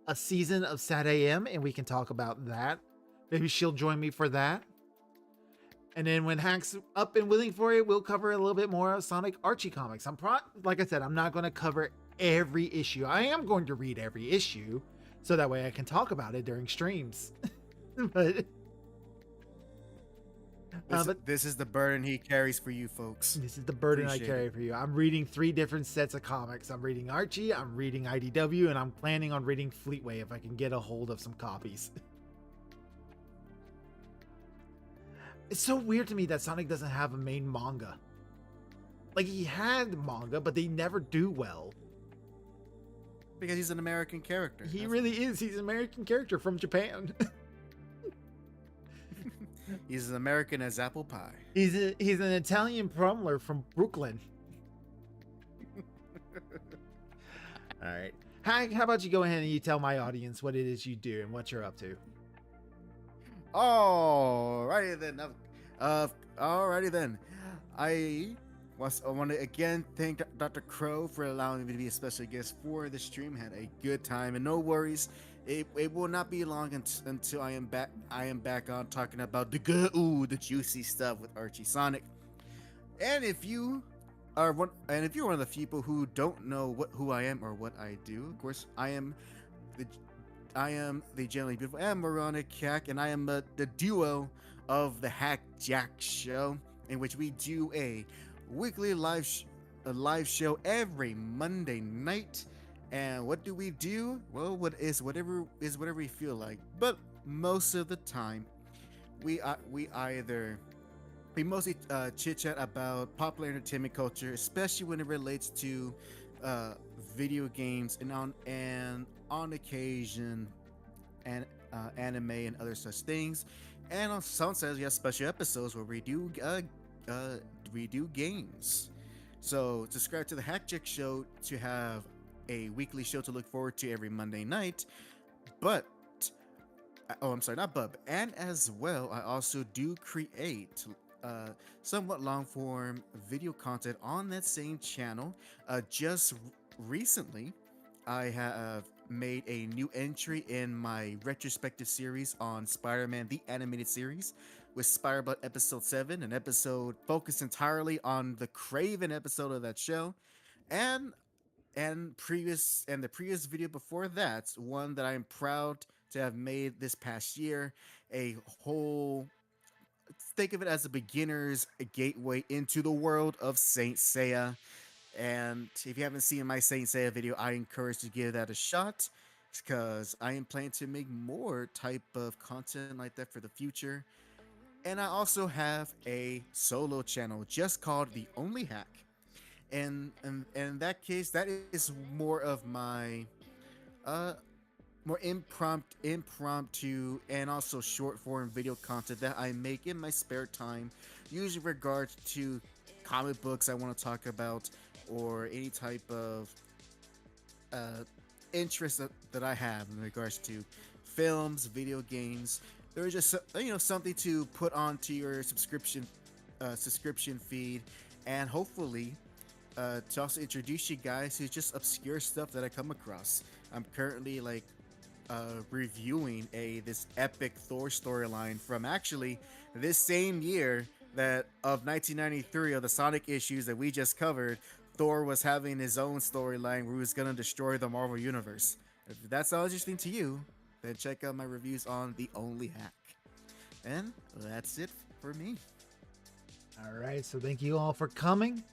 a season of Sad AM, and we can talk about that. Maybe she'll join me for that. And then when Hack's up and willing for it, we'll cover a little bit more of Sonic Archie comics. Like I said, I'm not going to cover every issue. I am going to read every issue, so that way I can talk about it during streams. But this is the burden he carries for you folks. This is the burden Appreciate I carry for you. I'm reading 3 different sets of comics. I'm reading Archie, I'm reading IDW, and I'm planning on reading Fleetway if I can get a hold of some copies. It's so weird to me that Sonic doesn't have a main manga. Like, he had manga, but they never do well. Because he's an American character. He really is. He's an American character from Japan. He's as American as apple pie. He's an Italian Prumler from Brooklyn. All right. Hank, how about you go ahead and you tell my audience what it is you do and what you're up to? Alrighty then. I want to again thank Dr. Crow for allowing me to be a special guest for the stream. Had a good time, and no worries, it will not be long until I am back. I am back on talking about the juicy stuff with Archie Sonic. And if you are one of the people who don't know who I am or what I do, of course, I am the generally beautiful and moronic Hack, and I am the duo of the Hack Jack Show, in which we do a weekly live show every Monday night. And what do we do? Well, whatever we feel like. But most of the time, we mostly chit chat about popular entertainment culture, especially when it relates to video games, and on occasion and anime and other such things. And on sometimes we have special episodes where we do games. So subscribe to the Hackjack Show to have a weekly show to look forward to every Monday night. And as well, I also do create somewhat long form video content on that same channel. Just recently, I have made a new entry in my retrospective series on Spider-Man the animated series with Spider-Bot episode 7, an episode focused entirely on the Craven episode of that show. And the previous video before that, one that I'm proud to have made this past year, a whole, think of it as a beginner's gateway into the world of Saint Seiya. And if you haven't seen my Saint Seiya video, I encourage you to give that a shot because I am planning to make more type of content like that for the future. And I also have a solo channel just called The Only Hack. And in that case, that is more of my uh more impromptu and also short form video content that I make in my spare time, usually regards to comic books I want to talk about or any type of uh, interest that I have in regards to films, video games. There's just something to put onto your subscription feed, and hopefully to also introduce you guys to just obscure stuff that I come across. I'm currently reviewing this epic Thor storyline from actually this same year that of 1993 of the Sonic issues that we just covered. Thor was having his own storyline where he was gonna destroy the Marvel universe. If that sounds interesting to you, then check out my reviews on The Only Hack. And that's it for me. All right, so thank you all for coming.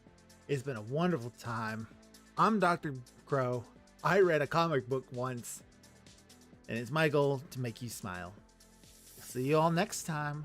It's been a wonderful time. I'm Dr. Crow. I read a comic book once, and it's my goal to make you smile. See you all next time.